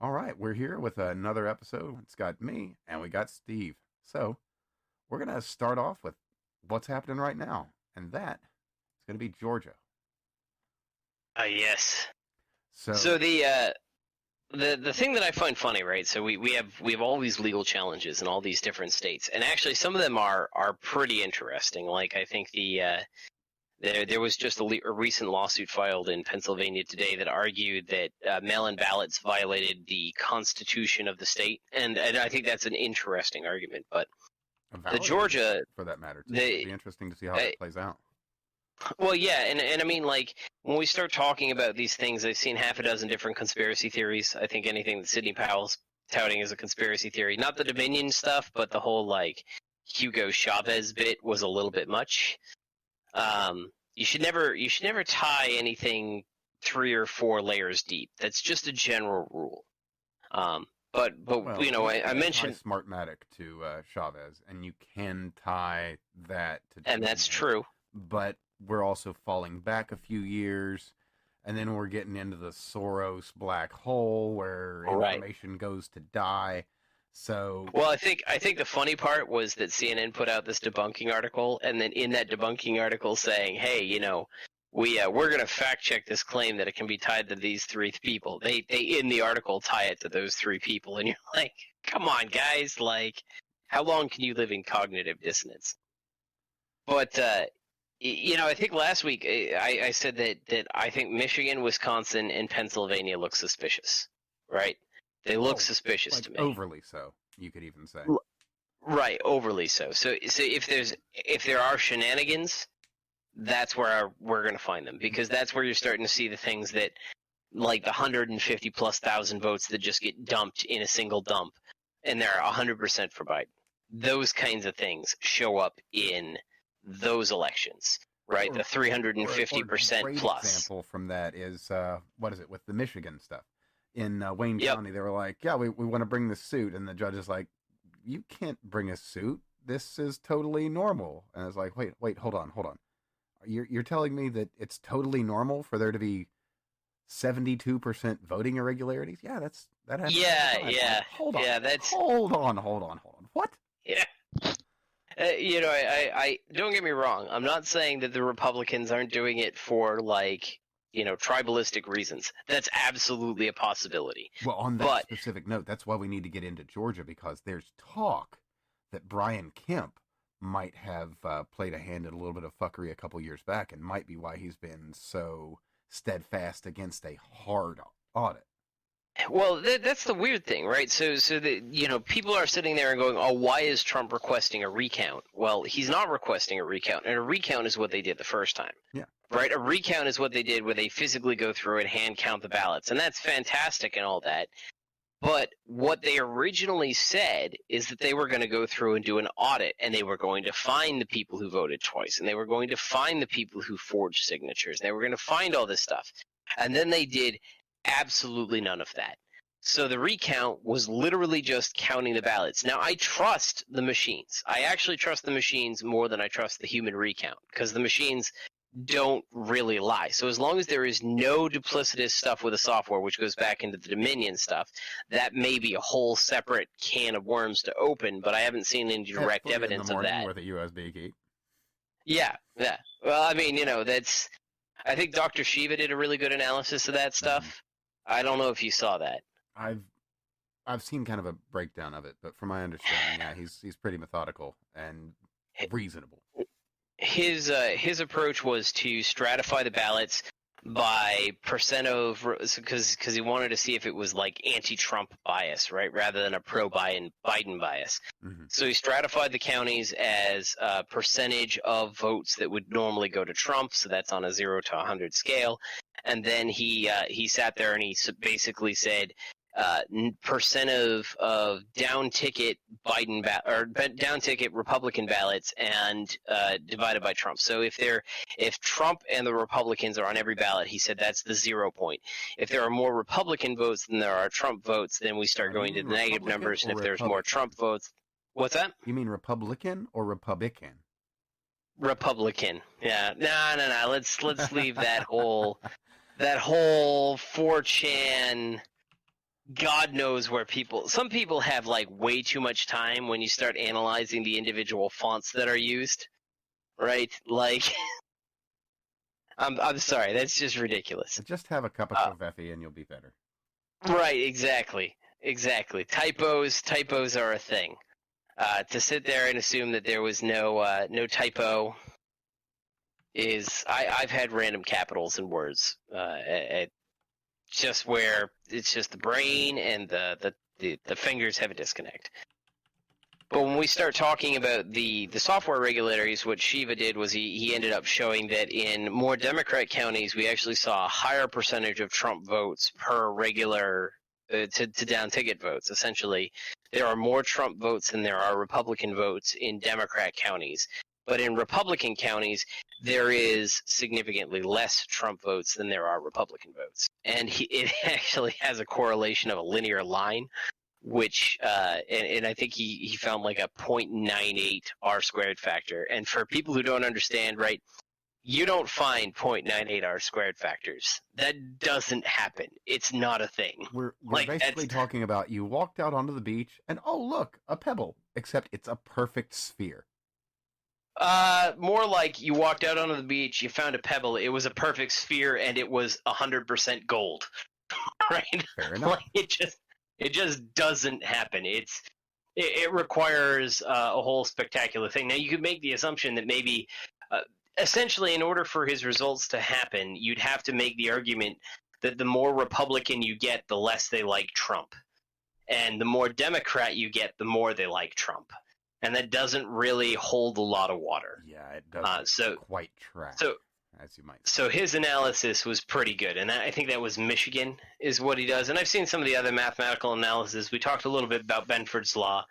All right, we're here with another episode. It's got me and we got Steve. So, we're going to start off with what's happening right now, and that is going to be Georgia. Yes. So, So the thing that I find funny, right? So we have all these legal challenges in all these different states, and actually some of them are pretty interesting. Like I think there was just a recent lawsuit filed in Pennsylvania today that argued that mail-in ballots violated the Constitution of the state, and I think that's an interesting argument. But a the valid argument Georgia, for that matter, too. It'll be interesting to see how that plays out. well, yeah, and I mean, like, when we start talking about these things, I've seen half a dozen different conspiracy theories. I think anything that Sidney Powell's touting as a conspiracy theory, not the Dominion stuff, but the whole, like, Hugo Chavez bit was a little bit much. You should never tie anything 3 or 4 layers deep. That's just a general rule. But Well, you know, I mentioned Smartmatic to Chavez, and you can tie that to and that's true. But we're also falling back a few years, and then we're getting into the Soros black hole where information goes to die. So, well, I think the funny part was that CNN put out this debunking article, and then in that debunking article saying, "Hey, you know, we're going to fact check this claim that it can be tied to these 3 people." They in the article tie it to those 3 people, and you're like, "Come on, guys! Like, how long can you live in cognitive dissonance?" But you know, I think last week I said that I think Michigan, Wisconsin, and Pennsylvania look suspicious, right? They look suspicious like to me. Overly so, you could even say. Right, overly so. So if there are shenanigans, that's where we're going to find them, because that's where you're starting to see the things that, like the 150 plus thousand votes that just get dumped in a single dump, and they're 100% for Biden. Those kinds of things show up in those elections, right? The 350% great plus. Example from that is what is it with the Michigan stuff in Wayne County? They were like, "Yeah, we want to bring this suit," and the judge is like, "You can't bring a suit. This is totally normal." And it's like, wait, hold on. You're telling me that it's totally normal for there to be 72% voting irregularities? Yeah, that happens. Yeah. Like, hold on. Yeah, that's hold on. What? yeah. You know, I don't get me wrong. I'm not saying that the Republicans aren't doing it for, like, you know, tribalistic reasons. That's absolutely a possibility. Well, on that specific note, that's why we need to get into Georgia, because there's talk that Brian Kemp might have played a hand in a little bit of fuckery a couple years back, and might be why he's been so steadfast against a hard audit. Well, that's the weird thing, right? So you know, people are sitting there and going, "Oh, why is Trump requesting a recount?" Well, he's not requesting a recount, and a recount is what they did the first time. Yeah. Right? A recount is what they did where they physically go through and hand count the ballots, and that's fantastic and all that. But what they originally said is that they were going to go through and do an audit, and they were going to find the people who voted twice, and they were going to find the people who forged signatures, and they were going to find all this stuff. And then they did absolutely none of that. So the recount was literally just counting the ballots. Now, I trust the machines. I actually trust the machines more than I trust the human recount, because the machines don't really lie. So as long as there is no duplicitous stuff with the software, which goes back into the Dominion stuff, that may be a whole separate can of worms to open, but I haven't seen any direct evidence of that. With a USB key. Yeah. Well, I mean, you know, I think Dr. Shiva did a really good analysis of that stuff. I don't know if you saw that. I've seen kind of a breakdown of it, but from my understanding, yeah, he's pretty methodical and reasonable. His approach was to stratify the ballots by percent of, because he wanted to see if it was like anti-Trump bias, right, rather than a pro-Biden bias. Mm-hmm. So he stratified the counties as a percentage of votes that would normally go to Trump, so that's on a 0 to 100 scale. And then he sat there and he basically said percent of down ticket Biden down ticket Republican ballots and divided by Trump. So if Trump and the Republicans are on every ballot, he said that's the 0 point. If there are more Republican votes than there are Trump votes, then we start going to the negative numbers. And if there's more Trump votes, what's that? You mean Republican or Republican? Republican. Yeah. No. Let's leave that whole 4chan God knows where some people have like way too much time when you start analyzing the individual fonts that are used, right? Like, I'm sorry, that's just ridiculous. Just have a cup of coffee and you'll be better. Right, exactly. Typos are a thing. To sit there and assume that there was no typo is I've had random capitals in words at just where it's just the brain and the fingers have a disconnect. But when we start talking about the software regulators, what Shiva did was he ended up showing that in more Democrat counties, we actually saw a higher percentage of Trump votes per regular to down ticket votes. Essentially, there are more Trump votes than there are Republican votes in Democrat counties. But in Republican counties, there is significantly less Trump votes than there are Republican votes. And it actually has a correlation of a linear line, which, and I think he found like a 0.98 R-squared factor. And for people who don't understand, right, you don't find 0.98 R-squared factors. That doesn't happen. It's not a thing. We're like, basically talking about you walked out onto the beach and, oh, look, a pebble, except it's a perfect sphere. More like you walked out onto the beach, you found a pebble, it was a perfect sphere, and it was 100% gold. Right? Fair enough. Like it just doesn't happen. It requires a whole spectacular thing. Now, you could make the assumption that maybe, essentially, in order for his results to happen, you'd have to make the argument that the more Republican you get, the less they like Trump. And the more Democrat you get, the more they like Trump. And that doesn't really hold a lot of water. Yeah, it doesn't quite track, as you might say. So his analysis was pretty good, and I think that was Michigan is what he does. And I've seen some of the other mathematical analysis. We talked a little bit about Benford's law.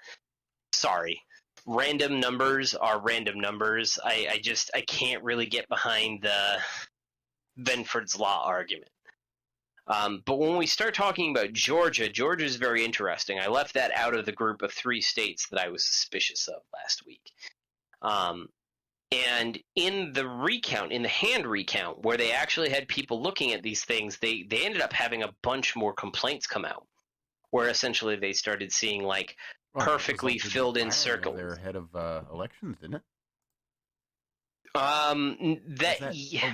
Sorry. Random numbers are random numbers. I can't really get behind the Benford's law argument. But when we start talking about Georgia, Georgia is very interesting. I left that out of the group of 3 states that I was suspicious of last week. And in the recount, in the hand recount, where they actually had people looking at these things, they ended up having a bunch more complaints come out, where essentially they started seeing like perfectly filled in circles. They're ahead of elections, didn't it? Or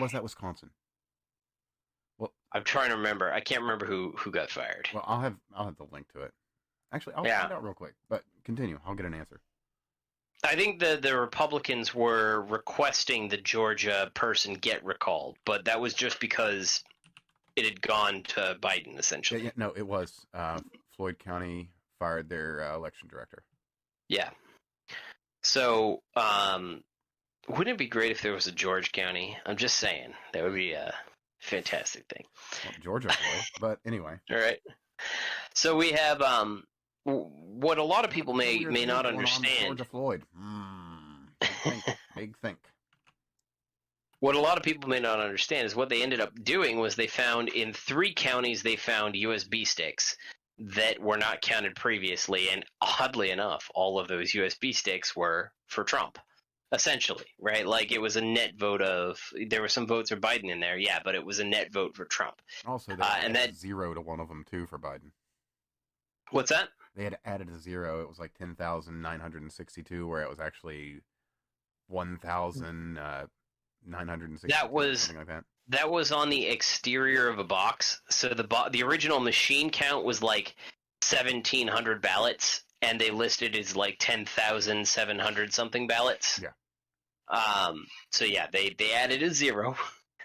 was that Wisconsin? Well, I'm trying to remember. I can't remember who got fired. Well, I'll have the link to it. Actually, I'll find out real quick. But continue. I'll get an answer. I think the Republicans were requesting the Georgia person get recalled, but that was just because it had gone to Biden, essentially. Yeah, no, it was. Floyd County fired their election director. Yeah. So, wouldn't it be great if there was a George County? I'm just saying. That would be a fantastic thing. Well, Georgia Floyd, but anyway. All right. So we have what a lot of people may not understand. Georgia Floyd. Big think. What a lot of people may not understand is what they ended up doing was they found in 3 counties they found USB sticks that were not counted previously, and oddly enough, all of those USB sticks were for Trump. Essentially, right? Like it was a net vote there were some votes for Biden in there, yeah, but it was a net vote for Trump. Also, they added 0 to one of them too for Biden. What's that? They had added a 0. It was like 10,962, where it was actually 1,960. That was something like that. That was on the exterior of a box. So the original machine count was like 1,700 ballots, and they listed as like 10,700 something ballots. Yeah. So yeah, they added a 0,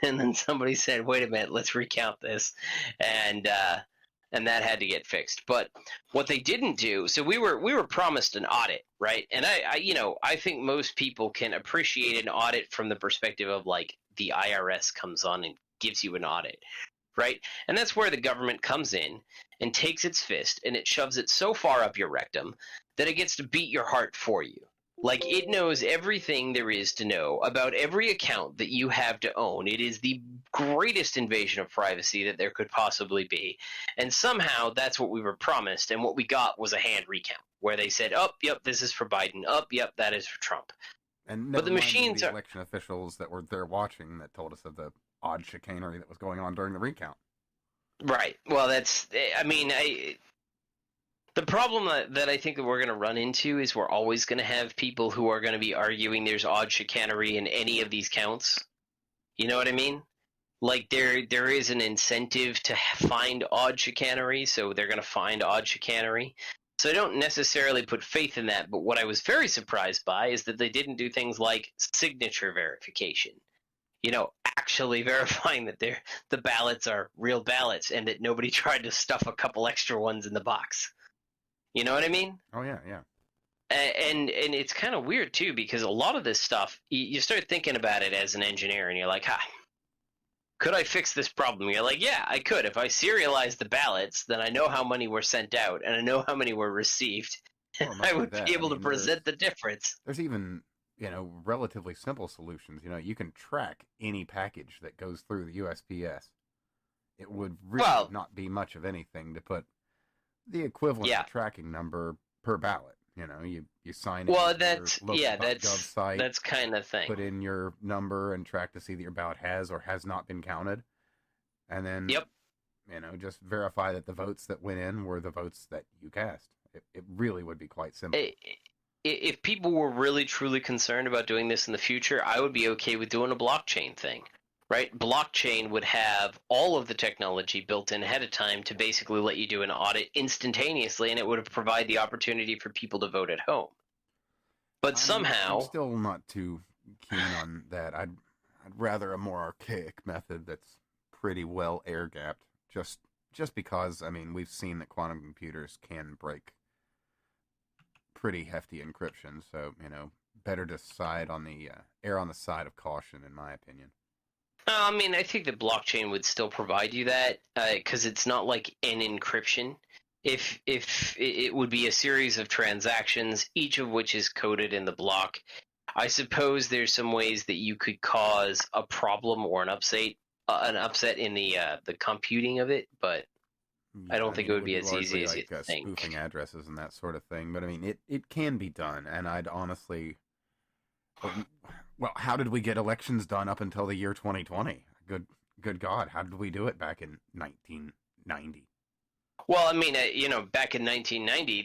and then somebody said, "Wait a minute, let's recount this," and that had to get fixed. But what they didn't do, so we were promised an audit, right? And I think most people can appreciate an audit from the perspective of like the IRS comes on and gives you an audit, right? And that's where the government comes in and takes its fist and it shoves it so far up your rectum that it gets to beat your heart for you. Like, it knows everything there is to know about every account that you have to own. It is the greatest invasion of privacy that there could possibly be. And somehow that's what we were promised, and what we got was a hand recount where they said, "Oh, yep, this is for Biden. Oh, yep, that is for Trump." And but the machines are election officials that were there watching that told us of the odd chicanery that was going on during the recount. Right. Well, that's, I mean, The problem that I think that we're going to run into is we're always going to have people who are going to be arguing there's odd chicanery in any of these counts. You know what I mean? Like there is an incentive to find odd chicanery, so they're going to find odd chicanery. So I don't necessarily put faith in that, but what I was very surprised by is that they didn't do things like signature verification. Actually verifying that the ballots are real ballots and that nobody tried to stuff a couple extra ones in the box. You know what I mean? Oh yeah, yeah. And it's kind of weird too, because a lot of this stuff, you start thinking about it as an engineer, and you're like, could I fix this problem? You're like, yeah, I could. If I serialize the ballots, then I know how many were sent out, and I know how many were received. Well, I would be able to present the difference. There's even, relatively simple solutions. You can track any package that goes through the USPS. It would really not be much of anything to put the equivalent tracking number per ballot. You sign it. Well, that's site, that's kind of thing. Put in your number and track to see that your ballot has or has not been counted, and then just verify that the votes that went in were the votes that you cast. It really would be quite simple. If people were really truly concerned about doing this in the future, I would be okay with doing a blockchain thing. Right? Blockchain would have all of the technology built in ahead of time to basically let you do an audit instantaneously, and it would provide the opportunity for people to vote at home. But somehow... I'm still not too keen on that. I'd rather a more archaic method that's pretty well air-gapped, just because, we've seen that quantum computers can break pretty hefty encryption, so, better to err on the side of caution, in my opinion. I think that blockchain would still provide you that, because it's not like an encryption. If it would be a series of transactions, each of which is coded in the block. I suppose there's some ways that you could cause a problem or an upset in the computing of it, but I don't think it would be as easy as you think. Spoofing addresses and that sort of thing, but it can be done, and I'd honestly. Well, how did we get elections done up until the year 2020? Good God, how did we do it back in 1990? Well, back in 1990,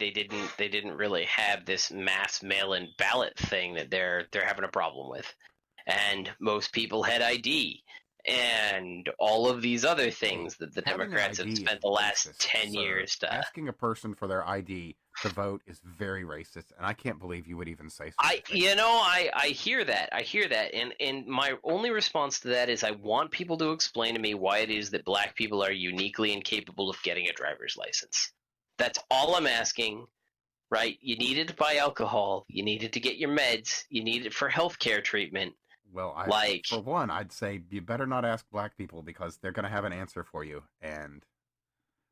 they didn't really have this mass mail-in ballot thing that they're having a problem with, and most people had ID, and all of these other things that the Democrats have spent the last 10 years to. Asking a person for their ID to vote is very racist, and I can't believe you would even say so. I hear that. And my only response to that is I want people to explain to me why it is that black people are uniquely incapable of getting a driver's license. That's all I'm asking, right? You needed to buy alcohol. You needed to get your meds. You need it for healthcare treatment. Well, for one, I'd say you better not ask black people because they're going to have an answer for you. And,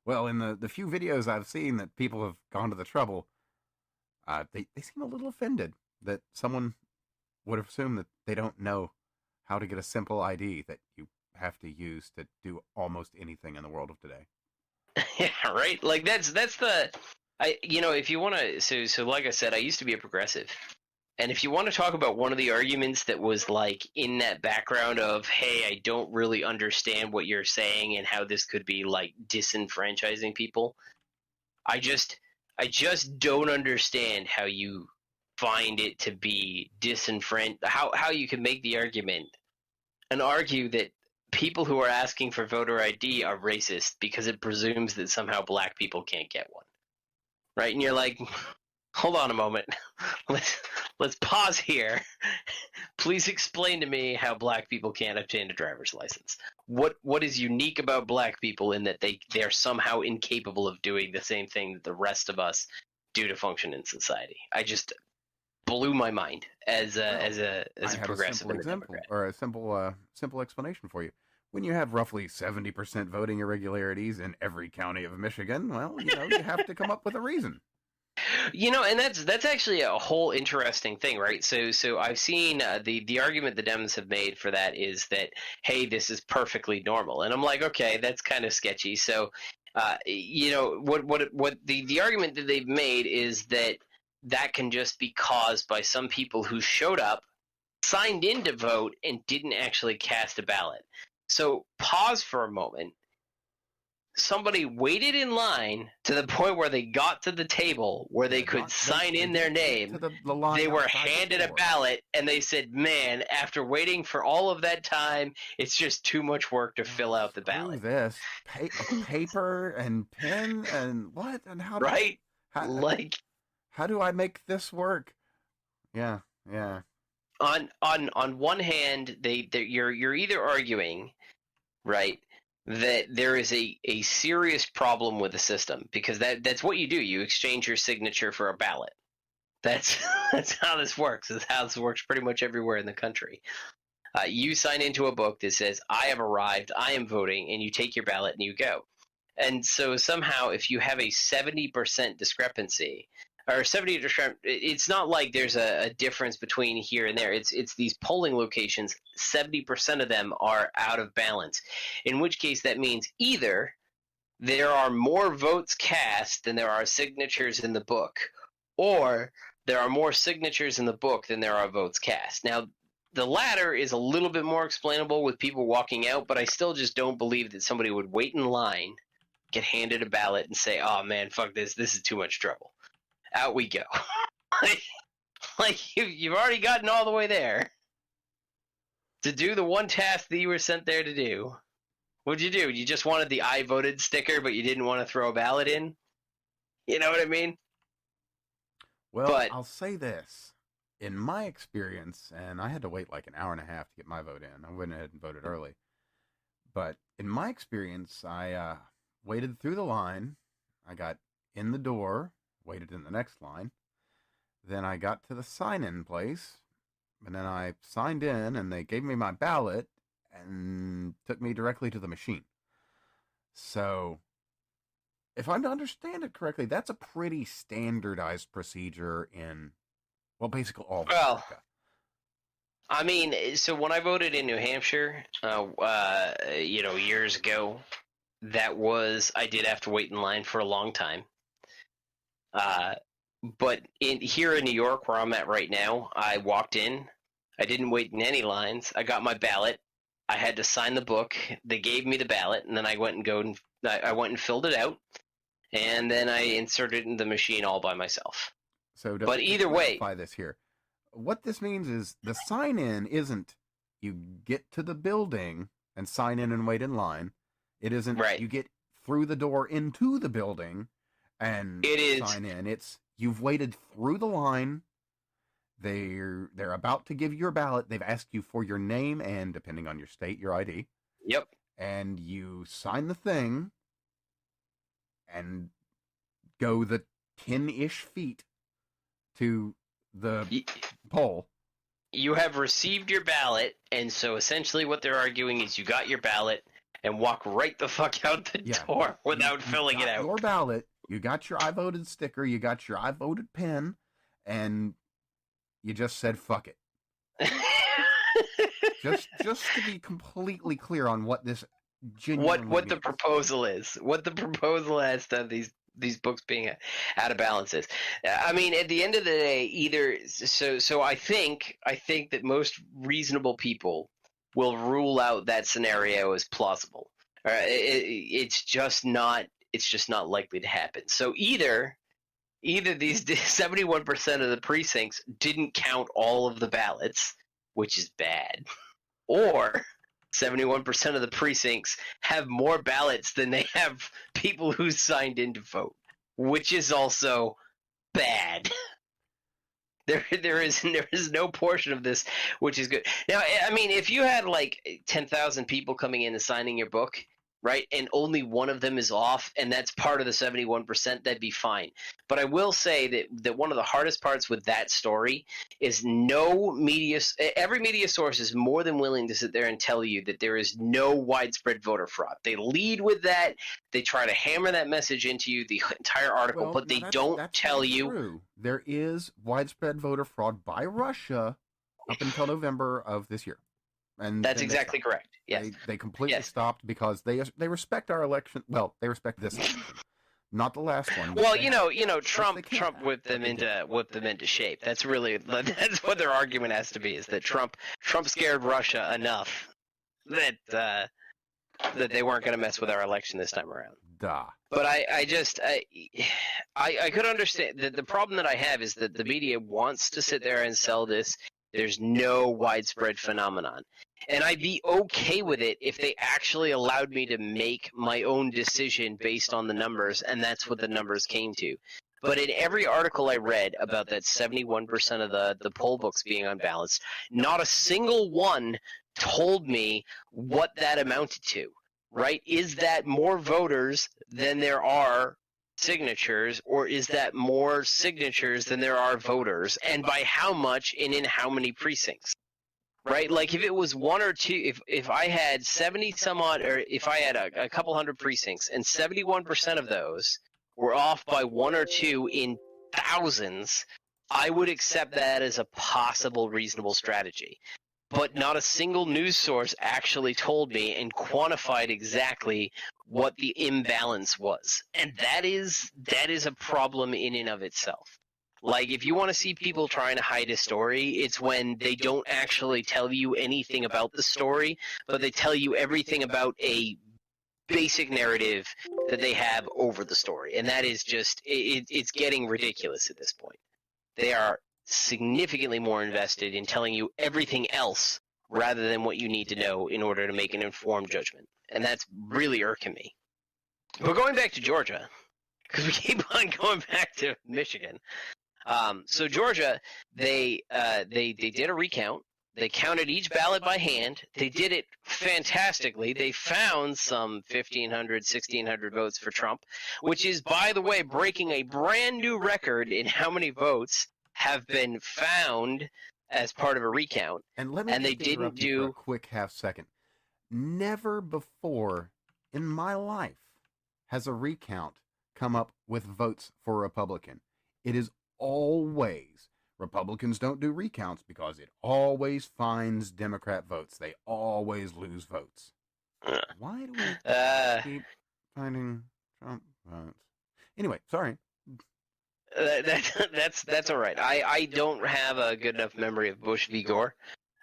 well, in the few videos I've seen that people have gone to the trouble, they seem a little offended that someone would assume that they don't know how to get a simple ID that you have to use to do almost anything in the world of today. Yeah, right? Like, that's the... if you want to... So like I said, I used to be a progressive. And if you want to talk about one of the arguments that was like in that background of, hey, I don't really understand what you're saying and how this could be like disenfranchising people, I just don't understand how you find it to be how you can make the argument and argue that people who are asking for voter ID are racist because it presumes that somehow black people can't get one. Right? And you're like, hold on a moment. Let's pause here. Please explain to me how black people can't obtain a driver's license. What is unique about black people in that they're somehow incapable of doing the same thing that the rest of us do to function in society? I just blew my mind as a progressive and a Democrat. Or a simple explanation for you. When you have roughly 70% voting irregularities in every county of Michigan, well, you have to come up with a reason. And that's actually a whole interesting thing, right? So I've seen the argument the Dems have made for that is that, hey, this is perfectly normal, and I'm like, okay, that's kind of sketchy. So, what the argument that they've made is that can just be caused by some people who showed up, signed in to vote, and didn't actually cast a ballot. So pause for a moment. somebody waited in line to the point where they got to the table where they could sign in their name. The line they were outside the handed a door. ballot, and they said, man, after waiting for all of that time, it's just too much work to fill out the ballot. Screw this. Paper and pen and what? And how? Right? How do I make this work? Yeah. On one hand, you're either arguing, right, that there is a serious problem with the system, because that's what you do. You exchange your signature for a ballot. That's how this works. That's how this works pretty much everywhere in the country. You sign into a book that says, I have arrived, I am voting, and you take your ballot and you go. And so somehow if you have a 70% discrepancy, or 70%, it's not like there's a difference between here and there. It's these polling locations, 70% of them are out of balance, in which case that means either there are more votes cast than there are signatures in the book, or there are more signatures in the book than there are votes cast. Now, the latter is a little bit more explainable with people walking out, but I still just don't believe that somebody would wait in line, get handed a ballot, and say, oh man, fuck this is too much trouble. Out we go. like you've already gotten all the way there to do the one task that you were sent there to do. What'd you do? You just wanted the I voted sticker, but you didn't want to throw a ballot in? You know what I mean? Well, I'll say this. In my experience, and I had to wait like an hour and a half to get my vote in. I went ahead and voted early. But in my experience, I waited through the line. I got in the door, waited in the next line. Then I got to the sign-in place, and then I signed in, and they gave me my ballot and took me directly to the machine. So, if I understand it correctly, that's a pretty standardized procedure in, well, basically all of America. I mean, so when I voted in New Hampshire, years ago, I did have to wait in line for a long time. But here in New York, where I'm at right now, I walked in. I didn't wait in any lines. I got my ballot. I had to sign the book. They gave me the ballot, and then I went and filled it out, and then I inserted it in the machine all by myself. So, but either way, this here. What this means is the sign-in isn't you get to the building and sign in and wait in line. It isn't you get through the door into the building and sign in. It's you've waited through the line. They're about to give you your ballot. They've asked you for your name and, depending on your state, your ID. Yep. And you sign the thing and go the 10-ish feet to the poll. You have received your ballot, and so essentially what they're arguing is you got your ballot and walk right the fuck out the door without filling it out. Your ballot, you got your I voted sticker, you got your I voted pen, and you just said fuck it. just to be completely clear on what this genuinely what the proposal is, what the proposal as to these books being out of balance is. I mean, at the end of the day, so I think that most reasonable people will rule out that scenario as plausible. It's just not likely to happen. So either these 71% of the precincts didn't count all of the ballots, which is bad, or 71% of the precincts have more ballots than they have people who signed in to vote, which is also bad. There is no portion of this which is good. Now, I mean, if you had like 10,000 people coming in and signing your book, right, and only one of them is off, and that's part of the 71%, that'd be fine. But I will say that one of the hardest parts with that story is every media source is more than willing to sit there and tell you that there is no widespread voter fraud. They lead with that. They try to hammer that message into you the entire article, but they don't tell you. True. There is widespread voter fraud by Russia up until November of this year. And that's exactly correct. Yes. They completely stopped because they respect our election. Well, they respect this election, not the last one. Well, Trump whipped them into shape. That's what their argument has to be, is that Trump scared Russia enough that that they weren't going to mess with our election this time around. Duh. But I could understand that the problem that I have is that the media wants to sit there and sell this. There's no widespread phenomenon. And I'd be okay with it if they actually allowed me to make my own decision based on the numbers, and that's what the numbers came to. But in every article I read about that 71% of the poll books being unbalanced, not a single one told me what that amounted to, right? Is that more voters than there are signatures, or is that more signatures than there are voters? And by how much and in how many precincts? Right? Like if it was one or two, if I had 70 some odd, or if I had a couple hundred precincts and 71% of those were off by one or two in thousands, I would accept that as a possible reasonable strategy. But not a single news source actually told me and quantified exactly what the imbalance was. And that is a problem in and of itself. Like, if you want to see people trying to hide a story, it's when they don't actually tell you anything about the story, but they tell you everything about a basic narrative that they have over the story. And that is just, it's getting ridiculous at this point. They are significantly more invested in telling you everything else rather than what you need to know in order to make an informed judgment. And that's really irking me. But going back to Georgia, because we keep on going back to Michigan. So Georgia, they did a recount. They counted each ballot by hand. They did it fantastically. They found some 1,500, 1,600 votes for Trump, which is, by the way, breaking a brand new record in how many votes have been found as part of a recount. And they didn't do a quick half second. Never before in my life has a recount come up with votes for a Republican. It is always Republicans don't do recounts because it always finds Democrat votes. They always lose votes. Why do we keep finding Trump votes? Anyway, sorry. That's all right. I don't have a good enough memory of Bush v. Gore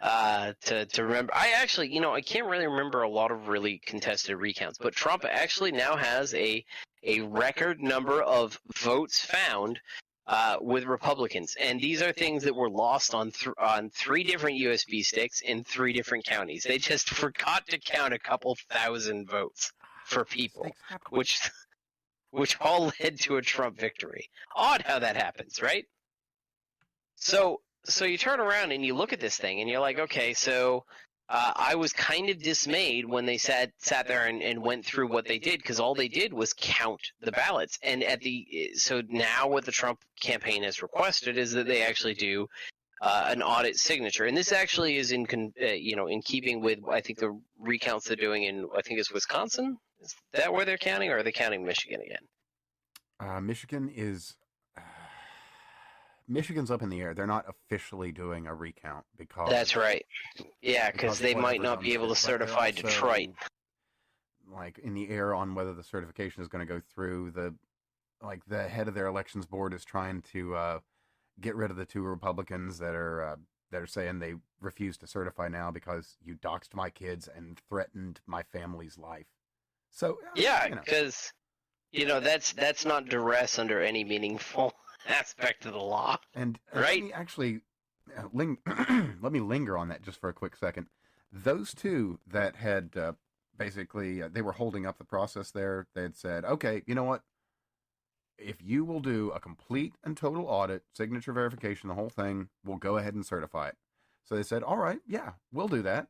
to remember. I actually, I can't really remember a lot of really contested recounts, but Trump actually now has a record number of votes found with Republicans, and these are things that were lost on three different USB sticks in three different counties. They just forgot to count a couple thousand votes for people, which all led to a Trump victory. Odd how that happens, right? So you turn around and you look at this thing and you're like, okay, so I was kind of dismayed when they sat there and went through what they did, because all they did was count the ballots. And so now what the Trump campaign has requested is that they actually do an audit signature, and this actually is in keeping with, I think, the recounts they're doing in, I think it's Wisconsin. Is that where they're counting, or are they counting Michigan again? Michigan's up in the air. They're not officially doing a recount because... That's right. Yeah, because they might not be able to certify Detroit. Like, in the air on whether the certification is going to go through. The head of their elections board is trying to get rid of the two Republicans that are saying they refuse to certify now because you doxed my kids and threatened my family's life. So yeah, because that's not duress under any meaningful aspect of the law. And right? Let me actually let me linger on that just for a quick second. Those two that had basically they were holding up the process there. They had said, okay, you know what? If you will do a complete and total audit, signature verification, the whole thing, we'll go ahead and certify it. So they said, all right, yeah, we'll do that.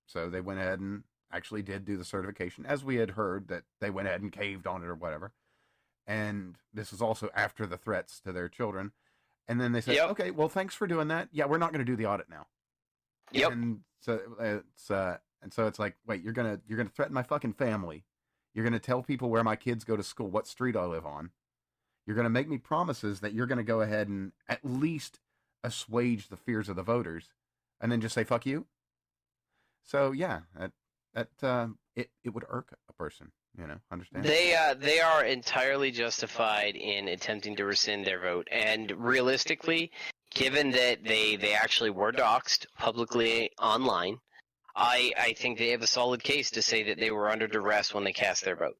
So they went ahead and actually did do the certification, as we had heard that they went ahead and caved on it or whatever. And this is also after the threats to their children. And then they said, okay, well, thanks for doing that. Yeah, we're not going to do the audit now. Yep. And so it's like, wait, you're gonna threaten my fucking family. You're gonna tell people where my kids go to school, what street I live on. You're gonna make me promises that you're gonna go ahead and at least assuage the fears of the voters, and then just say fuck you. So yeah, it would irk a person. Understand? They are entirely justified in attempting to rescind their vote, and realistically, given that they actually were doxxed publicly online, I think they have a solid case to say that they were under duress when they cast their vote.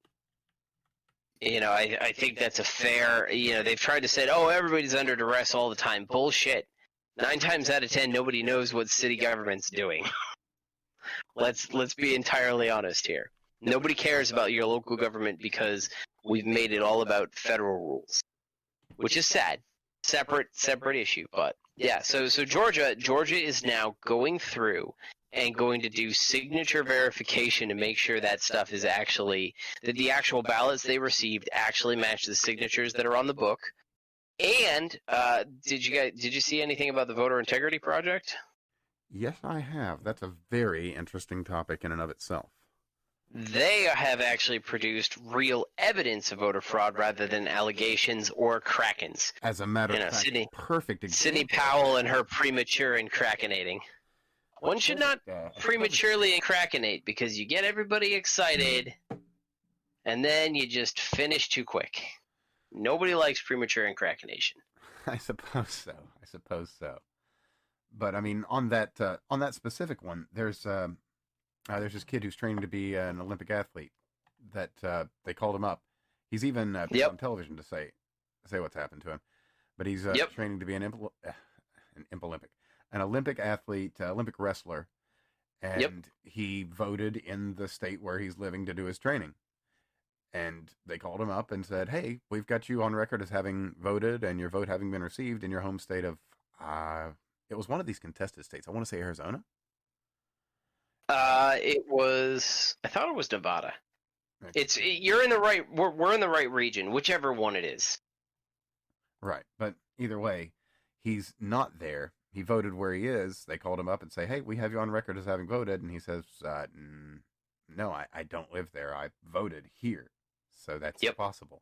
I think that's a fair, they've tried to say, oh, everybody's under duress all the time. Bullshit. 9 times out of 10, nobody knows what city government's doing. Let's be entirely honest here. Nobody cares about your local government because we've made it all about federal rules, which is sad. Separate issue, but yeah. So Georgia is now going through and going to do signature verification to make sure that stuff is actually that the actual ballots they received actually match the signatures that are on the book. And did you see anything about the Voter Integrity Project? Yes, I have. That's a very interesting topic in and of itself. They have actually produced real evidence of voter fraud rather than allegations or krakens. As a matter of fact, perfect example. Sidney Powell and her premature and krakenating. One should not prematurely krakenate because you get everybody excited and then you just finish too quick. Nobody likes premature and krakenation. I suppose so. But I mean, on that specific one, there's this kid who's training to be an Olympic athlete that they called him up. He's even on television to say what's happened to him. But he's training to be an Olympic athlete, Olympic wrestler, and he voted in the state where he's living to do his training. And they called him up and said, "Hey, we've got you on record as having voted and your vote having been received in your home state of it was one of these contested states. I want to say Arizona." I thought it was Nevada. Okay. You're in the right. We're in the right region, whichever one it is. Right, but either way, he's not there. He voted where he is. They called him up and say, "Hey, we have you on record as having voted," and he says, "No, I don't live there. I voted here." So that's possible.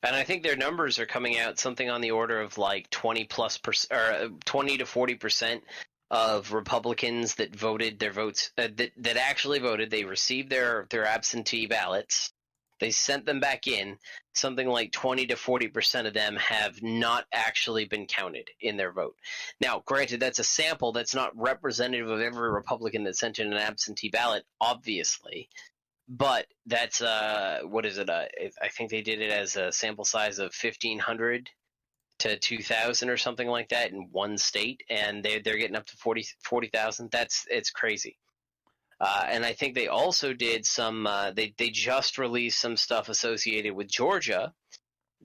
And I think their numbers are coming out something on the order of like 20 to 40% of Republicans that voted their votes that actually voted. They received their absentee ballots. They sent them back in. Something like 20 to 40% of them have not actually been counted in their vote. Now, granted, that's a sample. That's not representative of every Republican that sent in an absentee ballot, obviously. But that's what is it? I think they did it as a sample size of 1,500 to 2,000 or something like that in one state, and they're getting up to 40,000. It's crazy. And I think they also did some. They just released some stuff associated with Georgia,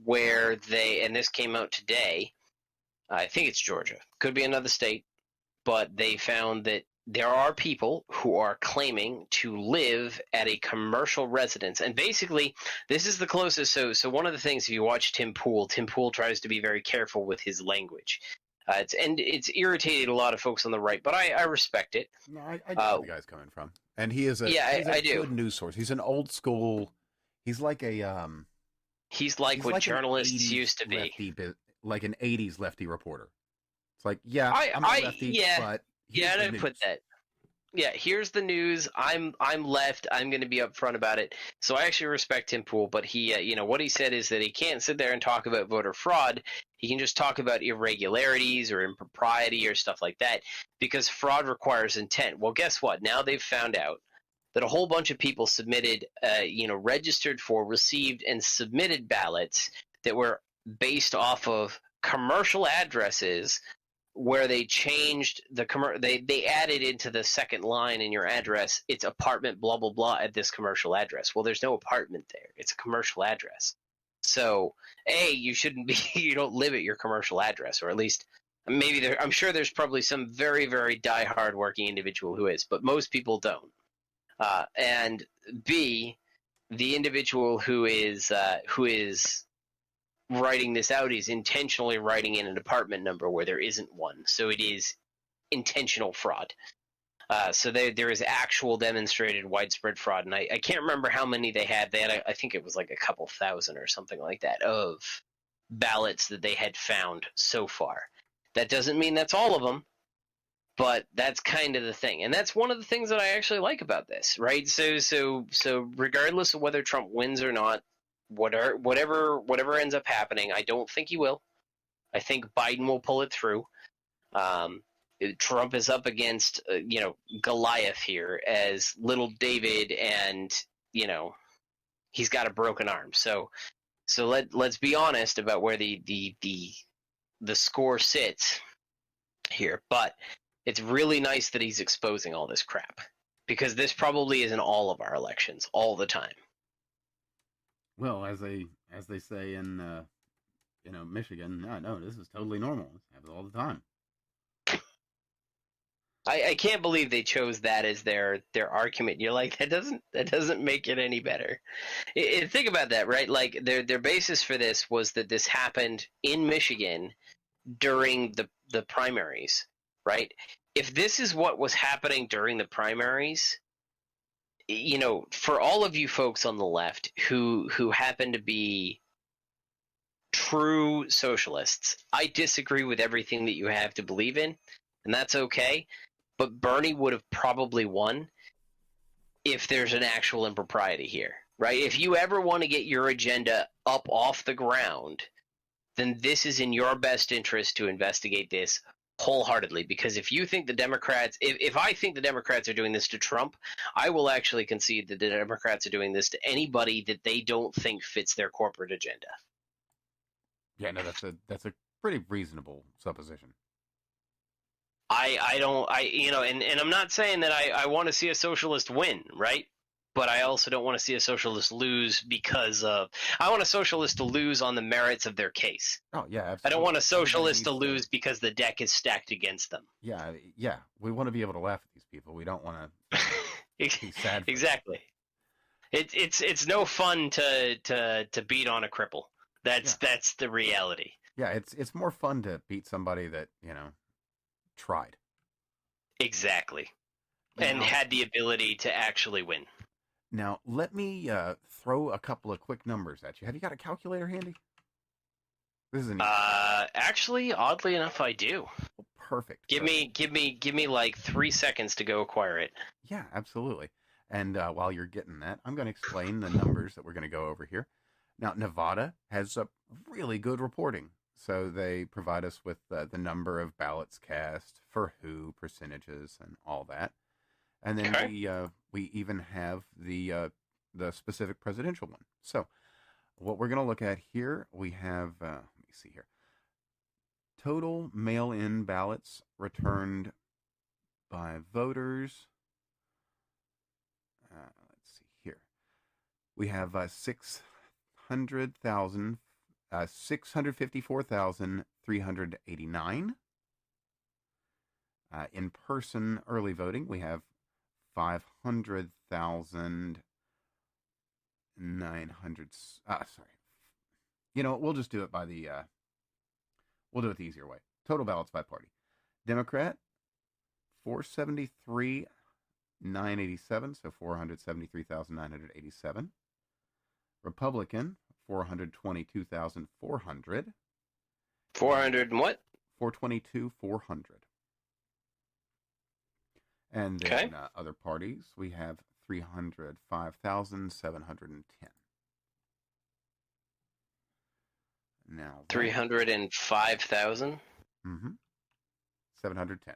where and this came out today. I think it's Georgia. Could be another state, but they found that there are people who are claiming to live at a commercial residence. And basically, this is the closest. So one of the things, if you watch Tim Pool tries to be very careful with his language. It's irritated a lot of folks on the right, but I respect it. No, I know where the guy's coming from. And he is a good news source. He's an old school. He's like he's like what journalists used to be. Like an 80s lefty reporter. It's like, I'm a lefty, but I didn't put that. Yeah, here's the news. I'm left. I'm going to be upfront about it. So I actually respect Tim Pool, but he, what he said is that he can't sit there and talk about voter fraud. He can just talk about irregularities or impropriety or stuff like that because fraud requires intent. Well, guess what? Now they've found out that a whole bunch of people submitted, registered for, received, and submitted ballots that were based off of commercial addresses where they changed they added into the second line in your address, it's apartment blah blah blah at this commercial address. Well, there's no apartment there. It's a commercial address. So, you shouldn't be you don't live at your commercial address, or at least maybe I'm sure there's probably some very, very diehard working individual who is, but most people don't. And B, the individual who is writing this out is intentionally writing in an apartment number where there isn't one. So it is intentional fraud. So there is actual demonstrated widespread fraud. And I can't remember how many they had. I think it was like a couple thousand or something like that of ballots that they had found so far. That doesn't mean that's all of them, but that's kind of the thing. And that's one of the things that I actually like about this, right? So regardless of whether Trump wins or not, whatever ends up happening, I don't think he will. I think Biden will pull it through. Trump is up against, Goliath here as little David, and, he's got a broken arm. So let's be honest about where the score sits here. But it's really nice that he's exposing all this crap, because this probably is in all of our elections all the time. Well, as they say in Michigan, no, this is totally normal. It happens all the time. I can't believe they chose that as their argument. You're like, that doesn't make it any better. Think about that, right? Like their basis for this was that this happened in Michigan during the primaries, right? If this is what was happening during the primaries, for all of you folks on the left who happen to be true socialists, I disagree with everything that you have to believe in, and that's okay. But Bernie would have probably won if there's an actual impropriety here, right? If you ever want to get your agenda up off the ground, then this is in your best interest to investigate this wholeheartedly. Because if you think the Democrats, if I think the Democrats are doing this to Trump, I will actually concede that the Democrats are doing this to anybody that they don't think fits their corporate agenda. Yeah, no, that's a pretty reasonable supposition. And I'm not saying that I want to see a socialist win, right? But I also don't want to see a socialist lose I want a socialist to lose on the merits of their case. Oh, yeah, absolutely. I don't want a socialist to lose because the deck is stacked against them. Yeah. We want to be able to laugh at these people. We don't want to be sad. Exactly. It's no fun to beat on a cripple. That's the reality. Yeah, it's more fun to beat somebody that, tried. Exactly. And had the ability to actually win. Now, let me throw a couple of quick numbers at you. Have you got a calculator handy? This is actually, oddly enough, I do. Oh, perfect. Give me like 3 seconds to go acquire it. Yeah, absolutely. And while you're getting that, I'm going to explain the numbers that we're going to go over here. Now, Nevada has a really good reporting. So they provide us with the number of ballots cast, for who, percentages, and all that. And then we even have the specific presidential one. So what we're going to look at here, we have, let me see here, total mail-in ballots returned by voters. Let's see here. We have 654,389. In-person early voting, we have 500,900. Sorry. We'll just do it by we'll do it the easier way. Total ballots by party. Democrat, 473,987, so 473,987. Republican, 422,400. 400 and what? 422,400. And then other parties, we have 305,710. Now 305,000? 710.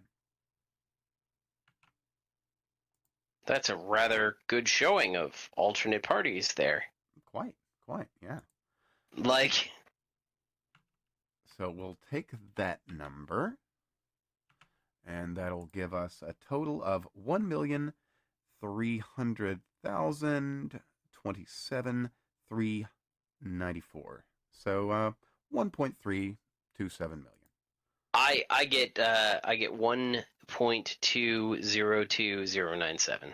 That's a rather good showing of alternate parties there. Quite, yeah. Like, so we'll take that number, and that'll give us a total of 1,300,027,394. So 1.327 million. I get 1.202097.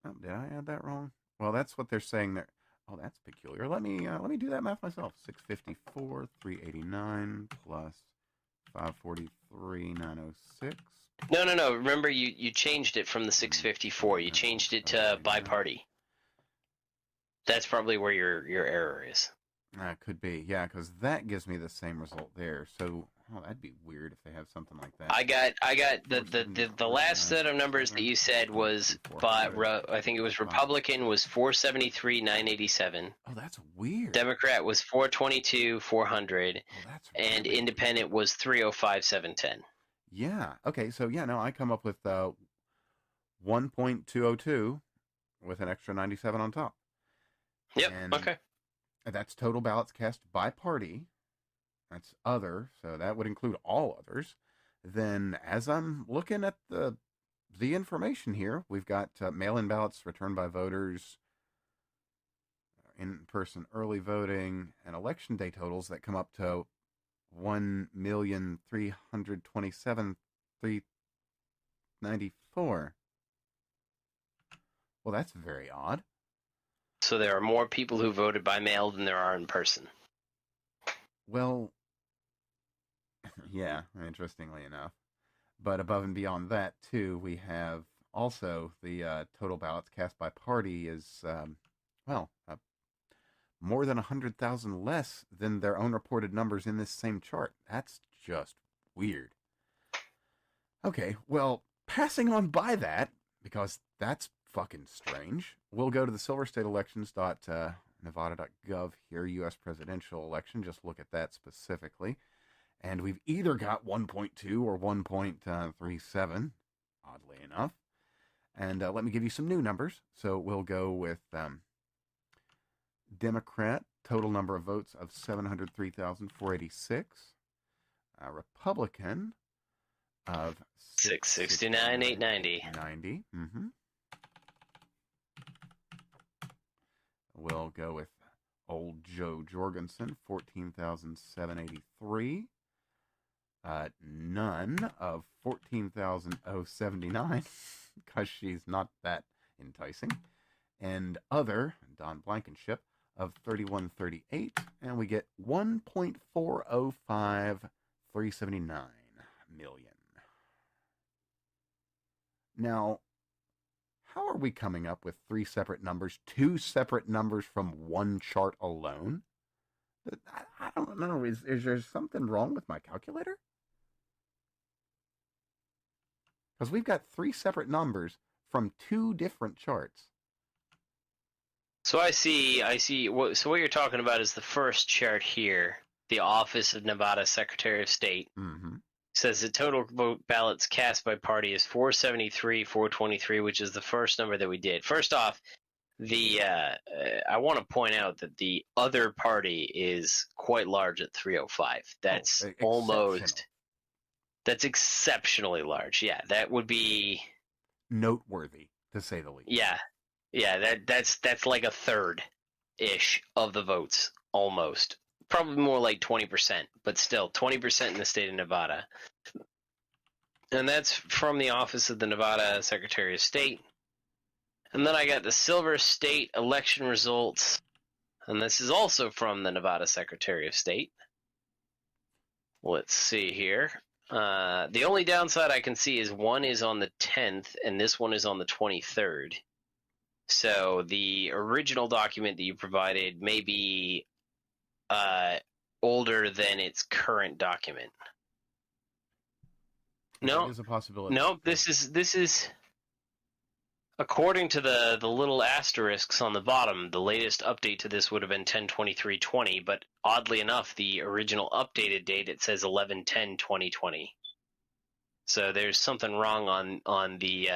Oh, did I add that wrong? Well, that's what they're saying there. Oh, that's peculiar. Let me do that math myself. 654, 389 plus 543, 906. No. Remember, you changed it from the 654. You changed it to by party. That's probably where your error is. Could be, yeah, because that gives me the same result there. So, that'd be weird if they have something like that. I got the last set of numbers that you said was by I think it was Republican was 473,987. Oh, that's weird. Democrat was 422,400. Oh, that's and Independent was 305,710. Yeah. Okay. So yeah, no, I come up with 1.202 with an extra 97 on top, Yep. and Okay. that's total ballots cast by party. That's other, so that would include all others. Then, as I'm looking at the information here, we've got mail-in ballots returned by voters, in-person early voting, and election day totals that come up to 1,327,394. Well, that's very odd. So there are more people who voted by mail than there are in person. Well, yeah, interestingly enough. But above and beyond that, too, we have also the total ballots cast by party is, well, more than 100,000 less than their own reported numbers in this same chart. That's just weird. Okay, well, passing on by that, because that's fucking strange, we'll go to the silverstateelections.nevada.gov here, U.S. presidential election. Just look at that specifically. And we've either got 1.2 or 1.37, oddly enough. And let me give you some new numbers. So we'll go with Democrat, total number of votes of 703,486. Republican of 669,890. 90. Mm-hmm. We'll go with old Joe Jorgensen, 14,783. None of 14,079 because she's not that enticing. And other, Don Blankenship, of 3138, and we get 1.405,379 million. Now, how are we coming up with three separate numbers, two separate numbers from one chart alone? I don't know. Is there something wrong with my calculator? Because we've got three separate numbers from two different charts. So I see. So what you're talking about is the first chart here. The Office of Nevada Secretary of State says the total vote ballots cast by party is 473, 423, which is the first number that we did. First off, I want to point out that the other party is quite large at 305. That's that's exceptionally large. Yeah, that would be noteworthy, to say the least. Yeah, that's like a third ish of the votes, almost. Probably more like 20%, but still 20% in the state of Nevada. And that's from the Office of the Nevada Secretary of State. And then I got the Silver State election results, and this is also from the Nevada Secretary of State. Let's see here. The only downside I can see is one is on the 10th, and this one is on the 23rd. So the original document that you provided may be older than its current document. No, there's a possibility. No, this is according to the little asterisks on the bottom. The latest update to this would have been 10/23/20, but oddly enough, the original updated date it says 11/10/2020. So there's something wrong on the.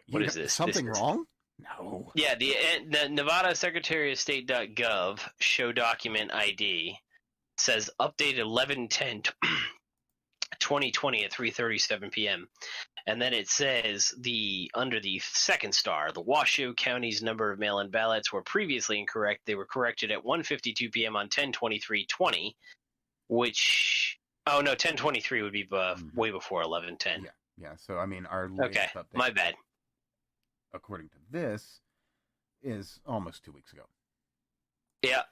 What is this? Something wrong? No. Yeah, the Nevada Secretary of State.gov show document ID says updated 11/10/2020 at 3:37 p.m. And then it says under the second star, the Washoe County's number of mail-in ballots were previously incorrect. They were corrected at 1:52 p.m. on 10/23/20, which 10/23 would be way before 11/10. Yeah. So I mean, our latest update, my bad. According to this, is almost 2 weeks ago. Yeah.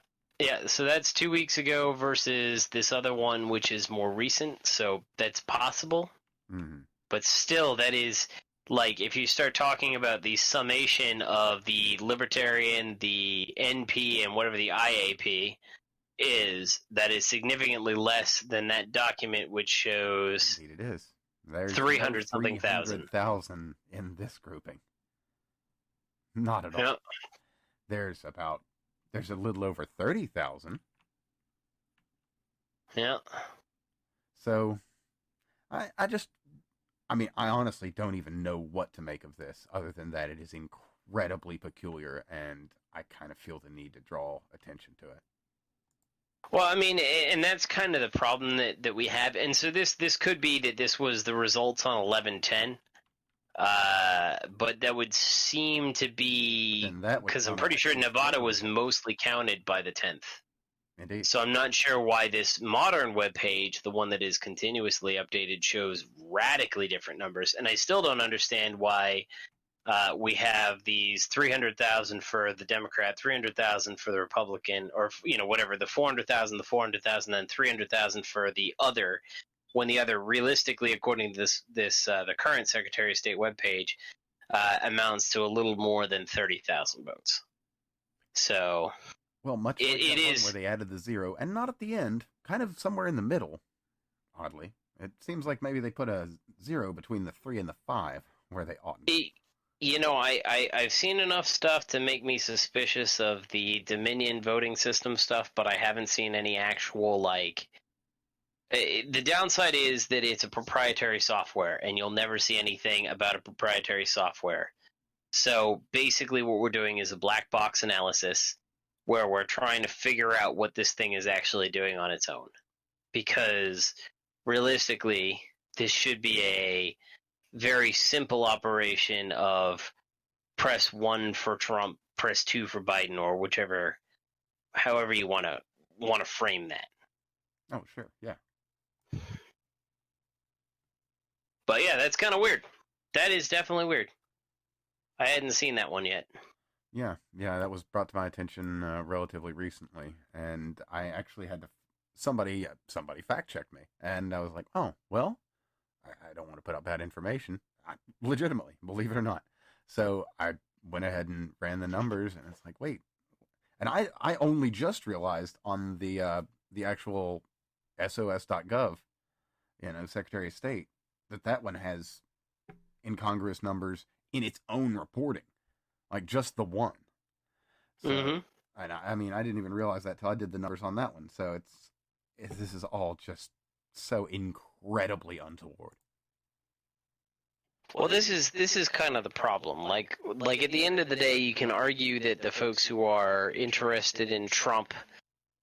So that's 2 weeks ago versus this other one, which is more recent. So that's possible. Mm-hmm. But still, that is like if you start talking about the summation of the Libertarian, the NP, and whatever the IAP is, that is significantly less than that document, which shows. Indeed, it is. There's 300-something thousand in this grouping. Not at all. Yep. There's a little over 30,000. Yeah. So, I honestly don't even know what to make of this, other than that it is incredibly peculiar, and I kind of feel the need to draw attention to it. Well, I mean, and that's kind of the problem that we have. And so this could be that this was the results on 11/10. But that would seem to be because I'm pretty sure Nevada was mostly counted by the 10th. Indeed. So I'm not sure why this modern web page, the one that is continuously updated, shows radically different numbers. And I still don't understand why we have these 300,000 for the Democrat, 300,000 for the Republican, or whatever, the 400,000, then 300,000 for the other. When the other, realistically, according to the current Secretary of State webpage, amounts to a little more than 30,000 votes. So, well, much like it is where they added the 0, and not at the end, kind of somewhere in the middle. Oddly, it seems like maybe they put a 0 between the 3 and the 5, where they oughtn't. I've seen enough stuff to make me suspicious of the Dominion voting system stuff, but I haven't seen any actual the downside is that it's a proprietary software, and you'll never see anything about a proprietary software. So basically what we're doing is a black box analysis where we're trying to figure out what this thing is actually doing on its own. Because realistically, this should be a very simple operation of press 1 for Trump, press 2 for Biden, or however you want to frame that. Oh, sure, yeah. But yeah, that's kind of weird. That is definitely weird. I hadn't seen that one yet. Yeah, that was brought to my attention relatively recently, and I actually had to somebody fact checked me, and I was like, oh, well, I don't want to put out bad information, legitimately, believe it or not. So I went ahead and ran the numbers, and it's like, wait, and I only just realized on the actual SOS.gov, Secretary of State, that one has incongruous numbers in its own reporting, like just the one. So, and I mean, I didn't even realize that till I did the numbers on that one. So this is all just so incredibly untoward. Well, this is kind of the problem. Like at the end of the day, you can argue that the folks who are interested in Trump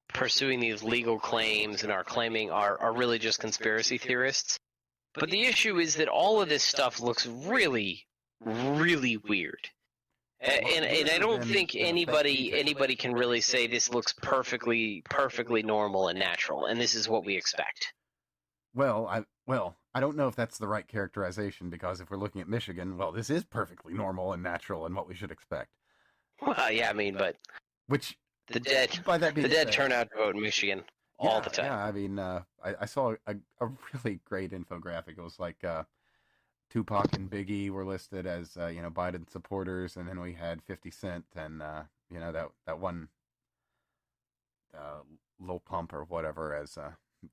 pursuing these legal claims and are claiming are really just conspiracy theorists. But the issue is that all of this stuff looks really, really weird. And I don't think anybody can really say this looks perfectly normal and natural, and this is what we expect. Well, I don't know if that's the right characterization, because if we're looking at Michigan, well, this is perfectly normal and natural and what we should expect. Well, yeah, I mean, but the dead turn out to vote in Michigan all the time. Yeah, I mean, I saw a really great infographic. It was like Tupac and Biggie were listed as Biden supporters, and then we had 50 Cent and that one Lil Pump or whatever as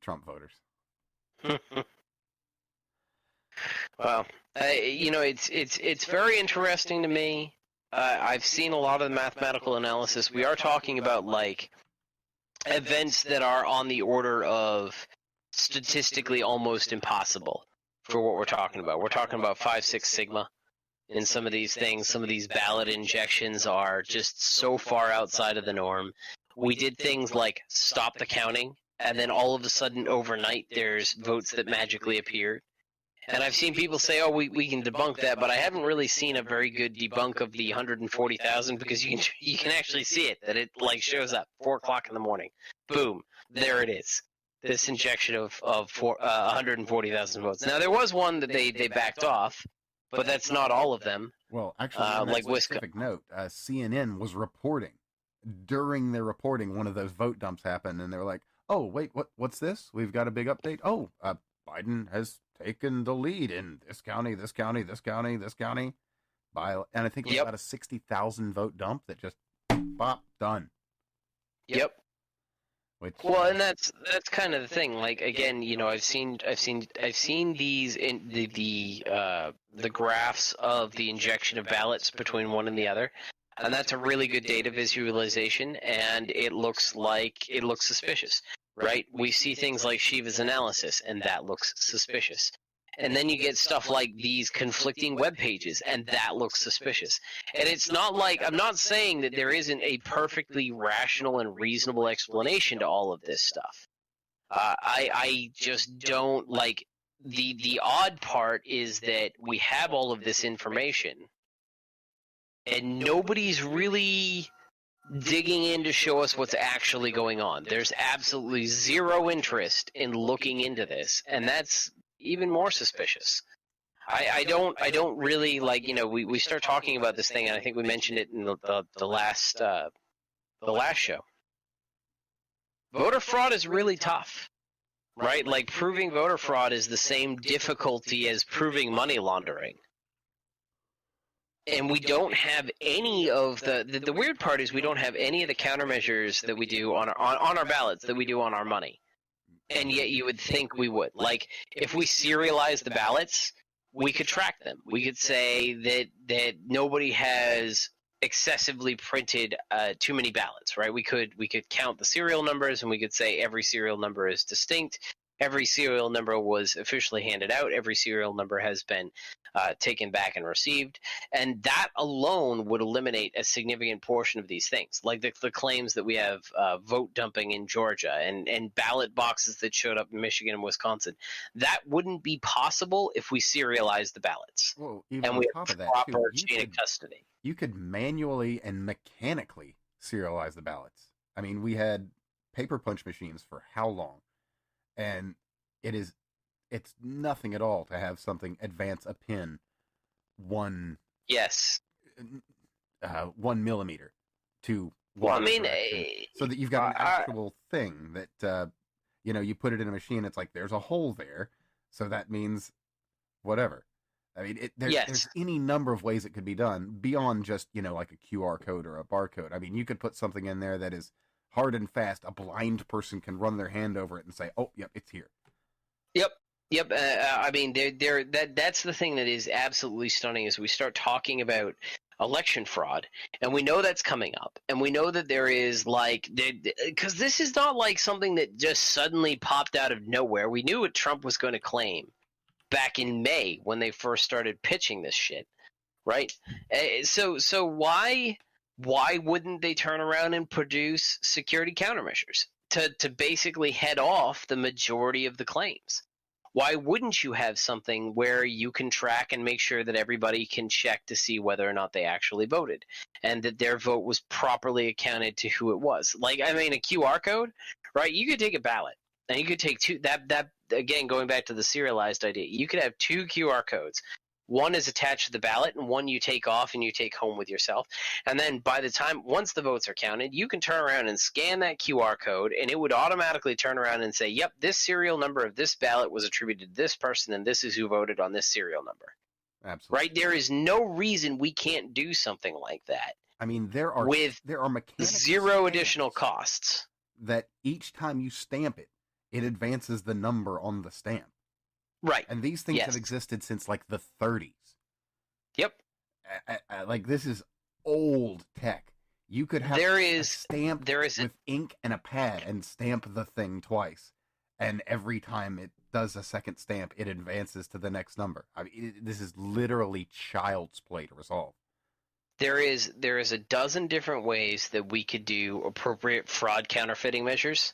Trump voters. Well, it's very interesting to me. I've seen a lot of the mathematical analysis. We are talking about events that are on the order of statistically almost impossible for what we're talking about. We're talking about 5, 6 sigma in some of these things. Some of these ballot injections are just so far outside of the norm. We did things like stop the counting, and then all of a sudden overnight there's votes that magically appeared. And I've seen people say, oh, we can debunk that, but I haven't really seen a very good debunk of the 140,000, because you can actually see it, that it shows up 4 o'clock in the morning. Boom, there it is. This injection of 140,000 votes. Now, there was one that they backed off, but that's not all of them. Well, actually, on that specific note, CNN was reporting. During their reporting, one of those vote dumps happened, and they were like, oh, wait, what's this? We've got a big update. Oh, Biden has taken the lead in this county, this county, this county, this county. And I think it was about a 60,000 vote dump that just pop done. Yep. And that's kind of the thing. Again, I've seen these in the graphs of the injection of ballots between one and the other, and that's a really good data visualization, and it looks suspicious, right? We see things like Shiva's analysis, and that looks suspicious. And then you get stuff like these conflicting web pages, and that looks suspicious. And it's not like, I'm not saying that there isn't a perfectly rational and reasonable explanation to all of this stuff. I just don't like, the odd part is that we have all of this information, and nobody's really digging in to show us what's actually going on. There's absolutely zero interest in looking into this, and that's even more suspicious. I don't really like, we start talking about this thing, and I think we mentioned it in the last show. Voter fraud is really tough, right? Like, proving voter fraud is the same difficulty as proving money laundering. And we don't have any of the weird part is we don't have any of the countermeasures that we do on our ballots that we do on our money. And yet you would think we would. Like, if we serialize the ballots, we could track them. We could say that nobody has excessively printed too many ballots, right? We could count the serial numbers, and we could say every serial number is distinct. Every serial number was officially handed out. Every serial number has been taken back and received. And that alone would eliminate a significant portion of these things, like the claims that we have vote dumping in Georgia and ballot boxes that showed up in Michigan and Wisconsin. That wouldn't be possible if we serialized the ballots. Well, even and on we top have of that, proper too, chain of custody. you could manually and mechanically serialize the ballots. I mean, we had paper punch machines for how long? And it's nothing at all to have something advance a pin 1 millimeter to Well, so that you've got an actual thing that you put it in a machine. It's like there's a hole there, so that means whatever. I mean, there's any number of ways it could be done beyond just like a QR code or a barcode. I mean, you could put something in there that is hard and fast. A blind person can run their hand over it and say, "Oh, yep, it's here." Yep. I mean, that's the thing that is absolutely stunning is we start talking about election fraud, and we know that's coming up, and we know that there is because this is not like something that just suddenly popped out of nowhere. We knew what Trump was going to claim back in May when they first started pitching this shit, right? So why wouldn't they turn around and produce security countermeasures to basically head off the majority of the claims? Why wouldn't you have something where you can track and make sure that everybody can check to see whether or not they actually voted and that their vote was properly accounted to who it was? Like, I mean, a QR code, right? You could take a ballot and you could take two, that again, going back to the serialized idea, you could have 2 QR codes. One is attached to the ballot, and one you take off and you take home with yourself. And then once the votes are counted, you can turn around and scan that QR code, and it would automatically turn around and say, yep, this serial number of this ballot was attributed to this person, and this is who voted on this serial number. Absolutely. Right? There is no reason we can't do something like that. I mean, there are mechanical zero additional costs. That each time you stamp it, it advances the number on the stamp. Right. And these things have existed since like the 30s. Yep. Like, this is old tech. You could have a stamp with ink and a pad and stamp the thing twice. And every time it does a second stamp, it advances to the next number. I mean, this is literally child's play to resolve. There is a dozen different ways that we could do appropriate fraud counterfeiting measures.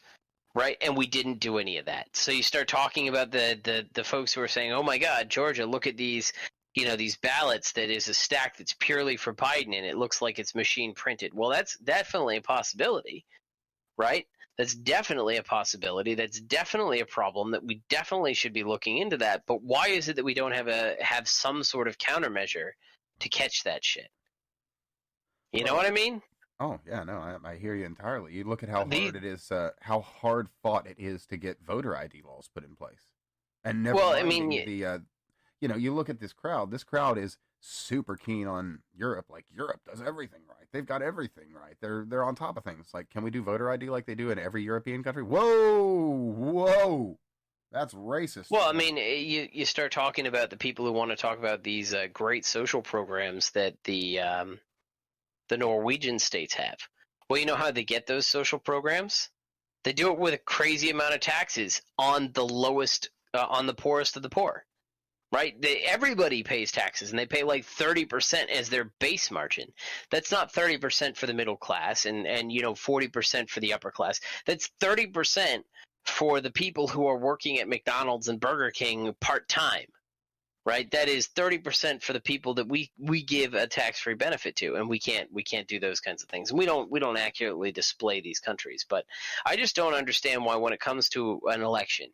Right, and we didn't do any of that. So you start talking about the folks who are saying, "Oh my God, Georgia, look at these, these ballots that is a stack that's purely for Biden, and it looks like it's machine printed." Well, that's definitely a possibility, right? That's definitely a possibility. That's definitely a problem that we definitely should be looking into that. But why is it that we don't have some sort of countermeasure to catch that shit? You know what I mean? Oh, yeah, no, I hear you entirely. You look at how hard it is, how hard fought it is to get voter ID laws put in place. And never mind you look at this crowd. This crowd is super keen on Europe. Like, Europe does everything right. They've got everything right. They're on top of things. Like, can we do voter ID like they do in every European country? Whoa! That's racist. Well, I mean, you start talking about the people who want to talk about these great social programs that the Norwegian states have. Well, you know how they get those social programs? They do it with a crazy amount of taxes on the lowest, on the poorest of the poor. right? Everybody pays taxes, and they pay like 30% as their base margin. That's not 30% for the middle class and 40% for the upper class. That's 30% for the people who are working at McDonald's and Burger King part-time, right? That is 30% for the people that we give a tax-free benefit to, and we can't do those kinds of things. And we don't accurately display these countries. But I just don't understand why, when it comes to an election,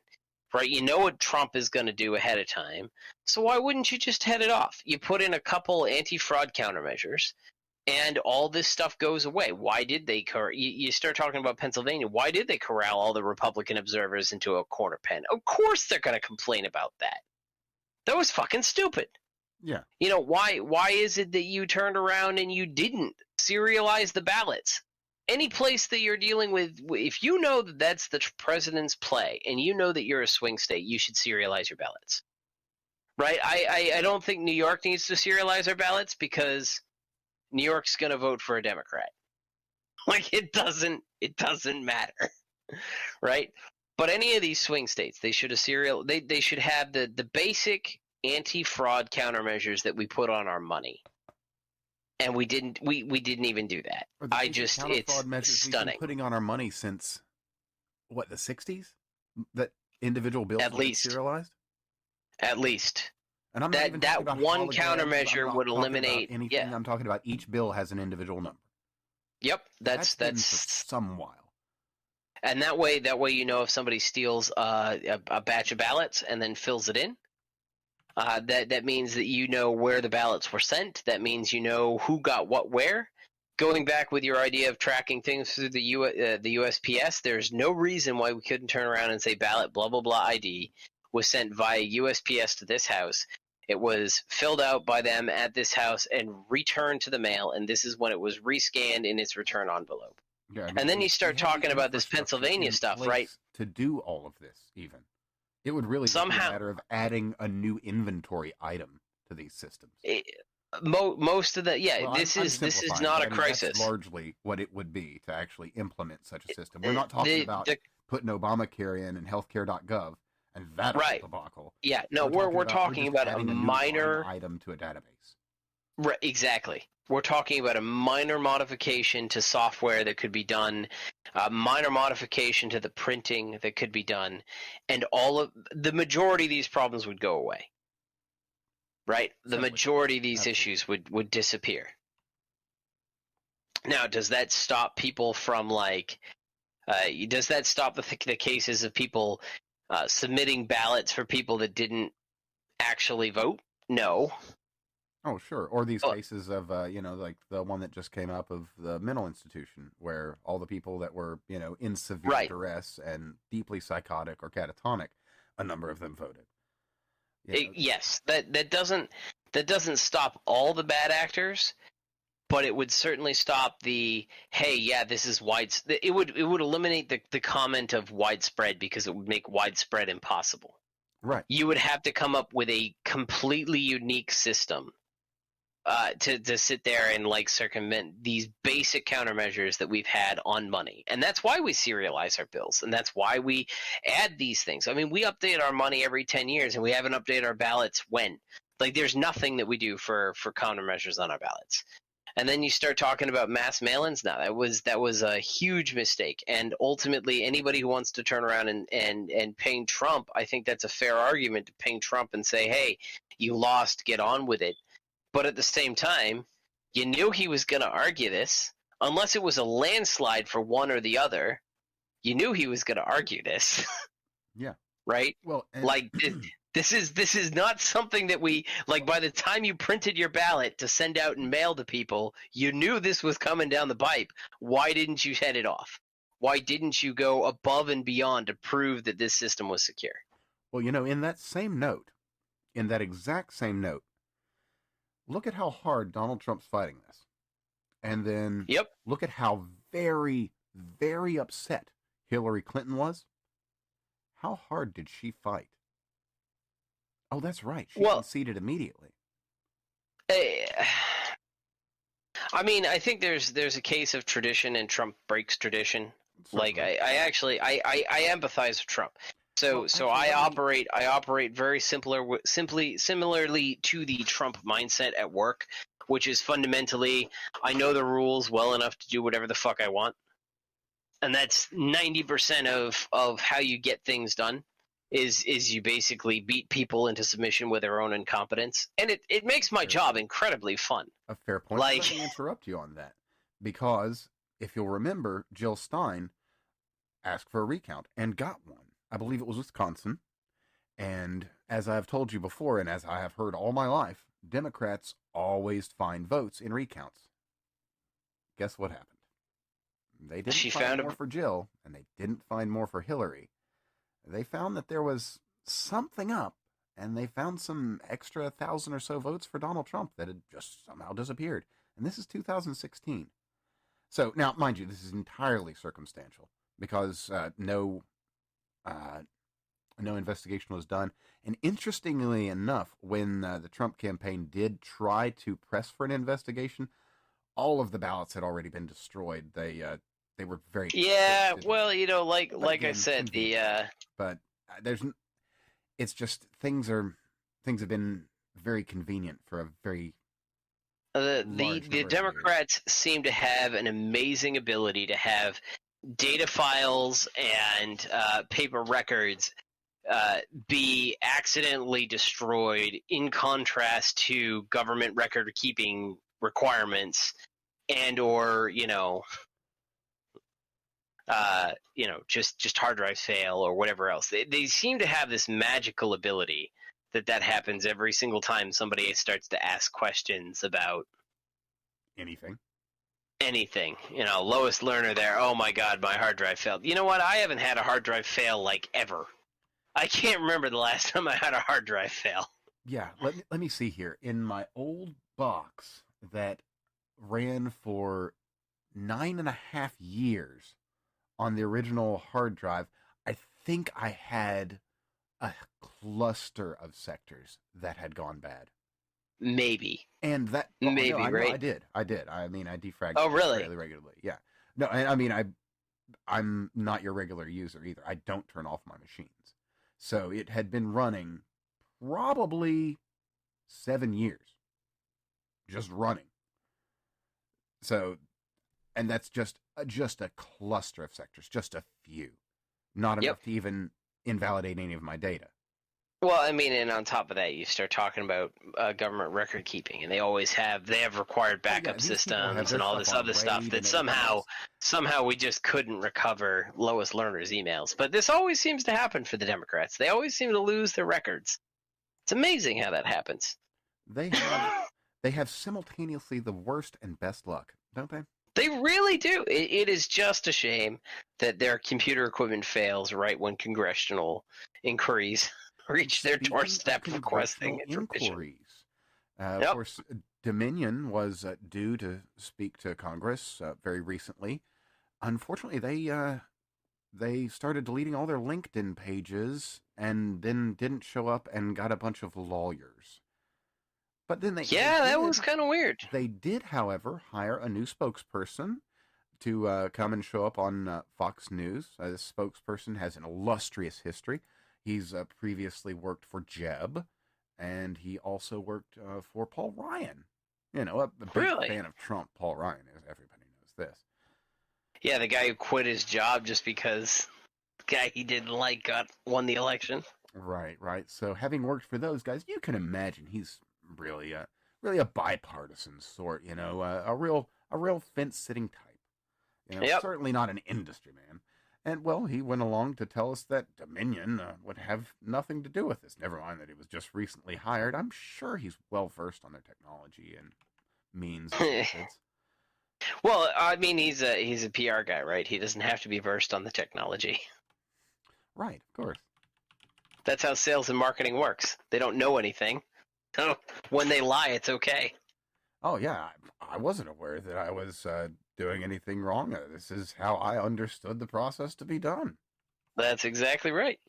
right, you know what Trump is going to do ahead of time, so why wouldn't you just head it off? You put in a couple anti-fraud countermeasures, and all this stuff goes away. Why did they you start talking about Pennsylvania? Why did they corral all the Republican observers into a corner pen? Of course they're going to complain about that. That was fucking stupid. Yeah. Why is it that you turned around and you didn't serialize the ballots? Any place that you're dealing with, if you know that that's the president's play and you know that you're a swing state, you should serialize your ballots. Right? I don't think New York needs to serialize their ballots because New York's going to vote for a Democrat. Like, it doesn't matter. Right? But any of these swing states, they should have they should have the basic anti-fraud countermeasures that we put on our money. And we didn't even do that. It's stunning. We've been putting on our money since what, the 60s? That individual bills at least serialized? At least. And I'm that one countermeasure would eliminate anything. Yeah. I'm talking about each bill has an individual number. Yep, that's been for some while. And that way if somebody steals a batch of ballots and then fills it in, that means that you know where the ballots were sent. That means you know who got what where. Going back with your idea of tracking things through the USPS, there's no reason why we couldn't turn around and say ballot blah blah blah ID was sent via USPS to this house. It was filled out by them at this house and returned to the mail, and this is when it was rescanned in its return envelope. Yeah, and then you start talking about this Pennsylvania stuff, right? To do all of this, even. It would really be a matter of adding a new inventory item to these systems. Most of this is not a crisis. That's largely what it would be to actually implement such a system. We're not talking about putting Obamacare in and healthcare.gov and that debacle. Yeah, no, we're talking about a minor item to a database. Right, exactly. We're talking about a minor modification to software that could be done, a minor modification to the printing that could be done, and the majority of these problems would go away. Right? The majority of these issues would disappear. Now, does that stop people from does that stop the cases of people submitting ballots for people that didn't actually vote? No. Oh, sure. Or these cases of, like the one that just came up of the mental institution where all the people that were, in severe duress and deeply psychotic or catatonic, a number of them voted. Yes, that doesn't stop all the bad actors, but it would certainly stop the, hey, yeah, this is widespread. It would eliminate the comment of widespread because it would make widespread impossible. Right. You would have to come up with a completely unique system to sit there and circumvent these basic countermeasures that we've had on money. And that's why we serialize our bills, and that's why we add these things. I mean, we update our money every 10 years, and we haven't updated our ballots when? There's nothing that we do for countermeasures on our ballots. And then you start talking about mass mail-ins now. That was a huge mistake. And ultimately, anybody who wants to turn around and ping Trump, I think that's a fair argument to ping Trump and say, hey, you lost, get on with it. But at the same time, you knew he was going to argue this. Unless it was a landslide for one or the other, you knew he was going to argue this. Yeah. Right? Well, this is not something that we by the time you printed your ballot to send out and mail to people, you knew this was coming down the pipe. Why didn't you head it off? Why didn't you go above and beyond to prove that this system was secure? Well, in that exact same note, look at how hard Donald Trump's fighting this. And then look at how very, very upset Hillary Clinton was. How hard did she fight? Oh, that's right. She conceded immediately. I mean, I think there's a case of tradition, and Trump breaks tradition. Certainly. I empathize with Trump. So Well, actually, I operate very similarly to the Trump mindset at work, which is fundamentally I know the rules well enough to do whatever the fuck I want. And that's 90% of how you get things done is you basically beat people into submission with their own incompetence. And it makes my job incredibly fun. a fair point. Let me interrupt you on that. Because if you'll remember, Jill Stein asked for a recount and got one. I believe it was Wisconsin. And as I've told you before, and as I have heard all my life, Democrats always find votes in recounts. Guess what happened? They didn't find more for Jill, and they didn't find more for Hillary. They found that there was something up, and they found some extra 1,000 or so votes for Donald Trump that had just somehow disappeared. And this is 2016. So now, mind you, this is entirely circumstantial because no investigation was done. And interestingly enough, when the Trump campaign did try to press for an investigation, all of the ballots had already been destroyed. They were very well, like again, I said, but it's just things have been very convenient for a very the Democrats seem to have an amazing ability to have data files and paper records be accidentally destroyed in contrast to government record keeping requirements and or just hard drives fail or whatever else. They seem to have this magical ability that happens every single time somebody starts to ask questions about anything. Lowest learner there. Oh my God, my hard drive failed. You know what? I haven't had a hard drive fail like ever. I can't remember the last time I had a hard drive fail. Yeah, let me see here. In my old box that ran for 9.5 years on the original hard drive, I think I had a cluster of sectors that had gone bad. Maybe. And that maybe, no, right? I did. I mean, I defragged. Oh, really? Fairly regularly. Yeah. No, I mean, I'm not your regular user either. I don't turn off my machines. So it had been running probably 7 years, just running. So, and that's just a cluster of sectors, just a few, not enough to even invalidate any of my data. Well, I mean, and on top of that, you start talking about government record keeping, and they have required backup systems and all this other stuff that somehow we just couldn't recover lowest learners' emails. But this always seems to happen for the Democrats. They always seem to lose their records. It's amazing how that happens. They have simultaneously the worst and best luck, don't they? They really do. It is just a shame that their computer equipment fails right when congressional inquiries reach their doorstep requesting inquiries. Of course, Dominion was due to speak to Congress very recently. Unfortunately, they started deleting all their LinkedIn pages and then didn't show up and got a bunch of lawyers. But then that was kind of weird. They did, however, hire a new spokesperson to come and show up on Fox News. This spokesperson has an illustrious history. He's previously worked for Jeb, and he also worked for Paul Ryan. A big fan of Trump. Paul Ryan, everybody knows this. Yeah, the guy who quit his job just because the guy he didn't like won the election. Right. So having worked for those guys, you can imagine he's really a bipartisan sort. A real fence-sitting type. Certainly not an industry man. And, well, he went along to tell us that Dominion would have nothing to do with this. Never mind that he was just recently hired. I'm sure he's well-versed on their technology and means and methods. Well, I mean, he's a PR guy, right? He doesn't have to be versed on the technology. Right, of course. That's how sales and marketing works. They don't know anything. So when they lie, it's okay. Oh, yeah. I wasn't aware that I was doing anything wrong. This is how I understood the process to be done. That's exactly right.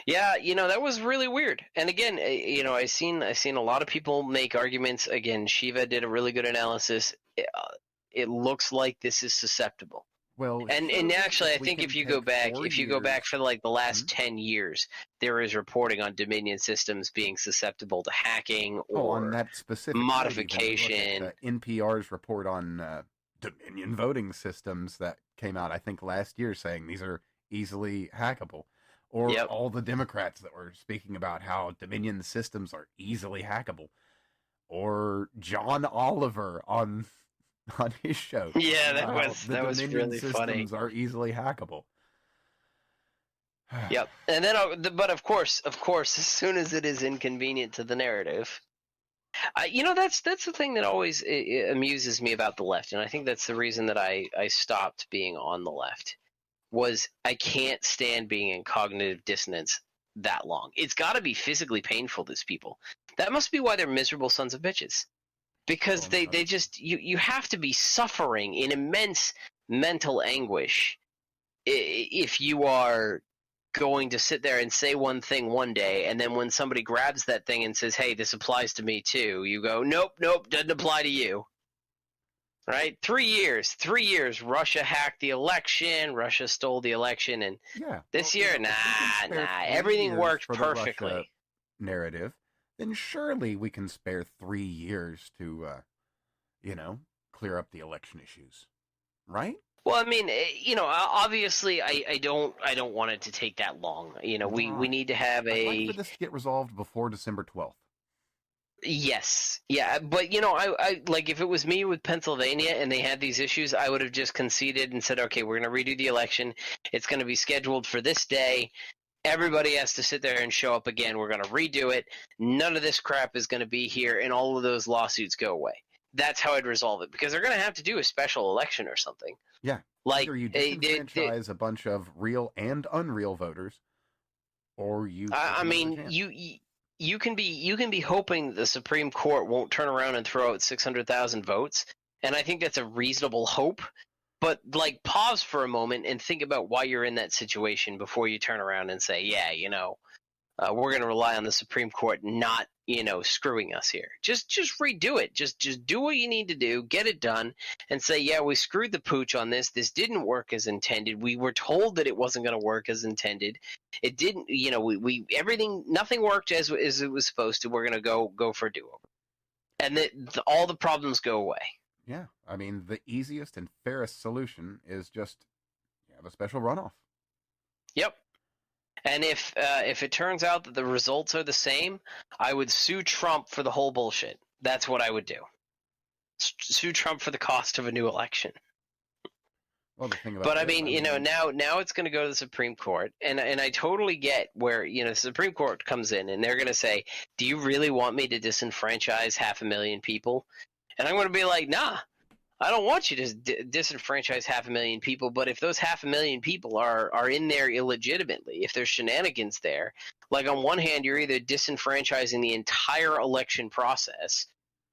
Yeah, that was really weird. And again, I seen a lot of people make arguments. Again, Shiva did a really good analysis. It looks like this is susceptible. Well, And actually, I we think can if you take go back, 4 if you go back years. for like the last Mhm. 10 years, there is reporting on Dominion systems being susceptible to hacking Oh, on or that specific note, even we look at modification. NPR's report on Dominion voting systems that came out, I think, last year, saying these are easily hackable. Or Yep. all the Democrats that were speaking about how Dominion systems are easily hackable. Or John Oliver on his show Yeah, talking about how the that was Dominion really funny. systems are easily hackable. Yep. And then, but of course, as soon as it is inconvenient to the narrative, that's the thing that always amuses me about the left, and I think that's the reason that I stopped being on the left. Was I can't stand being in cognitive dissonance that long. It's got to be physically painful to these people. That must be why they're miserable sons of bitches. Because Oh, they just you have to be suffering in immense mental anguish if you are going to sit there and say one thing one day, and then when somebody grabs that thing and says, "Hey, this applies to me too," you go, "Nope, nope, doesn't apply to you." Right? 3 years. Russia hacked the election. Russia stole the election, and yeah. Well, this year, if we can nah, spare nah. 3 Everything years worked for the Russia perfectly. narrative, then surely we can spare 3 years to, clear up the election issues, right? Well, I mean, obviously, I don't want it to take that long. Nor We I. need to have I'd like for a. this to get resolved before December 12th. Yes, yeah, but I like if it was me with Pennsylvania and they had these issues, I would have just conceded and said, okay, we're going to redo the election. It's going to be scheduled for this day. Everybody has to sit there and show up again. We're going to redo it. None of this crap is going to be here, and all of those lawsuits go away. That's how I'd resolve it, because they're going to have to do a special election or something. Yeah. Like Either you they disenfranchise a bunch of real and unreal voters, or you take I another mean, chance. you can be hoping the Supreme Court won't turn around and throw out 600,000 votes, and I think that's a reasonable hope. But like, pause for a moment and think about why you're in that situation before you turn around and say, yeah, we're going to rely on the Supreme Court not, screwing us here. Just redo it. Just do what you need to do, get it done, and say, yeah, we screwed the pooch on this. This didn't work as intended. We were told that it wasn't going to work as intended. It didn't. We everything, nothing worked as it was supposed to. We're going to go for a do-over, and all the problems go away. Yeah. I mean, the easiest and fairest solution is just you have a special runoff. Yep. And if it turns out that the results are the same, I would sue Trump for the whole bullshit. That's what I would do. Sue Trump for the cost of a new election. Well, the thing about But I this, mean, now it's going to go to the Supreme Court, and I totally get where the Supreme Court comes in, and they're going to say, "Do you really want me to disenfranchise 500,000 people?" And I'm going to be like, "Nah, I don't want you to disenfranchise 500,000 people, but if those 500,000 people are in there illegitimately, if there's shenanigans there, like on one hand, you're either disenfranchising the entire election process,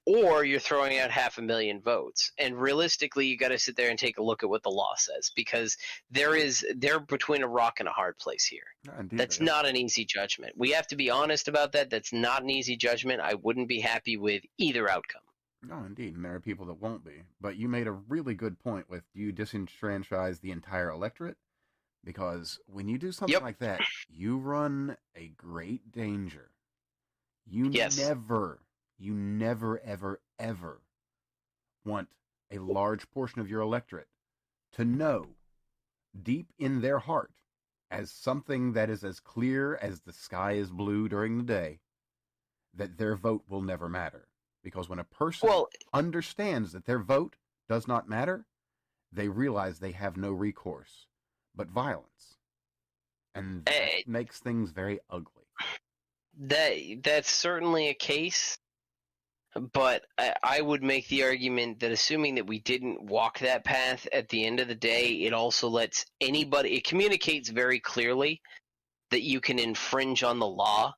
or you're throwing out 500,000 votes. And realistically, you got to sit there and take a look at what the law says, because they're between a rock and a hard place here. yeah, indeed, That's not an easy judgment. We have to be honest about that. That's not an easy judgment. I wouldn't be happy with either outcome. No, indeed, and there are people that won't be. But you made a really good point with, do you disenfranchise the entire electorate? Because when you do something Yep. like that, you run a great danger. You Yes. never, ever, ever want a large portion of your electorate to know deep in their heart, as something that is as clear as the sky is blue during the day, that their vote will never matter. Because when a person understands that their vote does not matter, they realize they have no recourse but violence. And that makes things very ugly. That's certainly a case, but I would make the argument that, assuming that we didn't walk that path, at the end of the day, it also lets anybody, it communicates very clearly that you can infringe on the law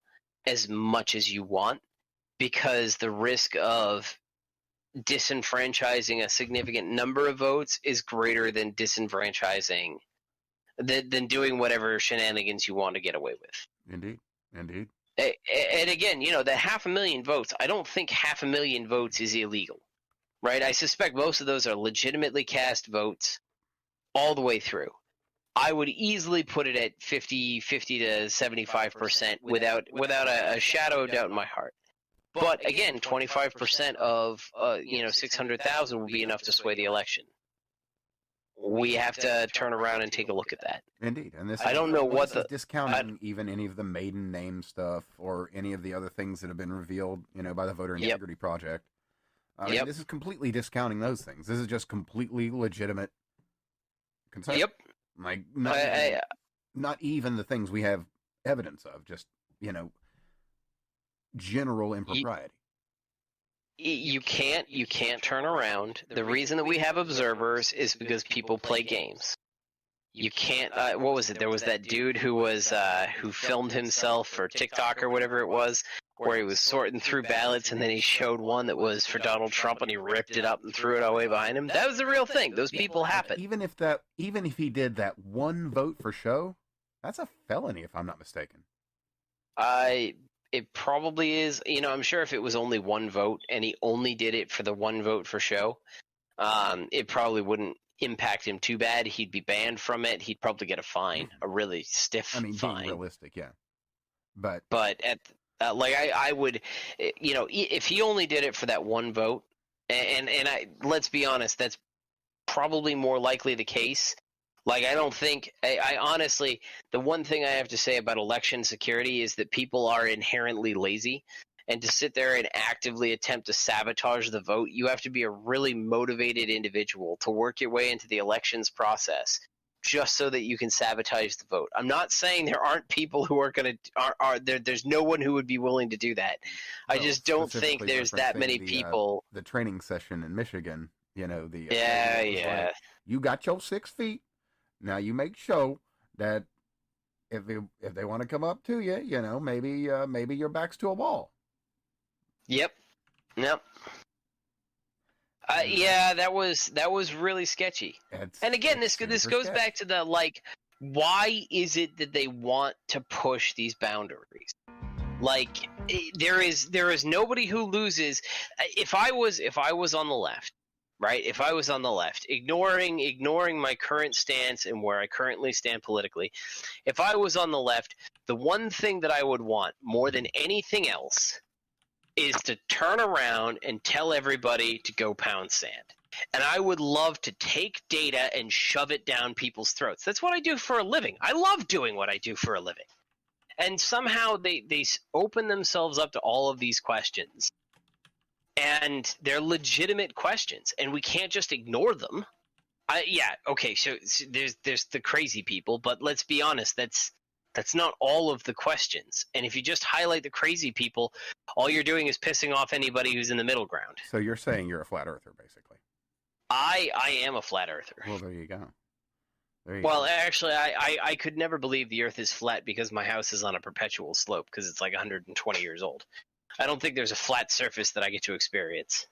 as much as you want, because the risk of disenfranchising a significant number of votes is greater than disenfranchising, than doing whatever shenanigans you want to get away with. Indeed. And again, that 500,000 votes, I don't think 500,000 votes is illegal, right? I suspect most of those are legitimately cast votes. all the way through. I would easily put it at 50 to 75% without a shadow of doubt in my heart. But again, 25% of 600,000 would be enough to sway the election. We have to turn around and take a look at that. Indeed, and this I don't know what is discounting even any of the maiden name stuff or any of the other things that have been revealed, by the Voter Integrity Project. This is completely discounting those things. This is just completely legitimate concern. Yep. Like not even the things we have evidence of, just general impropriety. You can't turn around. The reason that we have observers is because people play games. You can't. What was it? There was that dude who filmed himself for TikTok or whatever it was, where he was sorting through ballots, and then he showed one that was for Donald Trump, and he ripped it up and threw it away behind him. That was the real thing. Those people happen. Even if he did that one vote for show, that's a felony, if I'm not mistaken. It probably is. I'm sure if it was only one vote and he only did it for the one vote for show, it probably wouldn't impact him too bad. He'd be banned from it. He'd probably get a fine, a really stiff fine. Being realistic, yeah. But at I would, if he only did it for that one vote, and let's be honest, that's probably more likely the case. Like, I don't think, I honestly, the one thing I have to say about election security is that people are inherently lazy, and to sit there and actively attempt to sabotage the vote, you have to be a really motivated individual to work your way into the elections process just so that you can sabotage the vote. I'm not saying there aren't people who are going to, there's no one who would be willing to do that. I just don't think there's that many people. The training session in Michigan, Yeah. You got your 6 feet. Now you make sure that if they want to come up to you, maybe your back's to a wall. Yep. Yeah, that was really sketchy. And again, this goes back to the why is it that they want to push these boundaries? Like, there is nobody who loses. If I was on the left. Right? If I was on the left, ignoring my current stance and where I currently stand politically, if I was on the left, the one thing that I would want more than anything else is to turn around and tell everybody to go pound sand. And I would love to take data and shove it down people's throats. That's what I do for a living. I love doing what I do for a living. And somehow they open themselves up to all of these questions. And they're legitimate questions, and we can't just ignore them. So there's the crazy people, but let's be honest, that's not all of the questions. And if you just highlight the crazy people, all you're doing is pissing off anybody who's in the middle ground. So you're saying you're a flat earther, basically. I am a flat earther. Well, there you go. Actually, I could never believe the earth is flat because my house is on a perpetual slope because it's like 120 years old. I don't think there's a flat surface that I get to experience.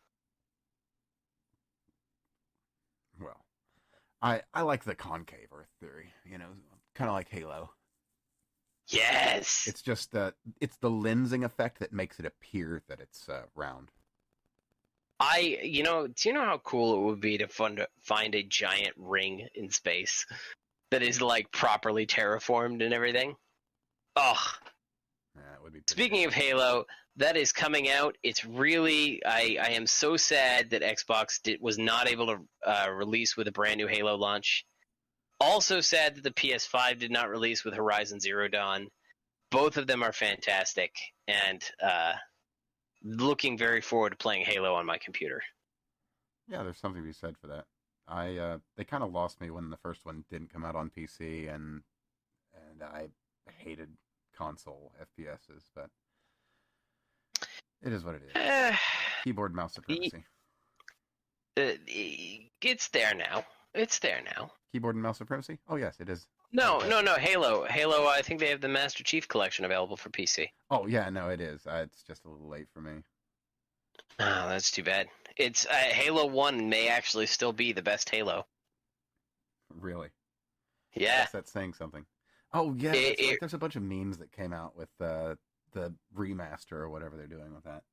Well, I like the concave Earth theory, kind of like Halo. Yes! It's just it's the lensing effect that makes it appear that it's round. Do you know how cool it would be to find a giant ring in space that is, properly terraformed and everything? Ugh. Yeah, it would be. Speaking of Halo, that is coming out. It's really, I am so sad that Xbox was not able to release with a brand new Halo launch. Also sad that the PS5 did not release with Horizon Zero Dawn. Both of them are fantastic, and looking very forward to playing Halo on my computer. Yeah, there's something to be said for that. They kind of lost me when the first one didn't come out on PC, and I hated console FPSs, but it is what it is. Keyboard mouse supremacy. It's there now. Keyboard and mouse supremacy? Oh yes, it is. No. Halo. I think they have the Master Chief Collection available for PC. Oh yeah, no, it is. It's just a little late for me. Oh, that's too bad. It's Halo 1 may actually still be the best Halo. Really? Yeah. I guess that's saying something. Oh yeah, there's a bunch of memes that came out with the remaster or whatever they're doing with that.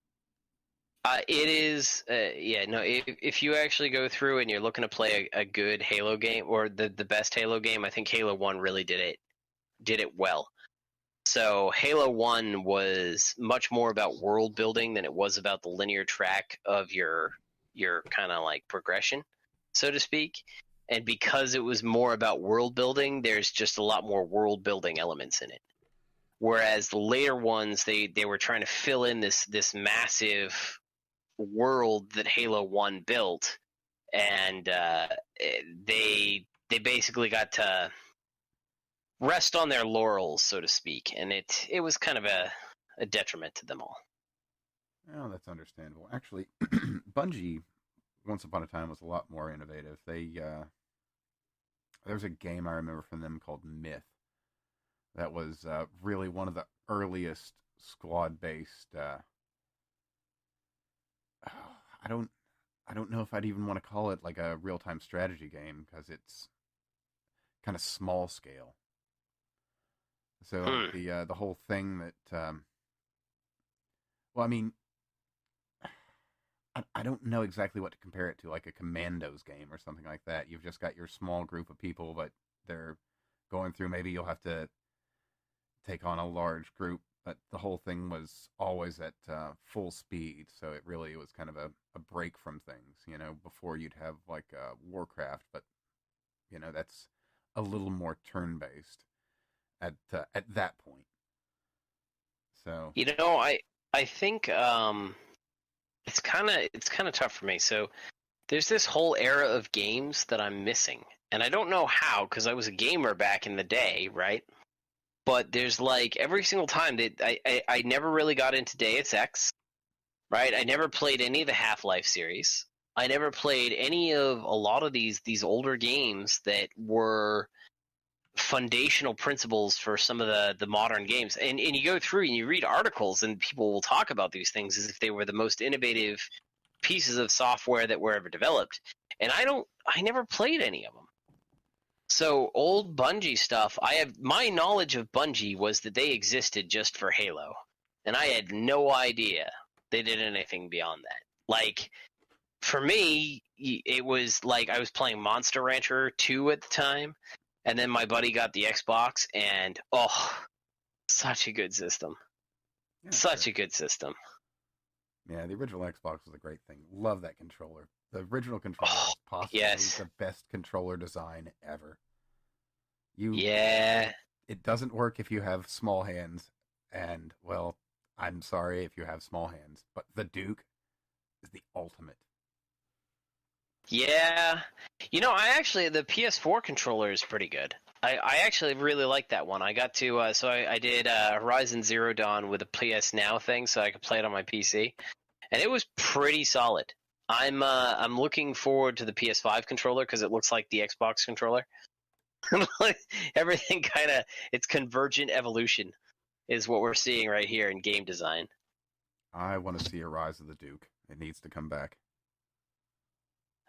It is, yeah, no, if you actually go through and you're looking to play a good Halo game, or the best Halo game, I think Halo 1 really did it well. So Halo 1 was much more about world building than it was about the linear track of your kind of like progression, so to speak. And because it was more about world building, there's just a lot more world building elements in it. Whereas the later ones, they were trying to fill in this massive world that Halo 1 built, and they basically got to rest on their laurels, so to speak, and it was kind of a detriment to them all. Oh, that's understandable. Actually, Bungie, once upon a time, was a lot more innovative. There was a game I remember from them called Myth that was really one of the earliest squad-based. I don't know if I'd even want to call it like a real-time strategy game because it's kind of small scale. So like the whole thing that, well, I mean, I don't know exactly what to compare it to, like a Commandos game or something like that. You've just got your small group of people, but they're going through. Maybe you'll have to take on a large group, but the whole thing was always at full speed. So it really was kind of a break from things, before you'd have like Warcraft, but that's a little more turn based at that point. So I think it's kind of tough for me. So there's this whole era of games that I'm missing, and I don't know how, because I was a gamer back in the day, right? But there's like every single time that I never really got into Deus Ex, right? I never played any of the Half-Life series. I never played any of a lot of these older games that were foundational principles for some of the modern games. And you go through and you read articles, and people will talk about these things as if they were the most innovative pieces of software that were ever developed. And I never played any of them. So old Bungie stuff, my knowledge of Bungie was that they existed just for Halo, and I had no idea they did anything beyond that. Like, for me, it was like I was playing Monster Rancher 2 at the time, and then my buddy got the Xbox, and such a good system. Yeah, such a good system. Yeah, the original Xbox was a great thing. Love that controller. The original controller is possibly the best controller design ever. It doesn't work if you have small hands, and, well, I'm sorry if you have small hands, but the Duke is the ultimate. Yeah. The PS4 controller is pretty good. I actually really like that one. I got to, I did Horizon Zero Dawn with a PS Now thing, so I could play it on my PC, and it was pretty solid. I'm looking forward to the PS5 controller because it looks like the Xbox controller. Everything it's convergent evolution is what we're seeing right here in game design. I want to see a Rise of the Duke. It needs to come back.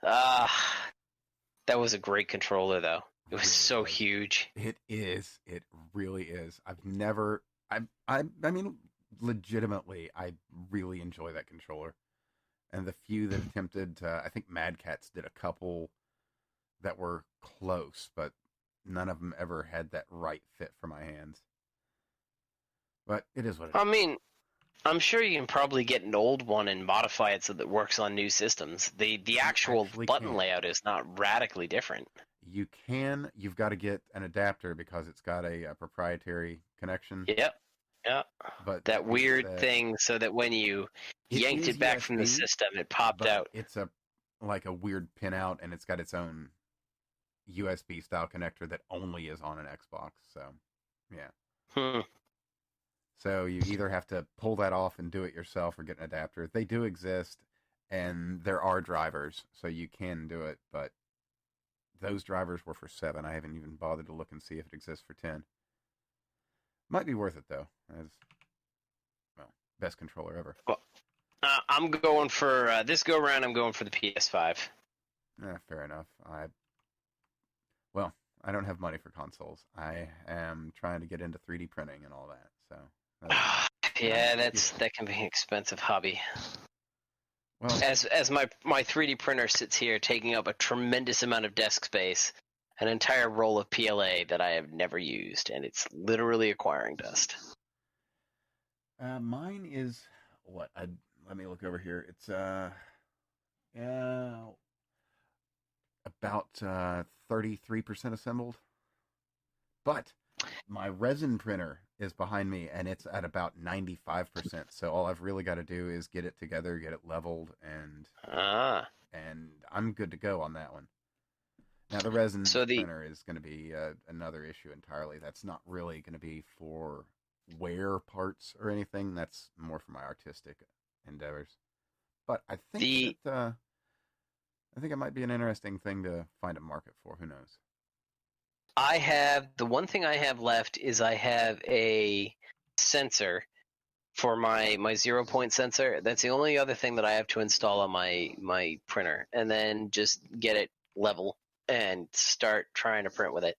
That was a great controller, though. It was so huge. It is. It really is. I mean, legitimately, I really enjoy that controller. And the few that attempted, I think Mad Catz did a couple that were close, but none of them ever had that right fit for my hands. But it is what it is. I mean, I'm sure you can probably get an old one and modify it so that it works on new systems. The actual button layout is not radically different. You can. You've got to get an adapter because it's got a proprietary connection. Yep. Yeah. But that weird thing so that when you yanked it back from the system, it popped out. It's like a weird pinout, and it's got its own USB style connector that only is on an Xbox. So, yeah. So you either have to pull that off and do it yourself or get an adapter. They do exist, and there are drivers, so you can do it, but those drivers were for 7. I haven't even bothered to look and see if it exists for 10. Might be worth it, though. Best controller ever. Well, I'm going for, this go-around, I'm going for the PS5. Fair enough. I don't have money for consoles. I am trying to get into 3D printing and all that, so... that can be an expensive hobby. Well, As my 3D printer sits here taking up a tremendous amount of desk space, an entire roll of PLA that I have never used, and it's literally acquiring dust. mine is what? Let me look over here. It's about 33% assembled. But my resin printer is behind me, and it's at about 95%. So all I've really got to do is get it together, get it leveled, and I'm good to go on that one. Now the resin printer is going to be another issue entirely. That's not really going to be for wear parts or anything. That's more for my artistic endeavors. But I think I think it might be an interesting thing to find a market for. Who knows? The one thing I have left is I have a sensor for my 0-point sensor. That's the only other thing that I have to install on my printer, and then just get it level and start trying to print with it.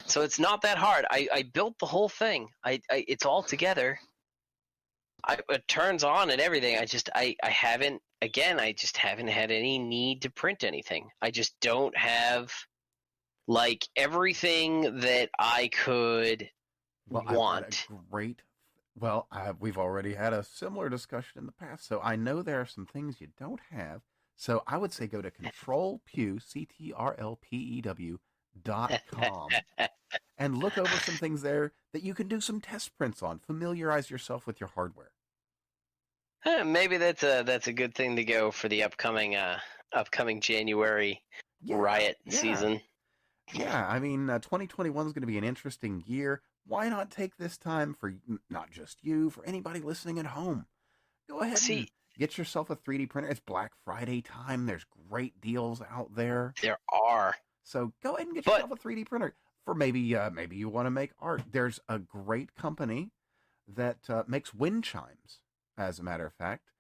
So it's not that hard. I built the whole thing. It's all together. It turns on and everything. I just haven't had any need to print anything. I just don't have like everything that I could want. We've already had a similar discussion in the past, so I know there are some things you don't have. So I would say go to controlpew, CTRLPEW.com, and look over some things there that you can do some test prints on. Familiarize yourself with your hardware. Maybe that's a good thing to go for the upcoming January riot season. Yeah, I mean, 2021 is going to be an interesting year. Why not take this time for not just you, for anybody listening at home? Go ahead and get yourself a 3D printer. It's Black Friday time. There's great deals out there. There are. So go ahead and get yourself a 3D printer. For maybe you want to make art. There's a great company that makes wind chimes, as a matter of fact,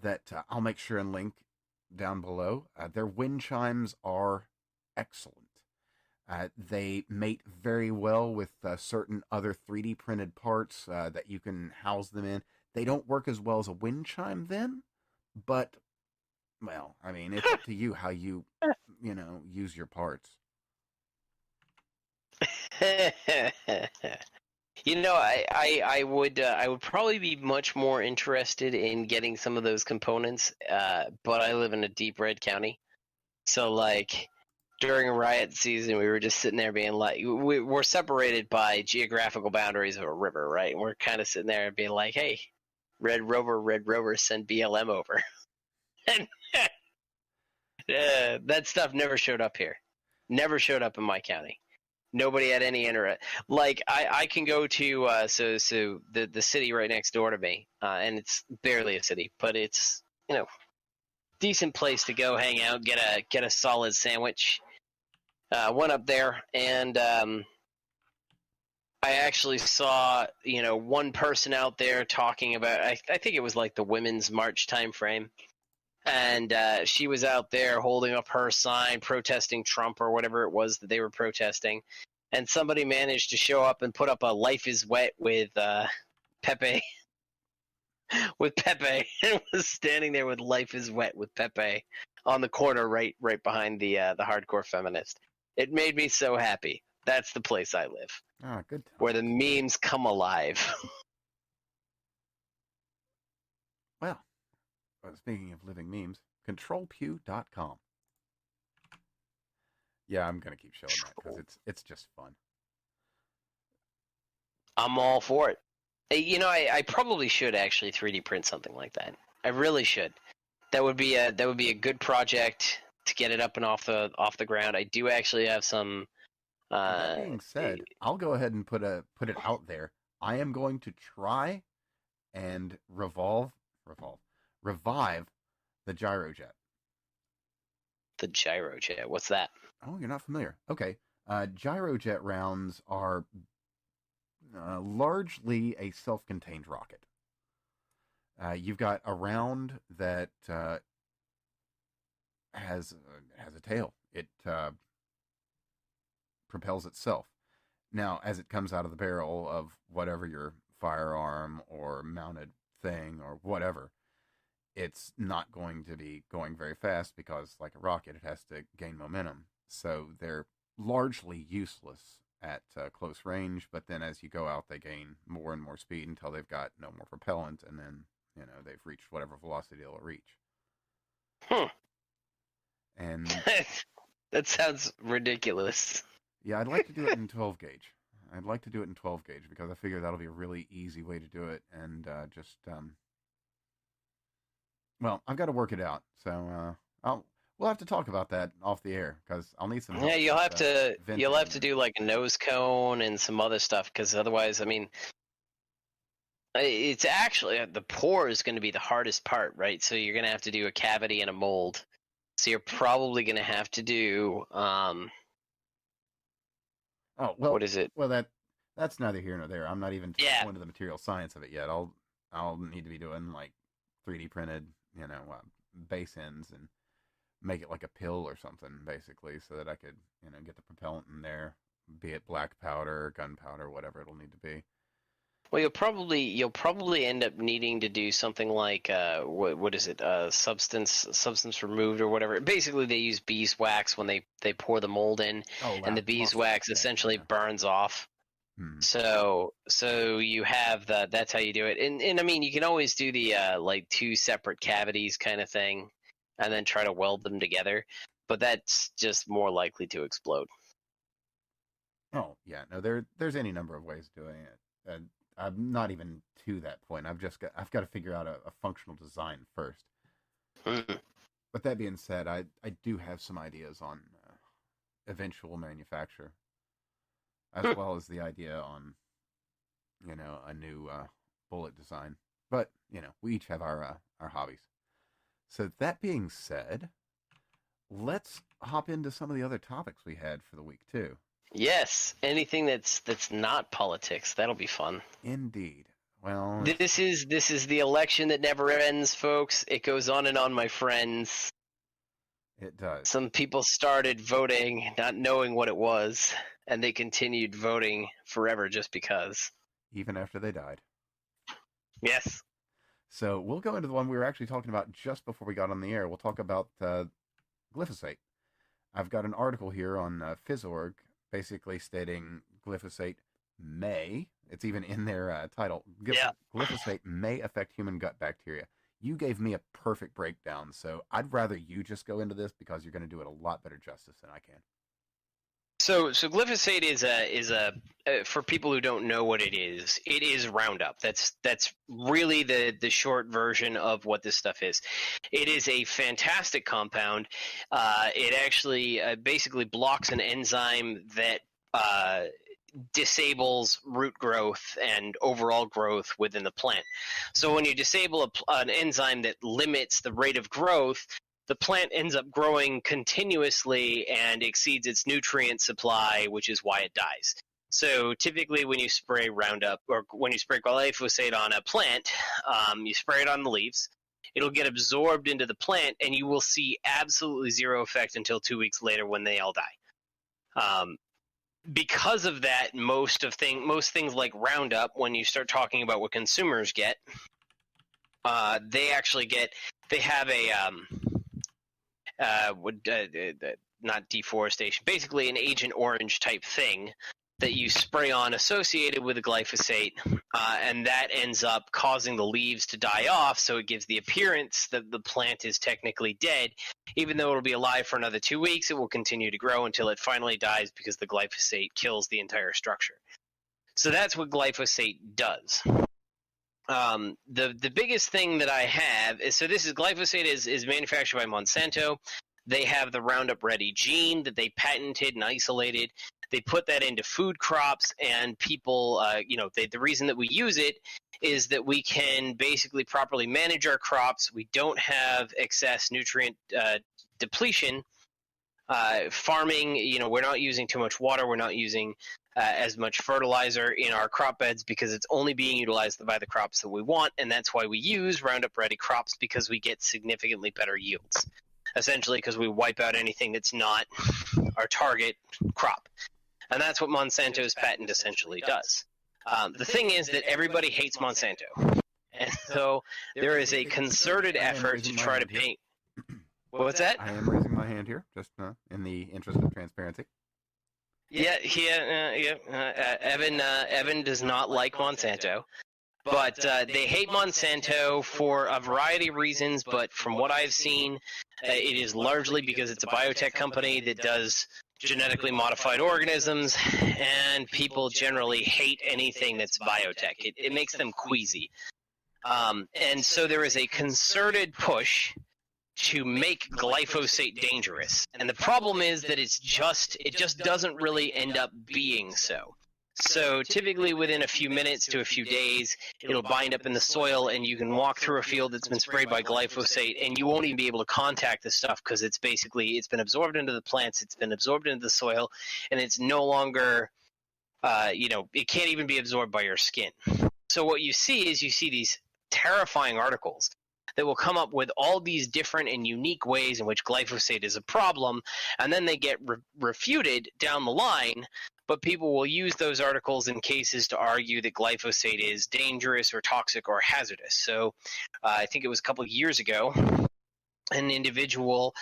that I'll make sure and link down below. Their wind chimes are excellent. They mate very well with certain other 3D printed parts that you can house them in. They don't work as well as a wind chime then, but, well, I mean, it's up to you how you use your parts. I would probably be much more interested in getting some of those components, but I live in a deep red county, so like during a riot season, we were just sitting there being like, we're separated by geographical boundaries of a river, right? And we're kind of sitting there and being like, hey, Red Rover, send BLM over. And that stuff never showed up here. Never showed up in my county. Nobody had any interest. Like, I can go to the city right next door to me, and it's barely a city, but it's, decent place to go hang out, get a solid sandwich. Went up there, and I actually saw, one person out there talking about, I think it was like the Women's March time frame, and she was out there holding up her sign protesting Trump or whatever it was that they were protesting, and somebody managed to show up and put up a "Life is Wet" with Pepe. With Pepe, and was standing there with "Life is Wet" with Pepe on the corner, right behind the hardcore feminist. It made me so happy. That's the place I live. Ah, good time. Where the memes come alive. Well, speaking of living memes, controlpew.com. Yeah, I'm going to keep showing that because it's just fun. I'm all for it. I probably should actually 3D print something like that. I really should. That would be a good project to get it up and off the ground. I do actually have some. That being said, I'll go ahead and put it out there. I am going to try and revive the gyrojet. The gyrojet. What's that? Oh, you're not familiar. Okay. Gyrojet rounds are largely a self-contained rocket. You've got a round that has a tail. It propels itself. Now, as it comes out of the barrel of whatever your firearm or mounted thing or whatever, it's not going to be going very fast because, like a rocket, it has to gain momentum. So they're largely useless at close range, but then as you go out, they gain more and more speed until they've got no more propellant, and then, they've reached whatever velocity they'll reach. Hmm. And that sounds ridiculous. yeah, I'd like to do it in 12 gauge. I'd like to do it in 12 gauge because I figure that'll be a really easy way to do it, and well, I've got to work it out. So we'll have to talk about that off the air because I'll need some help. Yeah, you'll have to do like a nose cone and some other stuff because otherwise, I mean, it's actually the pour is going to be the hardest part, right? So you're going to have to do a cavity and a mold. So you're probably going to have to do oh well, what is it? Well, that's neither here nor there. I'm not even into the material science of it yet. I'll need to be doing like 3D printed, base ends and make it like a pill or something, basically, so that I could, get the propellant in there, be it black powder, gunpowder, whatever it'll need to be. Well, you'll probably end up needing to do something like what is it? Substance removed or whatever. Basically, they use beeswax when they pour the mold in, and the beeswax essentially burns off. So you have that's how you do it. And I mean, you can always do the like 2 separate cavities kind of thing, and then try to weld them together. But that's just more likely to explode. Oh yeah, no, there's any number of ways of doing it. I'm not even to that point. I've got to figure out a functional design first. But that being said, I do have some ideas on eventual manufacture, as well as the idea on, a new bullet design. But, we each have our hobbies. So that being said, let's hop into some of the other topics we had for the week, too. Yes, anything that's not politics, that'll be fun. Indeed. Well, this is the election that never ends, folks. It goes on and on, my friends. It does. Some people started voting not knowing what it was, and they continued voting forever just because. Even after they died. Yes. So we'll go into the one we were actually talking about just before we got on the air. We'll talk about glyphosate. I've got an article here on Phys.org basically stating glyphosate may, it's even in their title, glyphosate may affect human gut bacteria. You gave me a perfect breakdown, so I'd rather you just go into this because you're going to do it a lot better justice than I can. So glyphosate is a for people who don't know what it is Roundup. That's really the short version of what this stuff is. It is a fantastic compound. It actually basically blocks an enzyme that disables root growth and overall growth within the plant. So when you disable an enzyme that limits the rate of growth, the plant ends up growing continuously and exceeds its nutrient supply, which is why it dies. So typically when you spray Roundup or when you spray glyphosate on a plant, you spray it on the leaves. It'll get absorbed into the plant, and you will see absolutely zero effect until 2 weeks later when they all die. Because of that, most things like Roundup, when you start talking about what consumers get, they have a not deforestation, basically an Agent Orange type thing that you spray on associated with the glyphosate, and that ends up causing the leaves to die off, so it gives the appearance that the plant is technically dead. Even though it'll be alive for another 2 weeks, it will continue to grow until it finally dies because the glyphosate kills the entire structure. So that's what glyphosate does. The biggest thing that I have is, so this is glyphosate is manufactured by Monsanto. They have the Roundup Ready gene that they patented and isolated. They put that into food crops, and people, the reason that we use it is that we can basically properly manage our crops. We don't have excess nutrient depletion. Farming, we're not using too much water. We're not using as much fertilizer in our crop beds because it's only being utilized by the crops that we want, and that's why we use Roundup Ready crops, because we get significantly better yields, essentially because we wipe out anything that's not our target crop. And that's what Monsanto's patent essentially does. The thing is that everybody hates Monsanto. And so there is a concerted effort to try to paint. What's that? I am raising my hand here, just in the interest of transparency. Evan does not like Monsanto. But they hate Monsanto for a variety of reasons, but from what I've seen, it is largely because it's a biotech company that does genetically modified organisms, and people generally hate anything that's biotech. It makes them queasy. And so there is a concerted push to make glyphosate dangerous. And the problem is that it just doesn't really end up being so. So typically within a few minutes to a few days, it'll bind up in the soil, and you can walk through a field that's been sprayed by glyphosate, and you won't even be able to contact this stuff because it's been absorbed into the plants, it's been absorbed into the soil, and it's no longer, it can't even be absorbed by your skin. So what you see these terrifying articles that will come up with all these different and unique ways in which glyphosate is a problem, and then they get refuted down the line. But people will use those articles in cases to argue that glyphosate is dangerous or toxic or hazardous. So I think it was a couple of years ago, an individual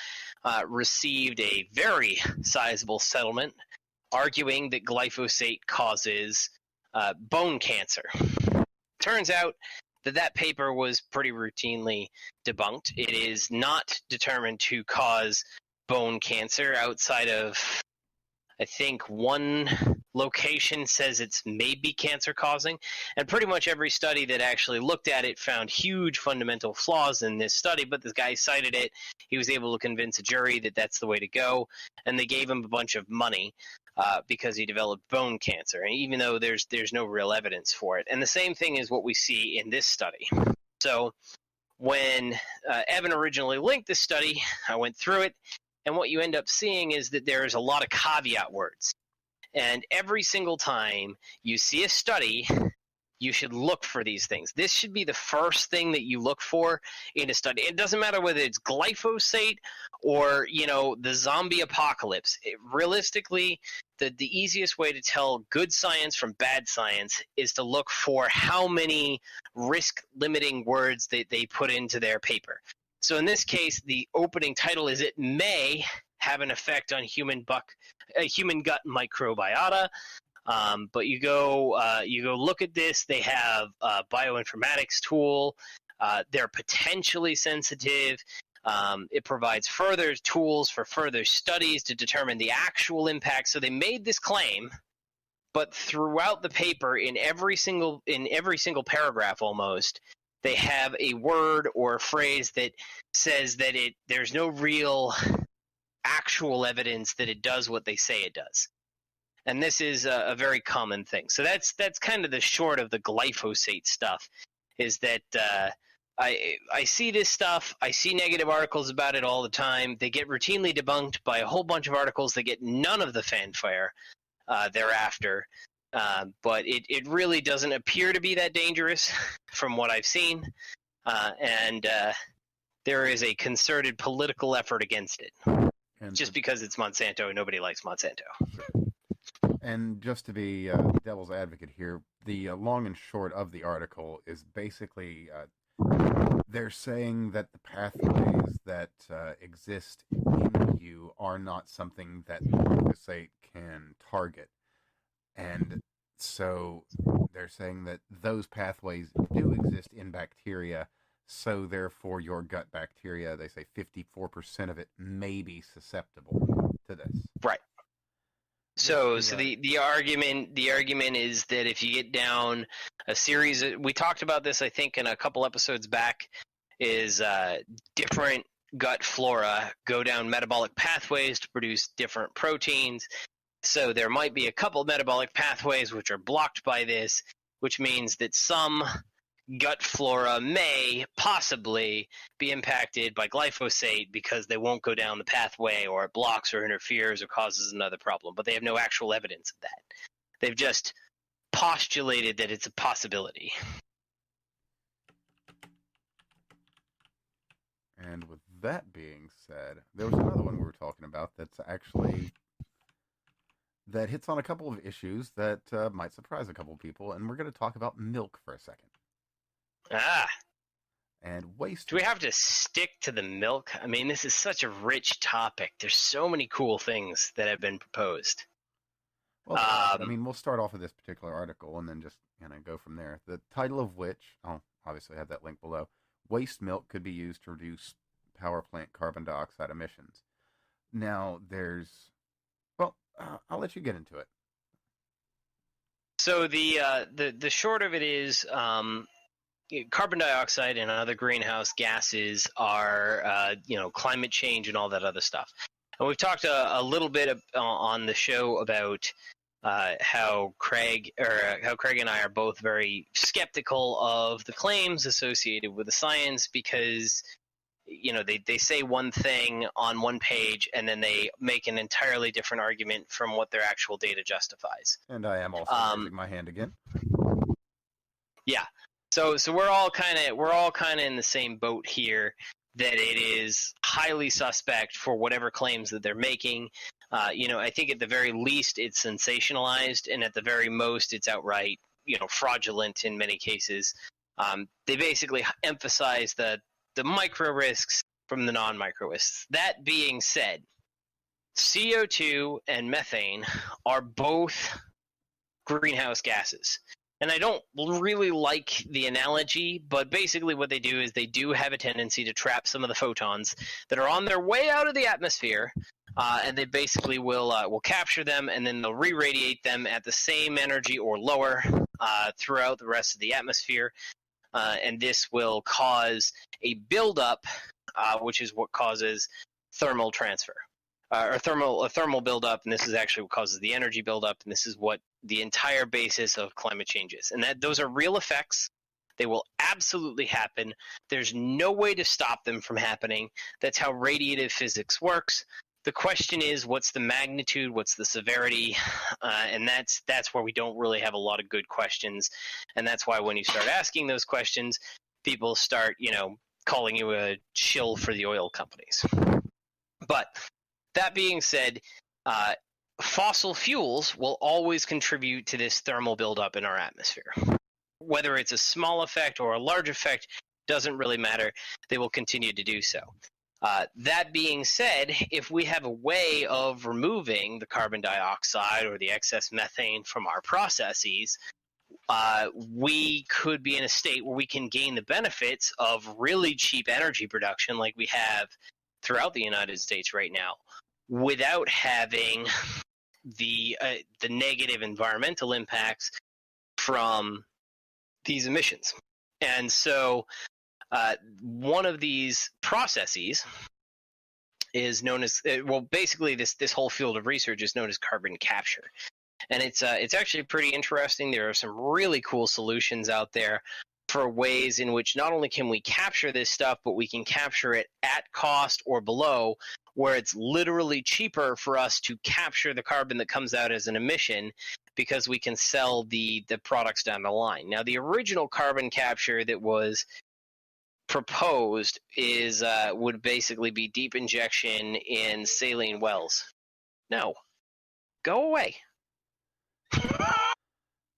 received a very sizable settlement arguing that glyphosate causes bone cancer. Turns out that paper was pretty routinely debunked. It is not determined to cause bone cancer outside of, I think, one location says it's maybe cancer causing, and pretty much every study that actually looked at it found huge fundamental flaws in this study, but this guy cited it. He was able to convince a jury that that's the way to go, and they gave him a bunch of money because he developed bone cancer, and even though there's no real evidence for it. And the same thing is what we see in this study. So when Evan originally linked this study, I went through it, and what you end up seeing is that there's a lot of caveat words. And every single time you see a study, you should look for these things. This should be the first thing that you look for in a study. It doesn't matter whether it's glyphosate or, the zombie apocalypse. Realistically, the easiest way to tell good science from bad science is to look for how many risk-limiting words they put into their paper. So in this case, the opening title is "It may have an effect on human gut microbiota." But you go look at this. They have a bioinformatics tool. They're potentially sensitive. It provides further tools for further studies to determine the actual impact. So they made this claim, but throughout the paper, in every single paragraph almost, they have a word or a phrase that says that there's no real actual evidence that it does what they say it does. And this is a very common thing. So that's kind of the short of the glyphosate stuff, is that I see this stuff. I see negative articles about it all the time. They get routinely debunked by a whole bunch of articles. They get none of the fanfare thereafter. But it really doesn't appear to be that dangerous from what I've seen. And there is a concerted political effort against it. And just because it's Monsanto and nobody likes Monsanto. Sure. And just to be devil's advocate here, the long and short of the article is basically they're saying that the pathways that exist in you are not something that glyphosate can target. And so they're saying that those pathways do exist in bacteria, so therefore your gut bacteria, they say 54% of it may be susceptible to this. Right. So the argument is that if you get down a series we talked about this, I think, in a couple episodes back, is different gut flora go down metabolic pathways to produce different proteins. So there might be a couple metabolic pathways which are blocked by this, which means that some gut flora may possibly be impacted by glyphosate because they won't go down the pathway, or it blocks or interferes or causes another problem. But they have no actual evidence of that. They've just postulated that it's a possibility. And with that being said, there was another one we were talking about that hits on a couple of issues that might surprise a couple of people, and we're going to talk about milk for a second. Ah. And waste Do we milk. have to stick to the milk? I mean, this is such a rich topic. There's so many cool things that have been proposed. Well, there are, but I mean, we'll start off with this particular article and then just kind of go from there. The title of which, I'll obviously have that link below. Waste milk could be used to reduce power plant carbon dioxide emissions. Now, well, I'll let you get into it. So the short of it is, carbon dioxide and other greenhouse gases are, climate change and all that other stuff. And we've talked a little bit on the show about how Craig and I are both very skeptical of the claims associated with the science because they say one thing on one page and then they make an entirely different argument from what their actual data justifies. And I am also raising my hand again. Yeah. So we're all kind of in the same boat here, that it is highly suspect for whatever claims that they're making. I think at the very least it's sensationalized, and at the very most it's outright, fraudulent in many cases. They basically emphasize the micro risks from the non-micro risks. That being said, CO2 and methane are both greenhouse gases. And I don't really like the analogy, but basically what they do is they do have a tendency to trap some of the photons that are on their way out of the atmosphere, and they basically will capture them, and then they'll re-radiate them at the same energy or lower throughout the rest of the atmosphere, and this will cause a buildup, which is what causes thermal transfer. A thermal buildup, and this is actually what causes the energy buildup, and this is what the entire basis of climate change is. And that those are real effects. They will absolutely happen. There's no way to stop them from happening. That's how radiative physics works. The question is, what's the magnitude? What's the severity? And that's where we don't really have a lot of good questions. And that's why when you start asking those questions, people start, calling you a shill for the oil companies. But that being said, fossil fuels will always contribute to this thermal buildup in our atmosphere. Whether it's a small effect or a large effect doesn't really matter. They will continue to do so. That being said, if we have a way of removing the carbon dioxide or the excess methane from our processes, we could be in a state where we can gain the benefits of really cheap energy production like we have throughout the United States right now, without having the negative environmental impacts from these emissions. And so one of these processes is known as, basically this whole field of research is known as carbon capture. And it's actually pretty interesting. There are some really cool solutions out there for ways in which not only can we capture this stuff, but we can capture it at cost or below, where it's literally cheaper for us to capture the carbon that comes out as an emission because we can sell the products down the line. Now, the original carbon capture that was proposed would basically be deep injection in saline wells. No. Go away.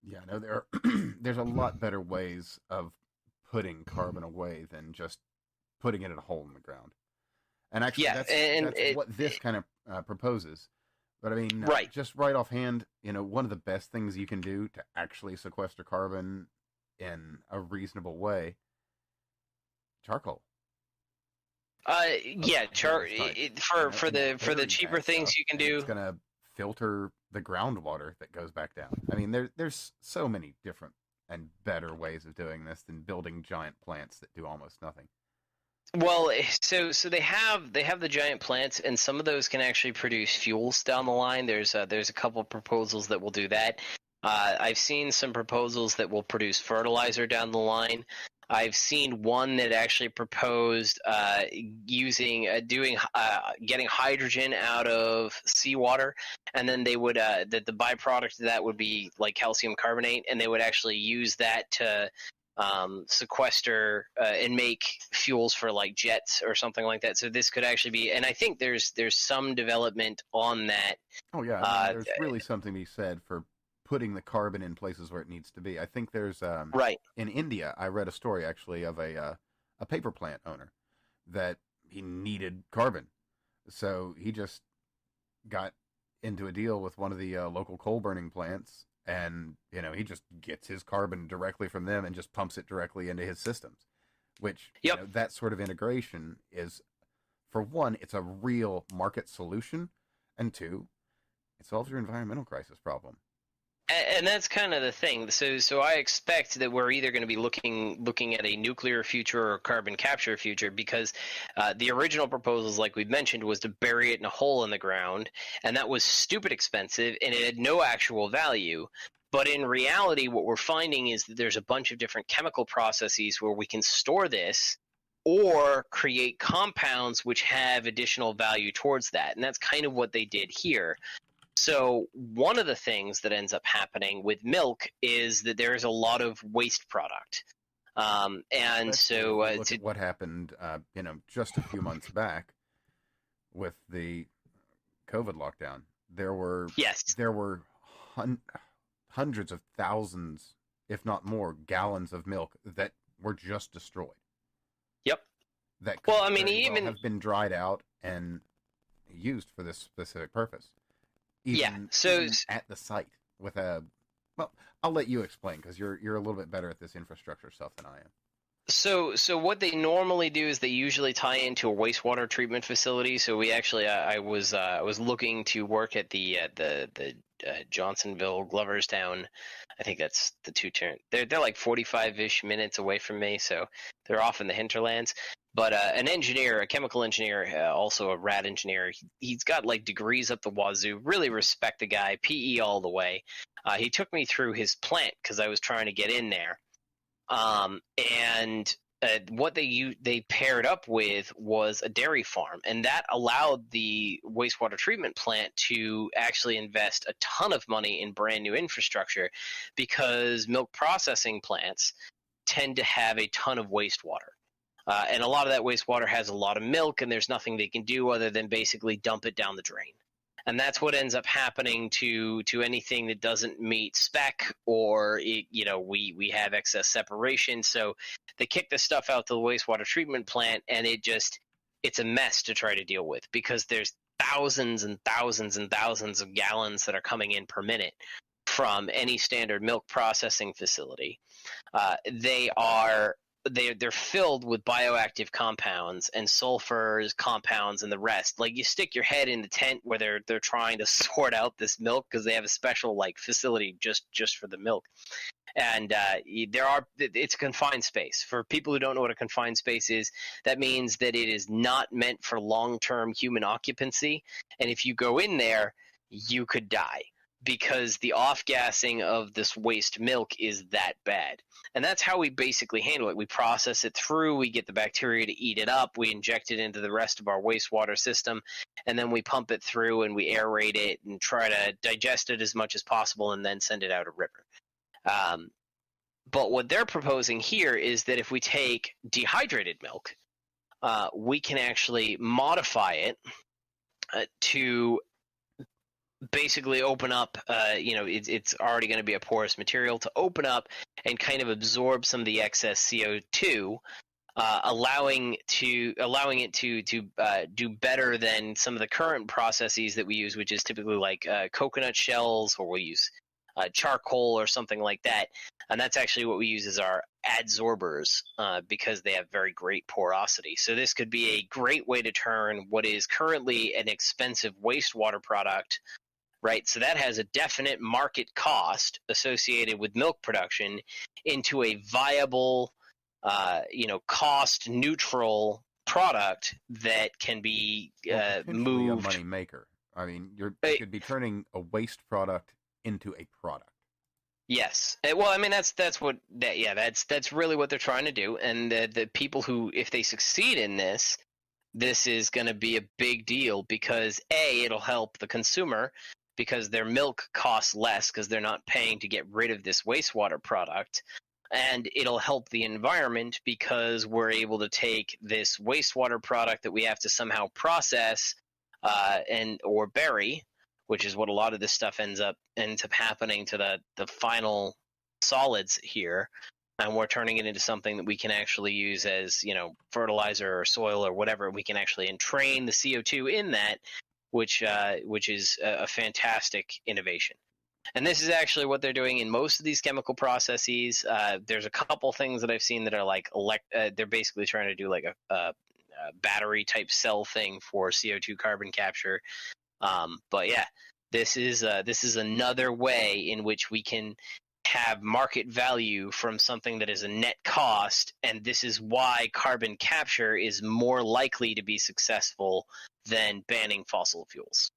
Yeah, no, there's a lot better ways of putting carbon away than just putting it in a hole in the ground. And actually, that's what this kind of proposes. But I mean, right. Just right offhand, one of the best things you can do to actually sequester carbon in a reasonable way, charcoal. Yeah, for the cheaper things you can do. It's gonna filter the groundwater that goes back down. I mean, there's so many different and better ways of doing this than building giant plants that do almost nothing. Well, so they have the giant plants, and some of those can actually produce fuels down the line. There's a couple proposals that will do that. I've seen some proposals that will produce fertilizer down the line. I've seen one that actually proposed getting hydrogen out of seawater, and then they would that the byproduct of that would be like calcium carbonate, and they would actually use that to sequester and make fuels for like jets or something like that. So this could actually be, and I think there's some development on that. Oh yeah, I mean, there's really something to be said for putting the carbon in places where it needs to be. I think there's Right. in India. I read a story actually of a paper plant owner that he needed carbon, so he just got into a deal with one of the local coal burning plants, and he just gets his carbon directly from them and just pumps it directly into his systems. Which Yep. that sort of integration is, for one, it's a real market solution, and two, it solves your environmental crisis problem. And that's kind of the thing. So I expect that we're either going to be looking at a nuclear future or a carbon capture future, because the original proposals, like we mentioned, was to bury it in a hole in the ground, and that was stupid expensive, and it had no actual value. But in reality, what we're finding is that there's a bunch of different chemical processes where we can store this or create compounds which have additional value towards that. And that's kind of what they did here. So one of the things that ends up happening with milk is that there's a lot of waste product. And so look at what happened, just a few months back with the COVID lockdown. yes, There were hundreds of thousands, if not more, gallons of milk that were just destroyed. yep. That could Well, I mean, very well even have been dried out and used for this specific purpose. yeah. Even at the site with a, well, I'll let you explain because you're a little bit better at this infrastructure stuff than I am. So what they normally do is they usually tie into a wastewater treatment facility. So we actually, I was looking to work at the Johnsonville Gloverstown. I think that's the two turn. They're like 45-ish minutes away from me, so they're off in the hinterlands. But an engineer, a chemical engineer, also a rad engineer, he's got like degrees up the wazoo. Really respect the guy, PE all the way. He took me through his plant because I was trying to get in there. And what they paired up with was a dairy farm, and that allowed the wastewater treatment plant to actually invest a ton of money in brand new infrastructure, because milk processing plants tend to have a ton of wastewater. And a lot of that wastewater has a lot of milk, and there's nothing they can do other than basically dump it down the drain. And that's what ends up happening to anything that doesn't meet spec, or we have excess separation. So they kick the stuff out to the wastewater treatment plant, and it's a mess to try to deal with, because there's thousands and thousands and thousands of gallons that are coming in per minute from any standard milk processing facility. They're filled with bioactive compounds and sulfurs compounds and the rest. Like, you stick your head in the tent where they're trying to sort out this milk, because they have a special like facility just for the milk. And it's a confined space. For people who don't know what a confined space is, that means that it is not meant for long-term human occupancy. And if you go in there, you could die, because the off-gassing of this waste milk is that bad. And that's how we basically handle it. We process it through, we get the bacteria to eat it up, we inject it into the rest of our wastewater system, and then we pump it through and we aerate it and try to digest it as much as possible, and then send it out a river. But what they're proposing here is that if we take dehydrated milk, we can actually modify it to basically open up, it's already going to be a porous material, to open up and kind of absorb some of the excess CO2, allowing it to do better than some of the current processes that we use, which is typically like coconut shells, or we'll use charcoal or something like that. And that's actually what we use as our adsorbers, because they have very great porosity. So this could be a great way to turn what is currently an expensive wastewater product, right? So that has a definite market cost associated with milk production, into a viable, cost neutral product that can be moved. A money maker. I mean, you could be turning a waste product into a product. Yes. Well, I mean, that's really what they're trying to do. And the people who, if they succeed in this is going to be a big deal, because it'll help the consumer, because their milk costs less because they're not paying to get rid of this wastewater product. And it'll help the environment, because we're able to take this wastewater product that we have to somehow process or bury, which is what a lot of this stuff ends up happening to the final solids here. And we're turning it into something that we can actually use as, fertilizer or soil or whatever. We can actually entrain the CO2 in that, which is a fantastic innovation. And this is actually what they're doing in most of these chemical processes. There's a couple things that I've seen that are like they're basically trying to do like a battery type cell thing for CO2 carbon capture. But yeah, this is another way in which we can have market value from something that is a net cost, and this is why carbon capture is more likely to be successful than banning fossil fuels.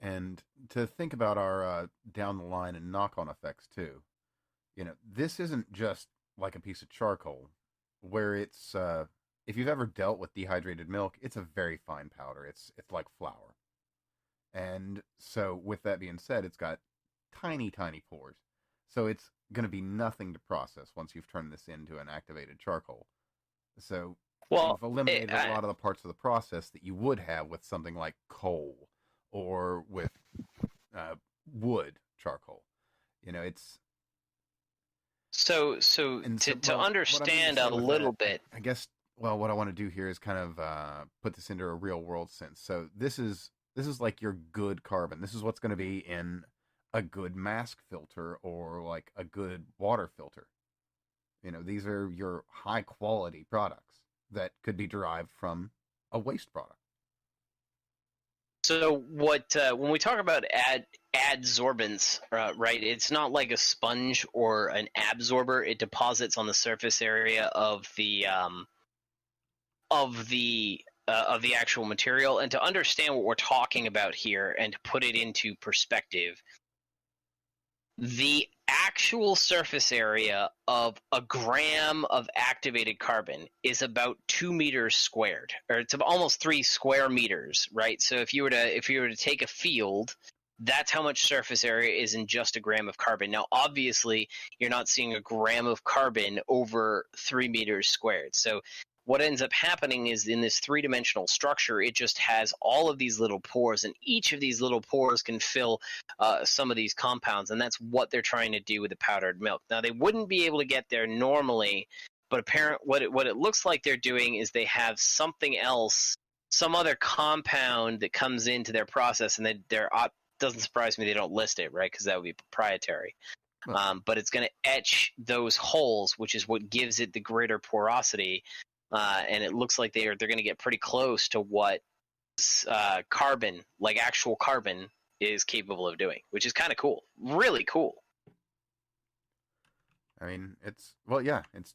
And to think about our down the line and knock-on effects too, this isn't just like a piece of charcoal, where it's if you've ever dealt with dehydrated milk, it's a very fine powder. It's like flour. And so with that being said, it's got tiny, tiny pores. So it's going to be nothing to process once you've turned this into an activated charcoal. So you've eliminated a lot of the parts of the process that you would have with something like coal or with wood charcoal. It's so to understand a little bit. I guess. Well, what I want to do here is kind of put this into a real world sense. So this is like your good carbon. This is what's going to be in a good mask filter or like a good water filter. These are your high quality products that could be derived from a waste product. So what when we talk about adsorbents, right? It's not like a sponge or an absorber. It deposits on the surface area of the actual material. And to understand what we're talking about here and to put it into perspective, the actual surface area of a gram of activated carbon is about 2 meters squared, or it's almost 3 square meters, right? So if you were to take a field, that's how much surface area is in just a gram of carbon. Now, obviously, you're not seeing a gram of carbon over 3 meters squared. So what ends up happening is in this three-dimensional structure, it just has all of these little pores, and each of these little pores can fill some of these compounds, and that's what they're trying to do with the powdered milk. Now, they wouldn't be able to get there normally, but what it looks like they're doing is they have something else, some other compound that comes into their process, and doesn't surprise me they don't list it, right, because that would be proprietary. But it's going to etch those holes, which is what gives it the greater porosity. And it looks like they're going to get pretty close to what carbon, like actual carbon, is capable of doing, which is kind of cool. Really cool. I mean, it's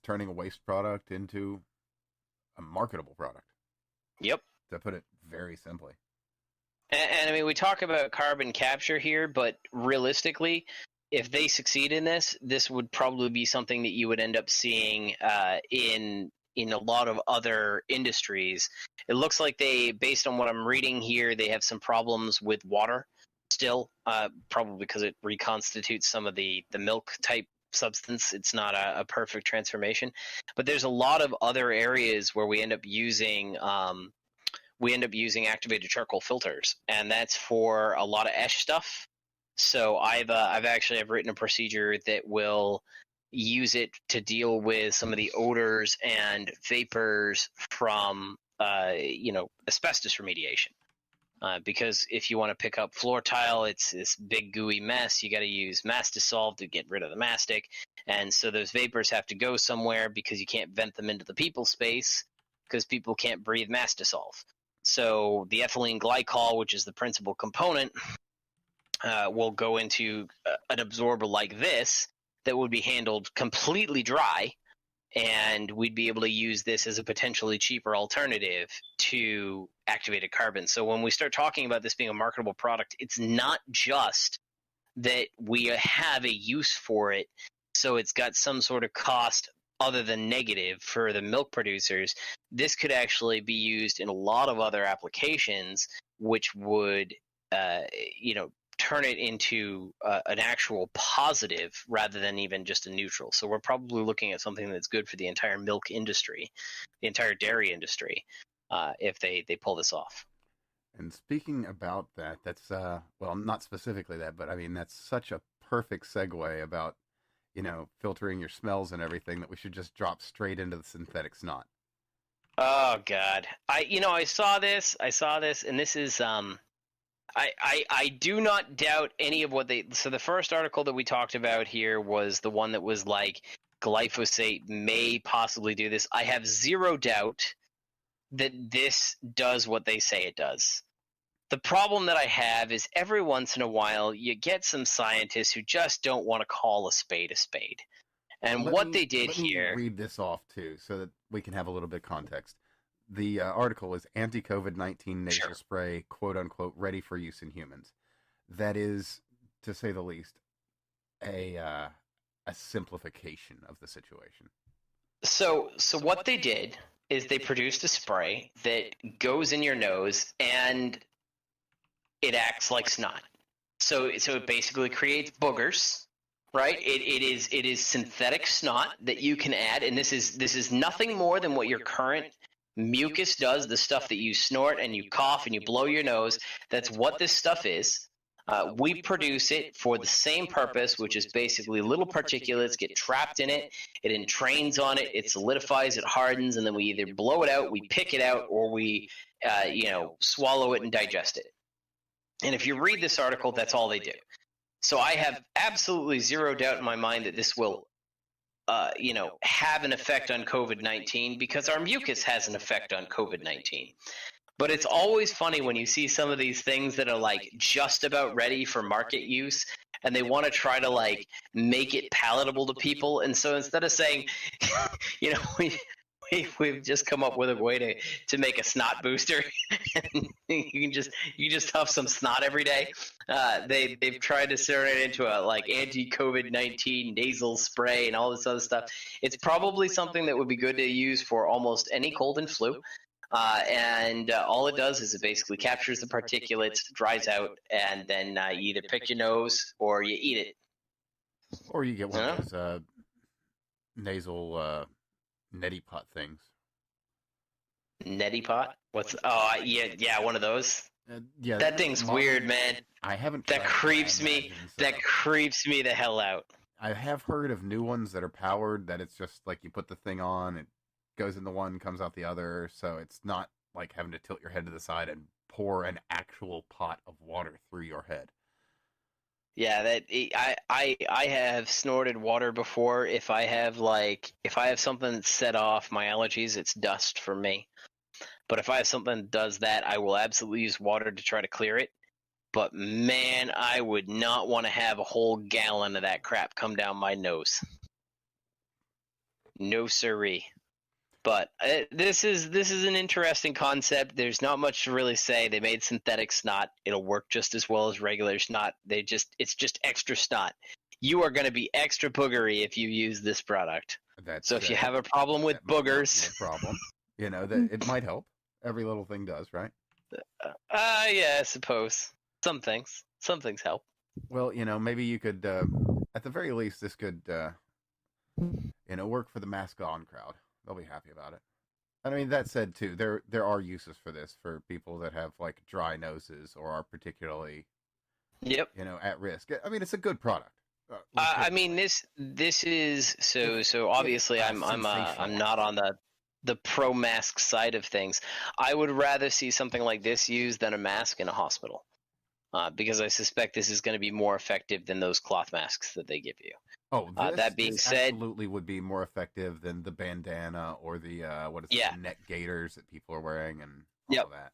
turning a waste product into a marketable product. Yep. To put it very simply. And I mean, we talk about carbon capture here, but realistically, if they succeed in this would probably be something that you would end up seeing in a lot of other industries. It looks like based on what I'm reading here, they have some problems with water still, probably because it reconstitutes some of the milk type substance. It's not a perfect transformation, but there's a lot of other areas where we end up using activated charcoal filters, and that's for a lot of esh stuff. So I've written a procedure that will use it to deal with some of the odors and vapors from asbestos remediation. Because if you want to pick up floor tile, it's this big gooey mess. You got to use Mastisol to get rid of the mastic, and so those vapors have to go somewhere because you can't vent them into the people space because people can't breathe Mastisol. So the ethylene glycol, which is the principal component, will go into an absorber like this that would be handled completely dry, and we'd be able to use this as a potentially cheaper alternative to activated carbon. So when we start talking about this being a marketable product, it's not just that we have a use for it, so it's got some sort of cost other than negative for the milk producers. This could actually be used in a lot of other applications, which would turn it into an actual positive rather than even just a neutral. So we're probably looking at something that's good for the entire milk industry, the entire dairy industry, if they pull this off. And speaking about that, that's well, not specifically that, but I mean that's such a perfect segue about filtering your smells and everything that we should just drop straight into the synthetic snot. Oh God, I saw this. I saw this, and this is I do not doubt any of what they. So the first article that we talked about here was the one that was like glyphosate may possibly do this. I have zero doubt that this does what they say it does. The problem that I have is every once in a while you get some scientists who just don't want to call a spade a spade. Well, And what they did let me here. read this off too, so that we can have a little bit of context. The article is anti-COVID-19 nasal Sure. spray, quote unquote, ready for use in humans. That is, to say the least, a simplification of the situation. So what they did is they produced a spray that goes in your nose and it acts like snot. So it basically creates boogers, right? It is synthetic snot that you can add, and this is nothing more than what your current mucus does, the stuff that you snort and you cough and you blow your nose. That's what this stuff is. We produce it for the same purpose, which is basically little particulates get trapped in it. It entrains on it, it solidifies, it hardens, and then we either blow it out, we pick it out, or we, swallow it and digest it. And if you read this article, that's all they do. So I have absolutely zero doubt in my mind that this will, have an effect on COVID-19 because our mucus has an effect on COVID-19. But it's always funny when you see some of these things that are like just about ready for market use and they want to try to like make it palatable to people. And so instead of saying, we've just come up with a way to make a snot booster. And you just huff some snot every day. They've tried to turn it into a like anti-COVID-19 nasal spray and all this other stuff. It's probably something that would be good to use for almost any cold and flu. And all it does is it basically captures the particulates, dries out, and then you either pick your nose or you eat it. Or you get one of those nasal neti pot things. Neti pot? What's? Oh, yeah, one of those. Yeah, that thing's weird, man. I haven't. That creeps me. So. That creeps me the hell out. I have heard of new ones that are powered. That it's just like you put the thing on, it goes in the one, comes out the other. So it's not like having to tilt your head to the side and pour an actual pot of water through your head. Yeah, I have snorted water before. If I have something that set off my allergies, it's dust for me. But if I have something that does that, I will absolutely use water to try to clear it. But man, I would not want to have a whole gallon of that crap come down my nose. No siree. But this is an interesting concept. There's not much to really say. They made synthetic snot. It'll work just as well as regular snot. It's just extra snot. You are going to be extra boogery if you use this product. So if you have a problem with boogers, no problem. That it might help. Every little thing does, right? Yeah, I suppose. Some things help. Well, maybe you could, at the very least, this could, work for the mask on crowd. They'll be happy about it. I mean, that said, too, there are uses for this for people that have like dry noses or are particularly, at risk. I mean, it's a good product. I mean, this is so obviously I'm not on the pro mask side of things. I would rather see something like this used than a mask in a hospital, because I suspect this is going to be more effective than those cloth masks that they give you. Oh, that being said, absolutely would be more effective than the bandana or the the neck gaiters that people are wearing and all of that.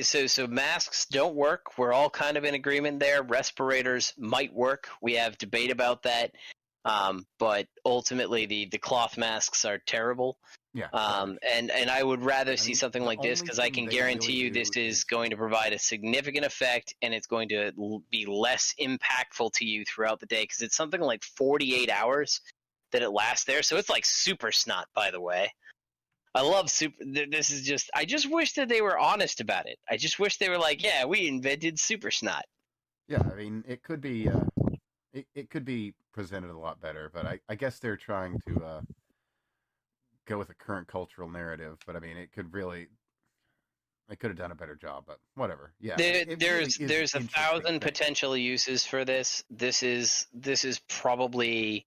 So masks don't work. We're all kind of in agreement there. Respirators might work. We have debate about that. But ultimately the cloth masks are terrible. Yeah. And I would rather see something like this because I can guarantee you this is going to provide a significant effect and it's going to be less impactful to you throughout the day because it's something like 48 hours that it lasts there. So it's like super snot, by the way. I love this is just, I just wish that they were honest about it. I just wish they were like, yeah, we invented super snot. Yeah, I mean, it could be, it could be presented a lot better, but I guess they're trying to, go with a current cultural narrative, but I mean, it could really, They could have done a better job, but whatever. Yeah, it really There's is an there's a interesting thousand thing. potential uses for this. This is probably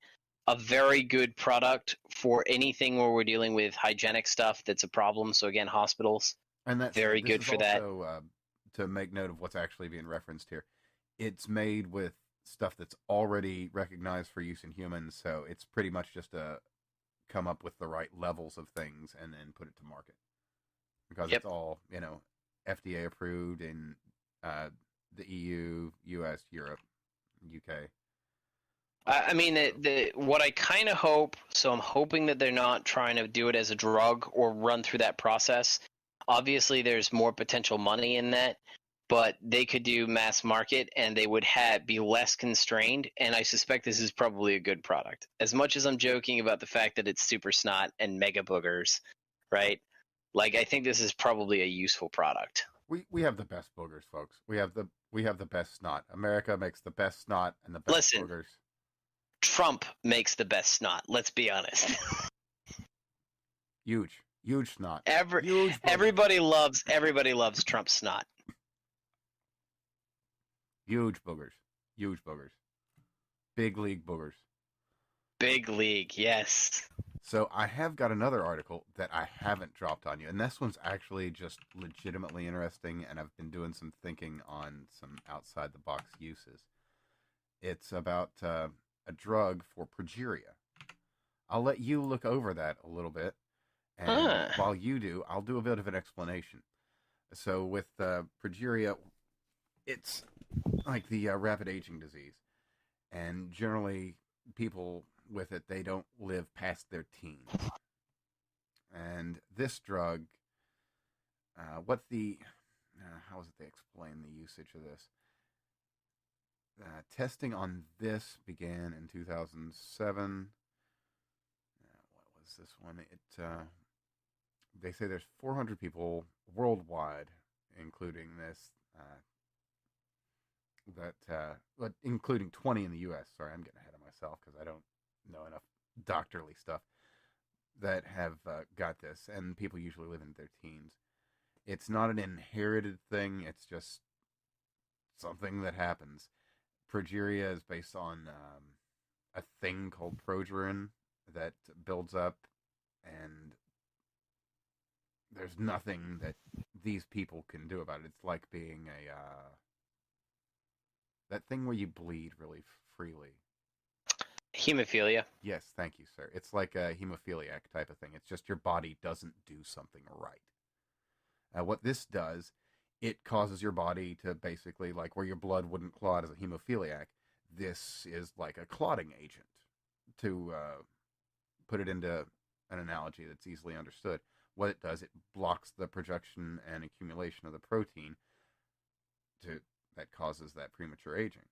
a very good product for anything where we're dealing with hygienic stuff that's a problem. So again, hospitals, And very this good is for that. also to make note of what's actually being referenced here. It's made with stuff that's already recognized for use in humans, so it's pretty much just a come up with the right levels of things and then put it to market because Yep. it's all FDA approved in the EU, US, Europe, UK. I mean, So, what I kind of hope. So I'm hoping that they're not trying to do it as a drug or run through that process. Obviously, there's more potential money in that, but they could do mass market and they would be less constrained. And I suspect this is probably a good product. As much as I'm joking about the fact that it's super snot and mega boogers, right? Like, I think this is probably a useful product. we have the best boogers, folks. We have the best snot. America makes the best snot and the best Listen, boogers. Trump makes the best snot. Let's be honest. Huge snot. Every, Huge boogers. everybody loves Trump snot. Huge boogers. Huge boogers. Big league boogers. Big league, yes. So I have got another article that I haven't dropped on you, and this one's actually just legitimately interesting, and I've been doing some thinking on some outside the box uses. It's about a drug for progeria. I'll let you look over that a little bit, and while you do, I'll do a bit of an explanation. So with progeria, it's like the rapid aging disease, and generally people with it, they don't live past their teens. And this drug, how is it they explain the usage of this? Testing on this began in 2007. What was this one? They say there's 400 people worldwide, including this, but including 20 in the U.S. Sorry, I'm getting ahead of myself because I don't know enough doctorly stuff that have got this, and people usually live in their teens. It's not an inherited thing; it's just something that happens. Progeria is based on a thing called progerin that builds up, and there's nothing that these people can do about it. It's like being a that thing where you bleed really freely. Hemophilia. Yes, thank you, sir. It's like a hemophiliac type of thing. It's just your body doesn't do something right. What this does, it causes your body to basically, like where your blood wouldn't clot as a hemophiliac, this is like a clotting agent. To put it into an analogy that's easily understood, what it does, it blocks the production and accumulation of the protein that causes that premature aging.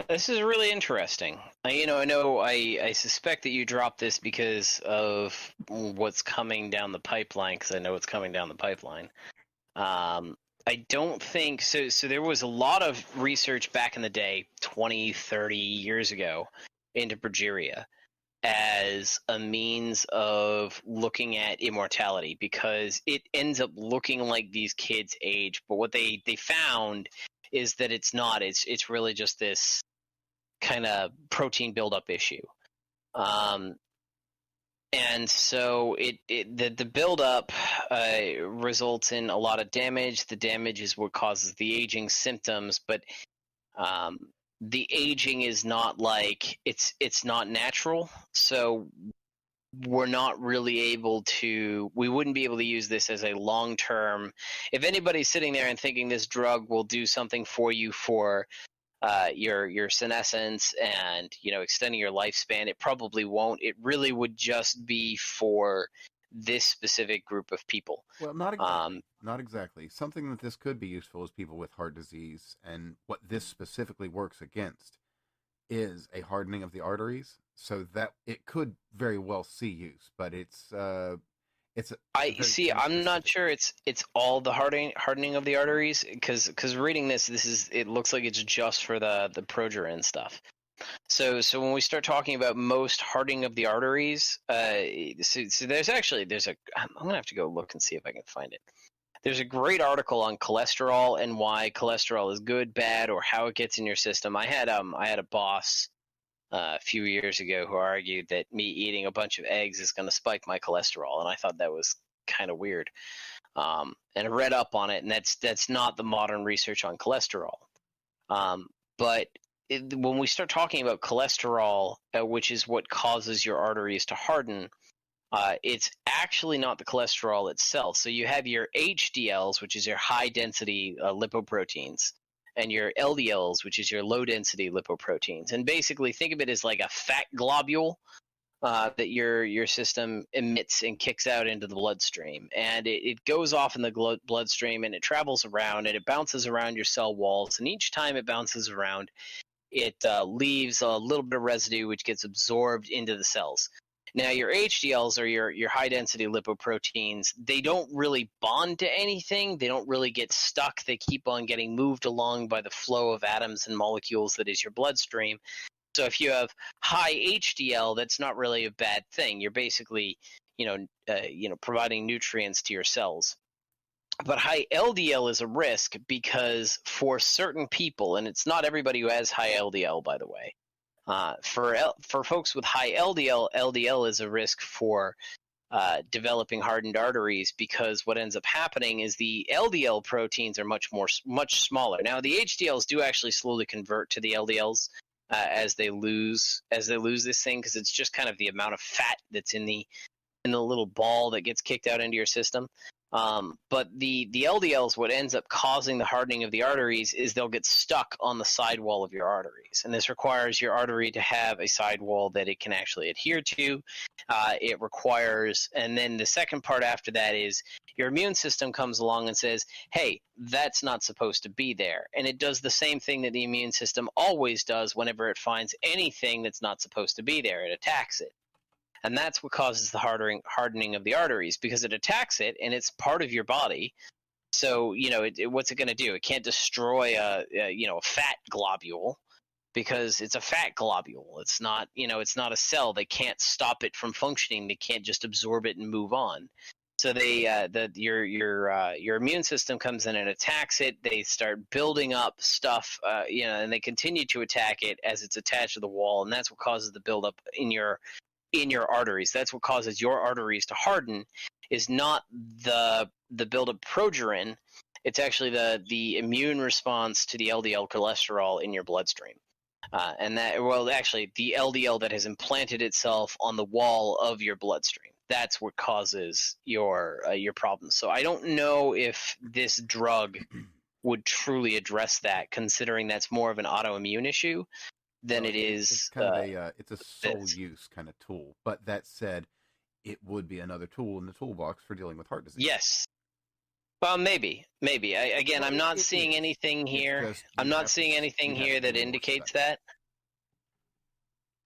This is really interesting. I know. I suspect that you dropped this because of what's coming down the pipeline. Because I know what's coming down the pipeline. I don't think so. So there was a lot of research back in the day, 20, 30 years ago, into progeria as a means of looking at immortality because it ends up looking like these kids age. But what they found is that it's not. It's really just this kind of protein buildup issue. And so the buildup results in a lot of damage. The damage is what causes the aging symptoms, but the aging is not like it's not natural. So we're not really able to. We wouldn't be able to use this as a long term. If anybody's sitting there and thinking this drug will do something for you for your senescence and extending your lifespan, it probably won't. It really would just be for this specific group of people. Well, not exactly. Not exactly. Something that this could be useful is people with heart disease, and what this specifically works against is a hardening of the arteries, so that it could very well see use, but it's I see. I'm not sure it's all the hardening of the arteries because reading this it looks like it's just for the progerin stuff. So when we start talking about most hardening of the arteries, so there's a I'm gonna have to go look and see if I can find it. There's a great article on cholesterol and why cholesterol is good, bad, or how it gets in your system. I had a boss a few years ago who argued that me eating a bunch of eggs is going to spike my cholesterol, and I thought that was kind of weird. And I read up on it, and that's not the modern research on cholesterol. But when we start talking about cholesterol, which is what causes your arteries to harden, it's actually not the cholesterol itself. So you have your HDLs, which is your high density lipoproteins, and your LDLs, which is your low density lipoproteins. And basically, think of it as like a fat globule that your system emits and kicks out into the bloodstream. And it goes off in the bloodstream, and it travels around, and it bounces around your cell walls. And each time it bounces around, it leaves a little bit of residue, which gets absorbed into the cells. Now, your HDLs, or your high-density lipoproteins, they don't really bond to anything. They don't really get stuck. They keep on getting moved along by the flow of atoms and molecules that is your bloodstream. So if you have high HDL, that's not really a bad thing. You're basically, providing nutrients to your cells. But high LDL is a risk because for certain people, and it's not everybody who has high LDL, by the way. For folks with high LDL, LDL is a risk for developing hardened arteries, because what ends up happening is the LDL proteins are much smaller. Now, the HDLs do actually slowly convert to the LDLs as they lose this thing, because it's just kind of the amount of fat that's in the little ball that gets kicked out into your system. But the LDLs, what ends up causing the hardening of the arteries is they'll get stuck on the sidewall of your arteries. And this requires your artery to have a sidewall that it can actually adhere to. It requires, and then the second part after that is your immune system comes along and says, hey, that's not supposed to be there. And it does the same thing that the immune system always does whenever it finds anything that's not supposed to be there. It attacks it. And that's what causes the hardening of the arteries, because it attacks it, and it's part of your body. So, what's it going to do? It can't destroy a fat globule, because it's a fat globule. It's not, it's not a cell. They can't stop it from functioning. They can't just absorb it and move on. So your immune system comes in and attacks it. They start building up stuff, and they continue to attack it as it's attached to the wall, and that's what causes the buildup in your arteries. That's what causes your arteries to harden, is not the buildup progerin. It's actually the immune response to the LDL cholesterol in your bloodstream. And actually the LDL that has implanted itself on the wall of your bloodstream. That's what causes your problems. So I don't know if this drug would truly address that, considering that's more of an autoimmune issue than it is. It's kind of it's a sole use kind of tool. But that said, it would be another tool in the toolbox for dealing with heart disease. Yes. Well, maybe. I'm not seeing anything here. I'm not seeing anything here that indicates that.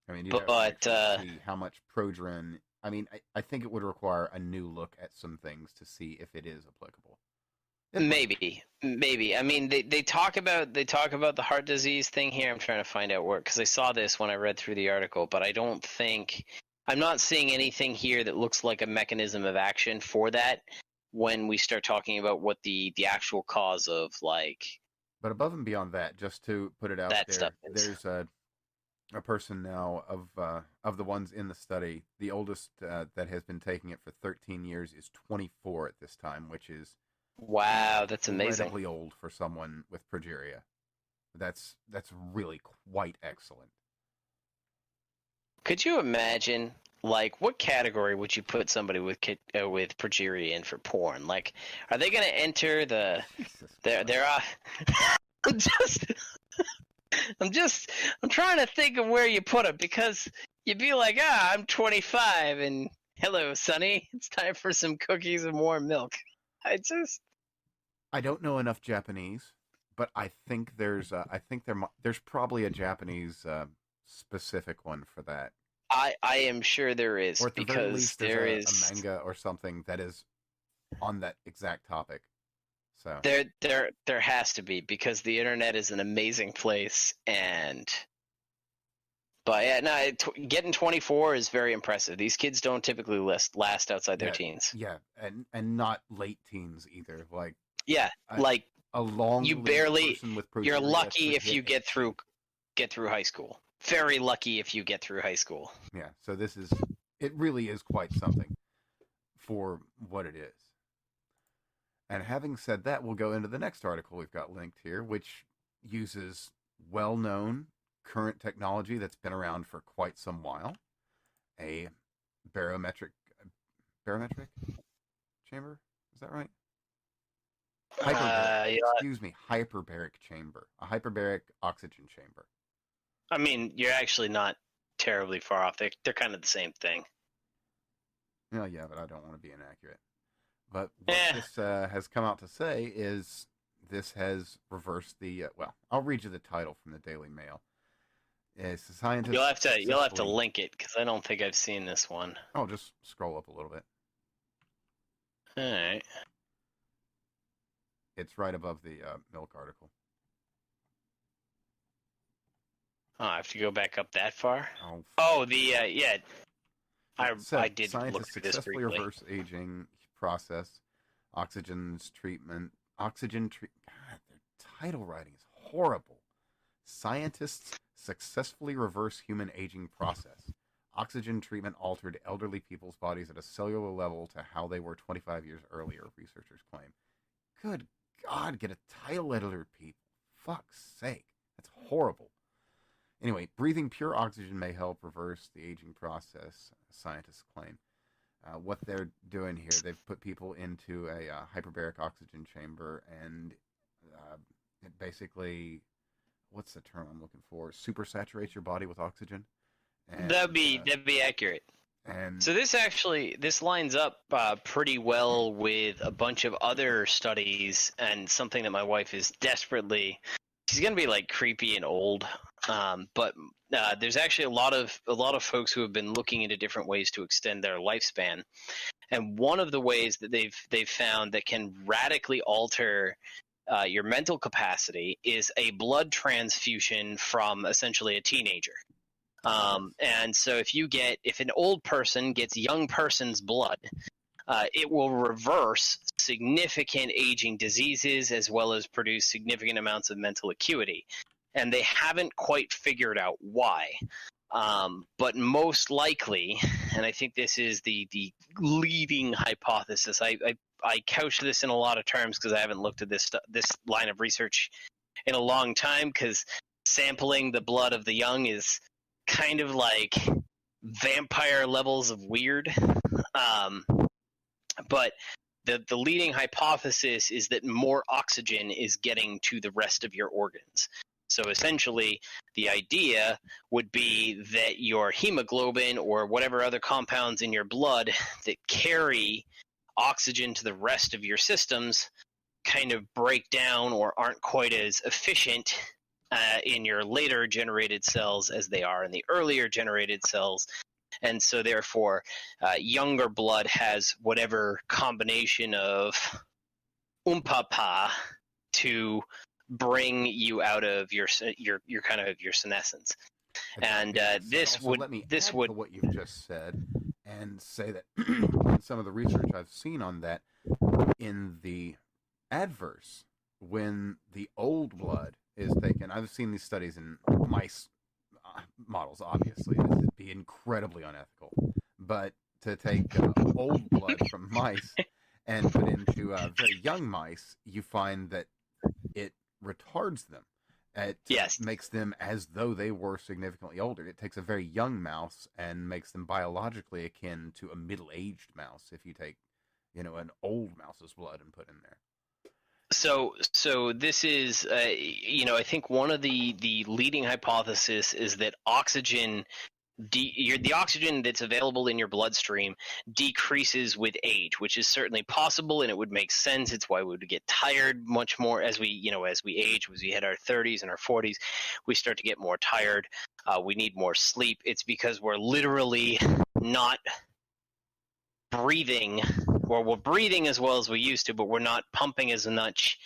I mean, you'd have to see how much progerin. I mean, I think it would require a new look at some things to see if it is applicable. Maybe. I mean, they talk about the heart disease thing here. I'm trying to find out where, because I saw this when I read through the article, but I'm not seeing anything here that looks like a mechanism of action for that when we start talking about what the actual cause of, like. But above and beyond that, just to put it out that there, stuff is. There's a person now of the ones in the study. The oldest that has been taking it for 13 years is 24 at this time, which is wow, that's amazing. Incredibly old for someone with progeria. That's really quite excellent. Could you imagine, like, what category would you put somebody with progeria in for porn? Like, are they going to enter the? I'm trying to think of where you put them, because you'd be like, I'm 25 and hello, Sonny, it's time for some cookies and warm milk. I don't know enough Japanese, but I think there's probably a Japanese specific one for that. I am sure there is, or at the because very least, there is a manga or something that is on that exact topic. So there has to be, because the internet is an amazing place, and But yeah, no, getting 24 is very impressive. These kids don't typically last outside their Yeah, teens. yeah, and not late teens either. Like Yeah, a, like a long you lived barely. person with You're progeria lucky could if you hit 18. get through high school. Very lucky if you get through high school. Yeah, so it really is quite something for what it is. And having said that, we'll go into the next article we've got linked here, which uses well-known current technology that's been around for quite some while, a barometric chamber. Is that right? Hyperbaric. Yeah, Excuse me, hyperbaric chamber. A hyperbaric oxygen chamber. I mean, you're actually not terribly far off. They're kind of the same thing. Yeah, but I don't want to be inaccurate. But what this has come out to say is this has reversed the. Well, I'll read you the title from the Daily Mail. It's a scientist. You'll have to link it because I don't think I've seen this one. Oh, just scroll up a little bit. All right. It's right above the milk article. Oh, I have to go back up that far. Yeah. I did look scientists through this successfully briefly. reverse aging process. Oxygen treatment. God, their title writing is horrible. Scientists successfully reverse human aging process. Oxygen treatment altered elderly people's bodies at a cellular level to how they were 25 years earlier, researchers claim. Good God, get a title editor, people. Fuck's sake. That's horrible. Anyway, breathing pure oxygen may help reverse the aging process, scientists claim. What they're doing here, they've put people into a hyperbaric oxygen chamber, and it basically, what's the term I'm looking for? Supersaturates your body with oxygen. And, That'd be accurate. And so this lines up pretty well with a bunch of other studies and something that my wife is desperately. She's gonna be like creepy and old, but there's actually a lot of folks who have been looking into different ways to extend their lifespan, and one of the ways that they've found that can radically alter your mental capacity is a blood transfusion from essentially a teenager. And so if an old person gets young person's blood, it will reverse significant aging diseases as well as produce significant amounts of mental acuity. And they haven't quite figured out why. But most likely, and I think this is the leading hypothesis, I couch this in a lot of terms because I haven't looked at this line of research in a long time, because sampling the blood of the young is kind of like vampire levels of weird. But the leading hypothesis is that more oxygen is getting to the rest of your organs. So essentially, the idea would be that your hemoglobin or whatever other compounds in your blood that carry oxygen to the rest of your systems kind of break down or aren't quite as efficient in your later generated cells as they are in the earlier generated cells. And so therefore, younger blood has whatever combination of umpapa to bring you out of your kind of your senescence. And this would to what you've just said and say that in some of the research I've seen on that, in the adverse, when the old blood is taken, I've seen these studies in mice models, obviously, and it'd be incredibly unethical, but to take old blood from mice and put into very young mice, you find that it retards them. It makes them as though they were significantly older. It takes a very young mouse and makes them biologically akin to a middle-aged mouse if you take, an old mouse's blood and put in there. So this is, I think one of the leading hypothesis is that oxygen, the oxygen that's available in your bloodstream decreases with age, which is certainly possible, and it would make sense. It's why we would get tired much more as we age, as we hit our 30s and our 40s, we start to get more tired. We need more sleep. It's because we're literally not breathing, or we're breathing as well as we used to, but we're not pumping as much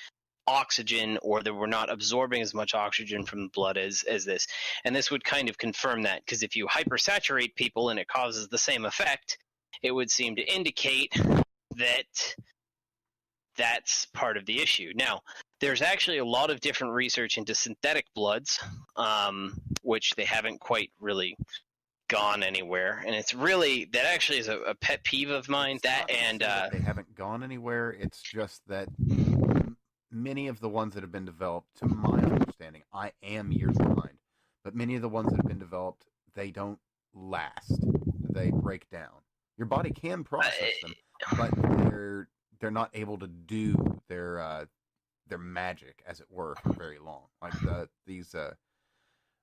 oxygen, or that we're not absorbing as much oxygen from the blood as this. And this would kind of confirm that, because if you hypersaturate people and it causes the same effect, it would seem to indicate that that's part of the issue. Now, there's actually a lot of different research into synthetic bloods, which they haven't quite really gone anywhere, and it's really, that actually is a pet peeve of mine. It's not that they haven't gone anywhere. It's just that many of the ones that have been developed, to my understanding, I am years behind, but many of the ones that have been developed, they don't last. They break down. Your body can process them, but they're not able to do their magic, as it were, for very long. Like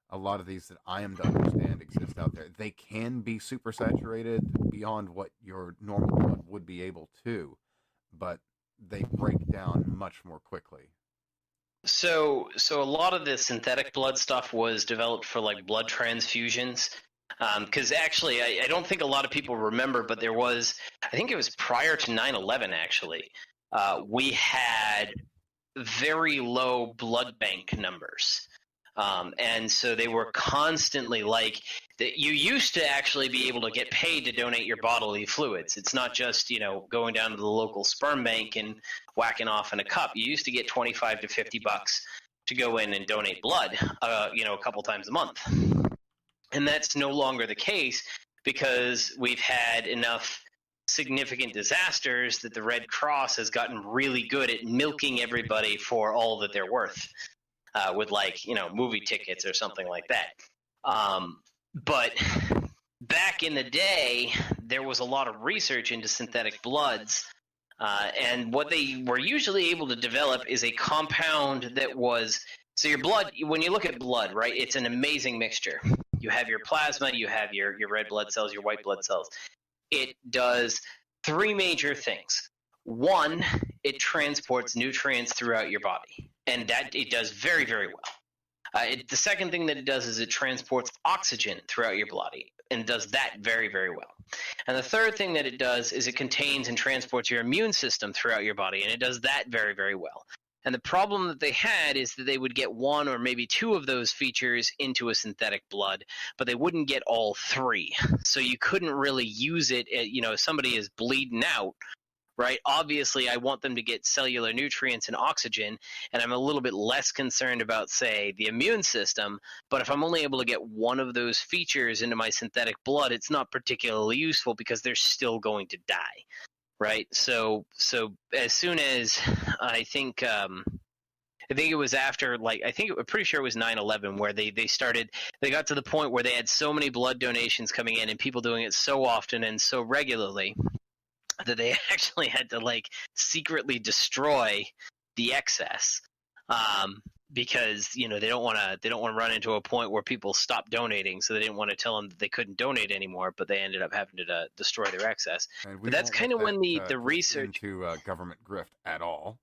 a lot of these that I am to understand exist out there. They can be super saturated beyond what your normal blood would be able to, but they break down much more quickly. So a lot of the synthetic blood stuff was developed for like blood transfusions. Because actually, I don't think a lot of people remember, but there was, I think it was prior to 9/11 actually, we had very low blood bank numbers. And so they were constantly like, you used to actually be able to get paid to donate your bodily fluids. It's not just, going down to the local sperm bank and whacking off in a cup. You used to get $25 to $50 to go in and donate blood, a couple times a month. And that's no longer the case, because we've had enough significant disasters that the Red Cross has gotten really good at milking everybody for all that they're worth. With movie tickets or something like that. But back in the day, there was a lot of research into synthetic bloods, and what they were usually able to develop is a compound that was, so your blood, when you look at blood, right, it's an amazing mixture. You have your plasma, you have your red blood cells, your white blood cells. It does three major things. One, it transports nutrients throughout your body, and that it does very, very well. The second thing that it does is it transports oxygen throughout your body, and it does that very, very well. And the third thing that it does is it contains and transports your immune system throughout your body, and it does that very, very well. And the problem that they had is that they would get one or maybe two of those features into a synthetic blood, but they wouldn't get all three. So you couldn't really use it, if somebody is bleeding out, right? Obviously, I want them to get cellular nutrients and oxygen, and I'm a little bit less concerned about, say, the immune system. But if I'm only able to get one of those features into my synthetic blood, it's not particularly useful because they're still going to die, right? So as soon as I think it was after, I'm pretty sure it was 9/11 where they got to the point where they had so many blood donations coming in and people doing it so often and so regularly that they actually had to secretly destroy the excess, because they don't want to run into a point where people stop donating, so they didn't want to tell them that they couldn't donate anymore, but they ended up having to destroy their excess. But that's kind of when the research into government grift at all.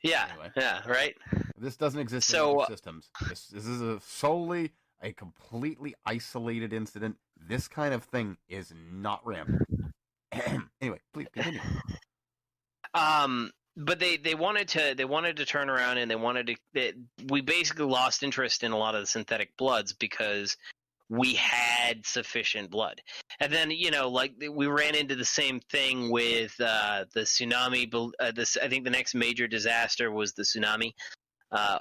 Yeah, anyway. Yeah, right. This doesn't exist in other systems. This is solely a completely isolated incident. This kind of thing is not rampant. Anyway, please continue. But they wanted to turn around, and we basically lost interest in a lot of the synthetic bloods because we had sufficient blood. And then we ran into the same thing with the tsunami. I think the next major disaster was the tsunami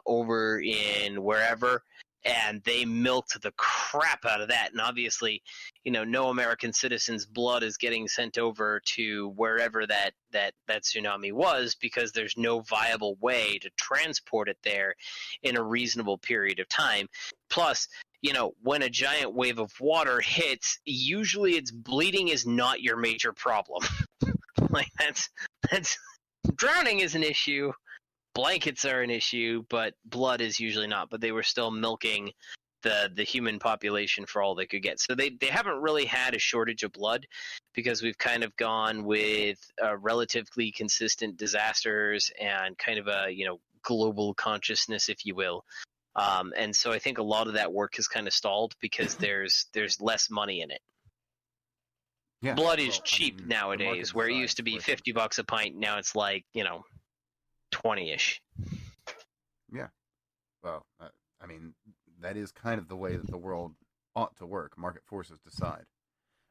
over in wherever. And they milked the crap out of that. And obviously, no American citizen's blood is getting sent over to wherever that tsunami was, because there's no viable way to transport it there in a reasonable period of time. Plus, when a giant wave of water hits, usually it's bleeding is not your major problem. That's drowning is an issue. Blankets are an issue, but blood is usually not. But they were still milking the human population for all they could get. So they haven't really had a shortage of blood, because we've kind of gone with relatively consistent disasters and kind of a global consciousness, if you will. And so I think a lot of that work has kind of stalled because there's less money in it. Yeah, blood is cheap nowadays, where it used to be $50 a pint. Now it's 20-ish. Yeah. Well, I mean, that is kind of the way that the world ought to work. Market forces decide.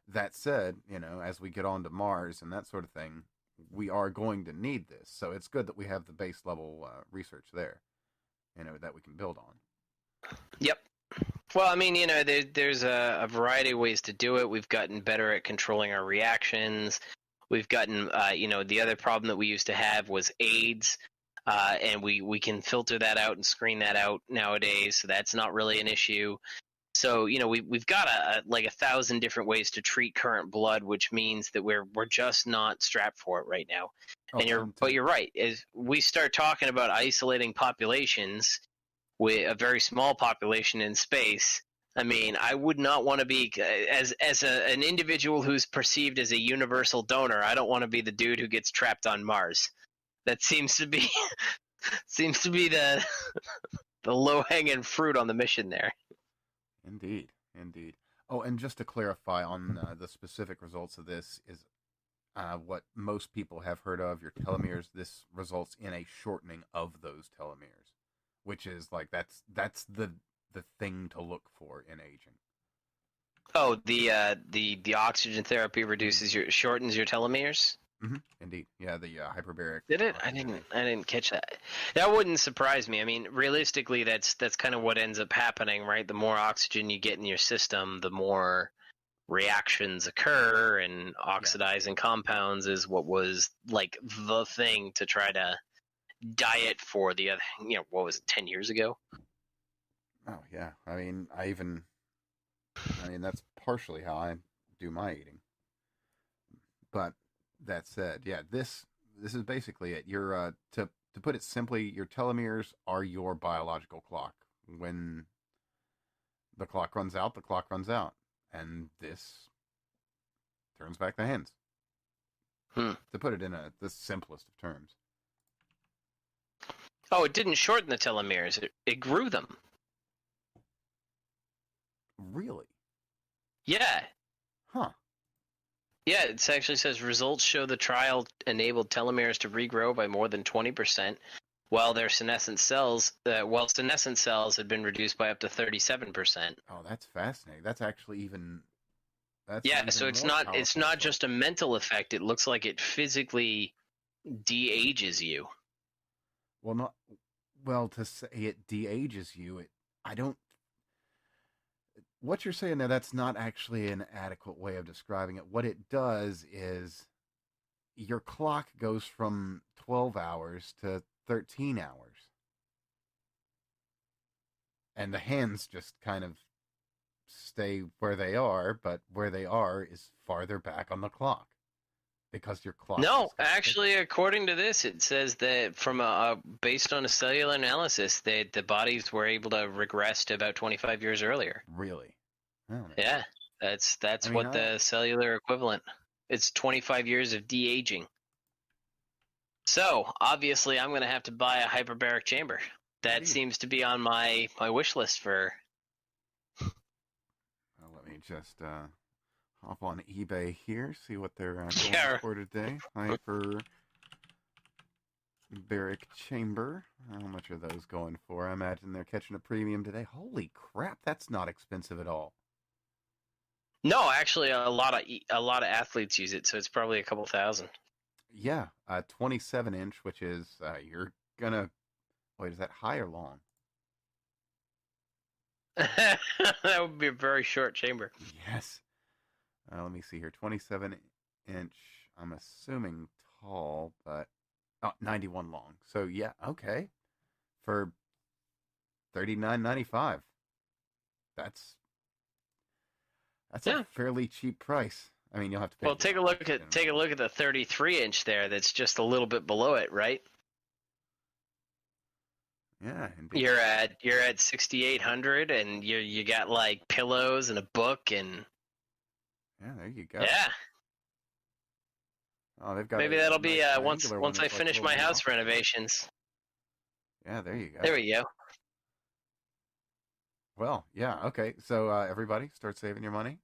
That said, as we get on to Mars and that sort of thing, we are going to need this. So it's good that we have the base level research there, that we can build on. Yep. Well, I mean, there's a variety of ways to do it. We've gotten better at controlling our reactions. We've gotten, the other problem that we used to have was AIDS, and we can filter that out and screen that out nowadays, so that's not really an issue. So, we've got like 1,000 different ways to treat current blood, which means that we're just not strapped for it right now. Oh, But you're right. As we start talking about isolating populations with a very small population in space, I mean, I would not want to be an individual who's perceived as a universal donor. I don't want to be the dude who gets trapped on Mars. That seems to be the the low hanging fruit on the mission there. Indeed, indeed. Oh, and just to clarify on the specific results of this is what most people have heard of, your telomeres. This results in a shortening of those telomeres, which is like that's the thing to look for in aging. Oh, the oxygen therapy shortens your telomeres. Mm-hmm. Indeed, yeah, the hyperbaric. Did it? I didn't catch that. That wouldn't surprise me. I mean, realistically, that's kind of what ends up happening, right? The more oxygen you get in your system, the more reactions occur, and oxidizing compounds is what was like the thing to try to diet for the other. What was it, 10 years ago? Oh yeah, I mean, that's partially how I do my eating, but. That said, yeah, this is basically it. Your to put it simply, your telomeres are your biological clock. When the clock runs out, the clock runs out, and this turns back the hands. To put it in the simplest of terms. Oh, it didn't shorten the telomeres; it grew them. Really? Yeah. Huh. Yeah, it actually says results show the trial enabled telomeres to regrow by more than 20%, while their senescent cells had been reduced by up to 37%. Oh, that's fascinating. That's actually even. So it's not just a mental effect. It looks like it physically de-ages you. Well, to say it de-ages you, I don't. What you're saying there, that's not actually an adequate way of describing it. What it does is your clock goes from 12 hours to 13 hours. And the hands just kind of stay where they are, but where they are is farther back on the clock. Because your clock. No, actually, according to this, it says that based on a cellular analysis, that the bodies were able to regress to about 25 years earlier. Really? Oh, yeah, that's the cellular equivalent. It's 25 years of de-aging. So obviously, I'm going to have to buy a hyperbaric chamber. That seems to be on my wish list for. Well, let me just. Hop on eBay here, see what they're going for today. Hyperbaric chamber. How much are those going for? I imagine they're catching a premium today. Holy crap, that's not expensive at all. No, actually, a lot of athletes use it, so it's probably a couple thousand. Yeah, 27-inch, which is you're gonna wait. Is that high or long? That would be a very short chamber. Yes. Let me see here. 27-inch. I'm assuming tall, but 91 long. So yeah, okay. For $39.95. That's a fairly cheap price. I mean, you'll have to pay. Well, take a look at the 33-inch there. That's just a little bit below it, right? Yeah, indeed. You're at 6,800, and you got like pillows and a book and. Yeah, there you go. Yeah. Oh, they've got. Maybe that'll be once I finish my house renovations. Yeah, there you go. There we go. Well, yeah, okay. So everybody, start saving your money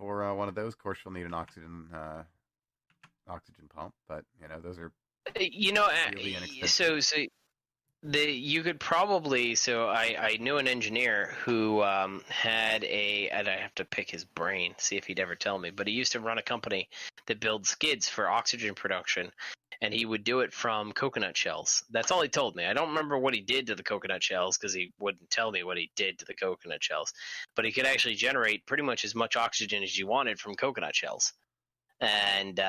for one of those. Of course, you'll need an oxygen pump, but those are really inexpensive. You could probably. So I knew an engineer who had and I have to pick his brain, see if he'd ever tell me. But he used to run a company that builds skids for oxygen production, and he would do it from coconut shells. That's all he told me. I don't remember what he did to the coconut shells because he wouldn't tell me what he did to the coconut shells. But he could actually generate pretty much as much oxygen as you wanted from coconut shells, and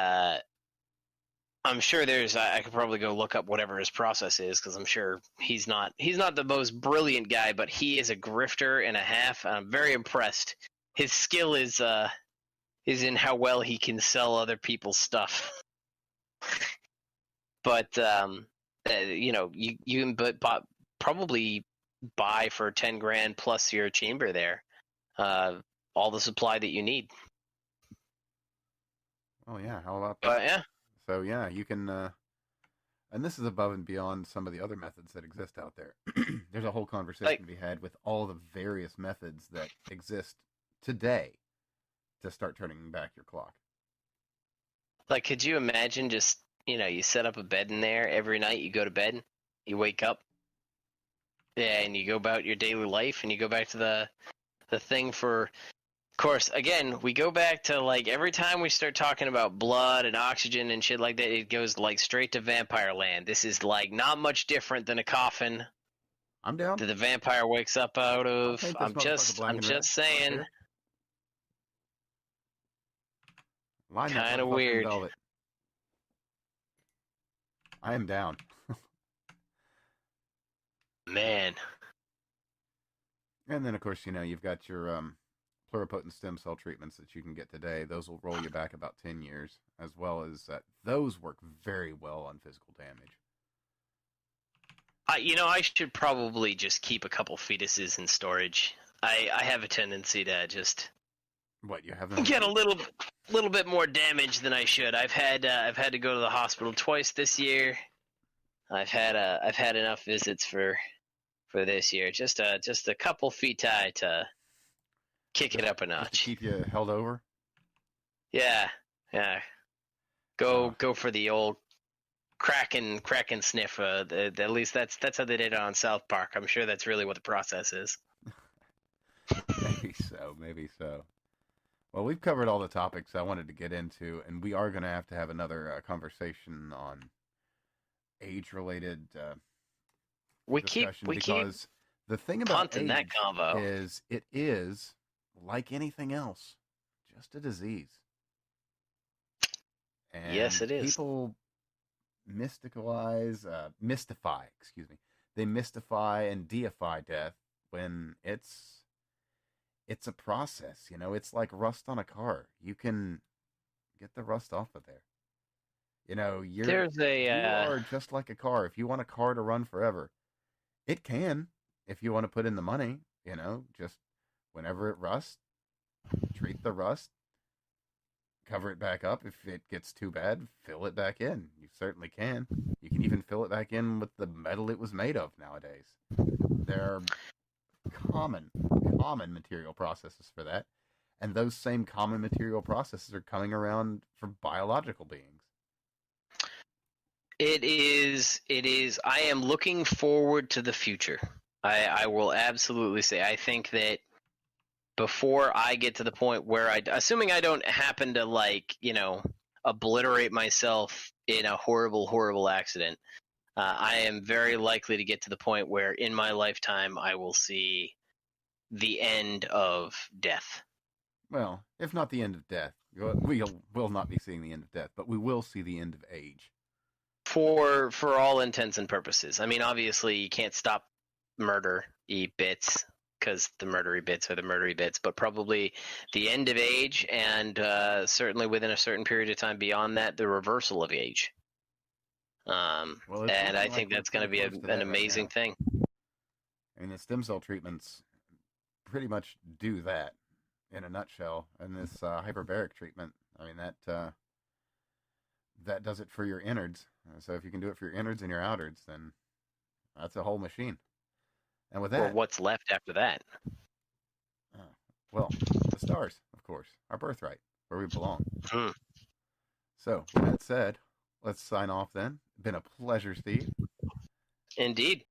I'm sure I could probably go look up whatever his process is because I'm sure he's not the most brilliant guy, but he is a grifter and a half. I'm very impressed. His skill is in how well he can sell other people's stuff. But you know, you can probably buy for 10 grand plus your chamber there, all the supply that you need. Oh yeah, how about that? But yeah. So yeah, you can, and this is above and beyond some of the other methods that exist out there. There's a whole conversation to be had with all the various methods that exist today to start turning back your clock. Like, could you imagine just, you set up a bed in there every night, you go to bed, you wake up, and you go about your daily life, and you go back to the thing for... Of course, again, we go back to, like, every time we start talking about blood and oxygen and shit like that, it goes, like, straight to vampire land. This is, like, not much different than a coffin I'm down. that the vampire wakes up out of. I'm just saying. Kind of weird. Velvet. I am down. Man. And then, of course, you've got your pluripotent stem cell treatments that you can get today. Those will roll you back about 10 years, as well as those work very well on physical damage. I should probably just keep a couple fetuses in storage. I have a tendency to just get a little bit more damage than I should. I've had to go to the hospital twice this year. I've had enough visits for this year. Just a couple feti to kick it up a notch. Just to keep you held over? Yeah. Go for the old crack and sniff. At least that's how they did it on South Park. I'm sure that's really what the process is. Maybe so. Well, we've covered all the topics I wanted to get into, and we are going to have another conversation on age-related discussion because the thing about age that convo is it is, like anything else, just a disease. And yes, it is. People mystify and deify death when it's a process. It's like rust on a car. You can get the rust off of there. You are just like a car. If you want a car to run forever, it can. If you want to put in the money, just whenever it rusts, treat the rust, cover it back up. If it gets too bad, fill it back in. You certainly can. You can even fill it back in with the metal it was made of nowadays. There are common material processes for that. And those same common material processes are coming around for biological beings. It is. I am looking forward to the future. I will absolutely say. I think that before I get to the point where assuming I don't happen to obliterate myself in a horrible, horrible accident, I am very likely to get to the point where in my lifetime I will see the end of death. Well, if not the end of death, we'll not be seeing the end of death, but we will see the end of age. For all intents and purposes. I mean, obviously, you can't stop murder-y bits because the murdery bits are the murdery bits, but probably the end of age and certainly within a certain period of time beyond that, the reversal of age. And I think that's going to be an amazing thing. I mean, the stem cell treatments pretty much do that in a nutshell. And this hyperbaric treatment, I mean, that does it for your innards. So if you can do it for your innards and your outards, then that's a whole machine. And with that... Well, what's left after that? Well, the stars, of course. Our birthright, where we belong. So, with that said, let's sign off then. Been a pleasure, Steve. Indeed.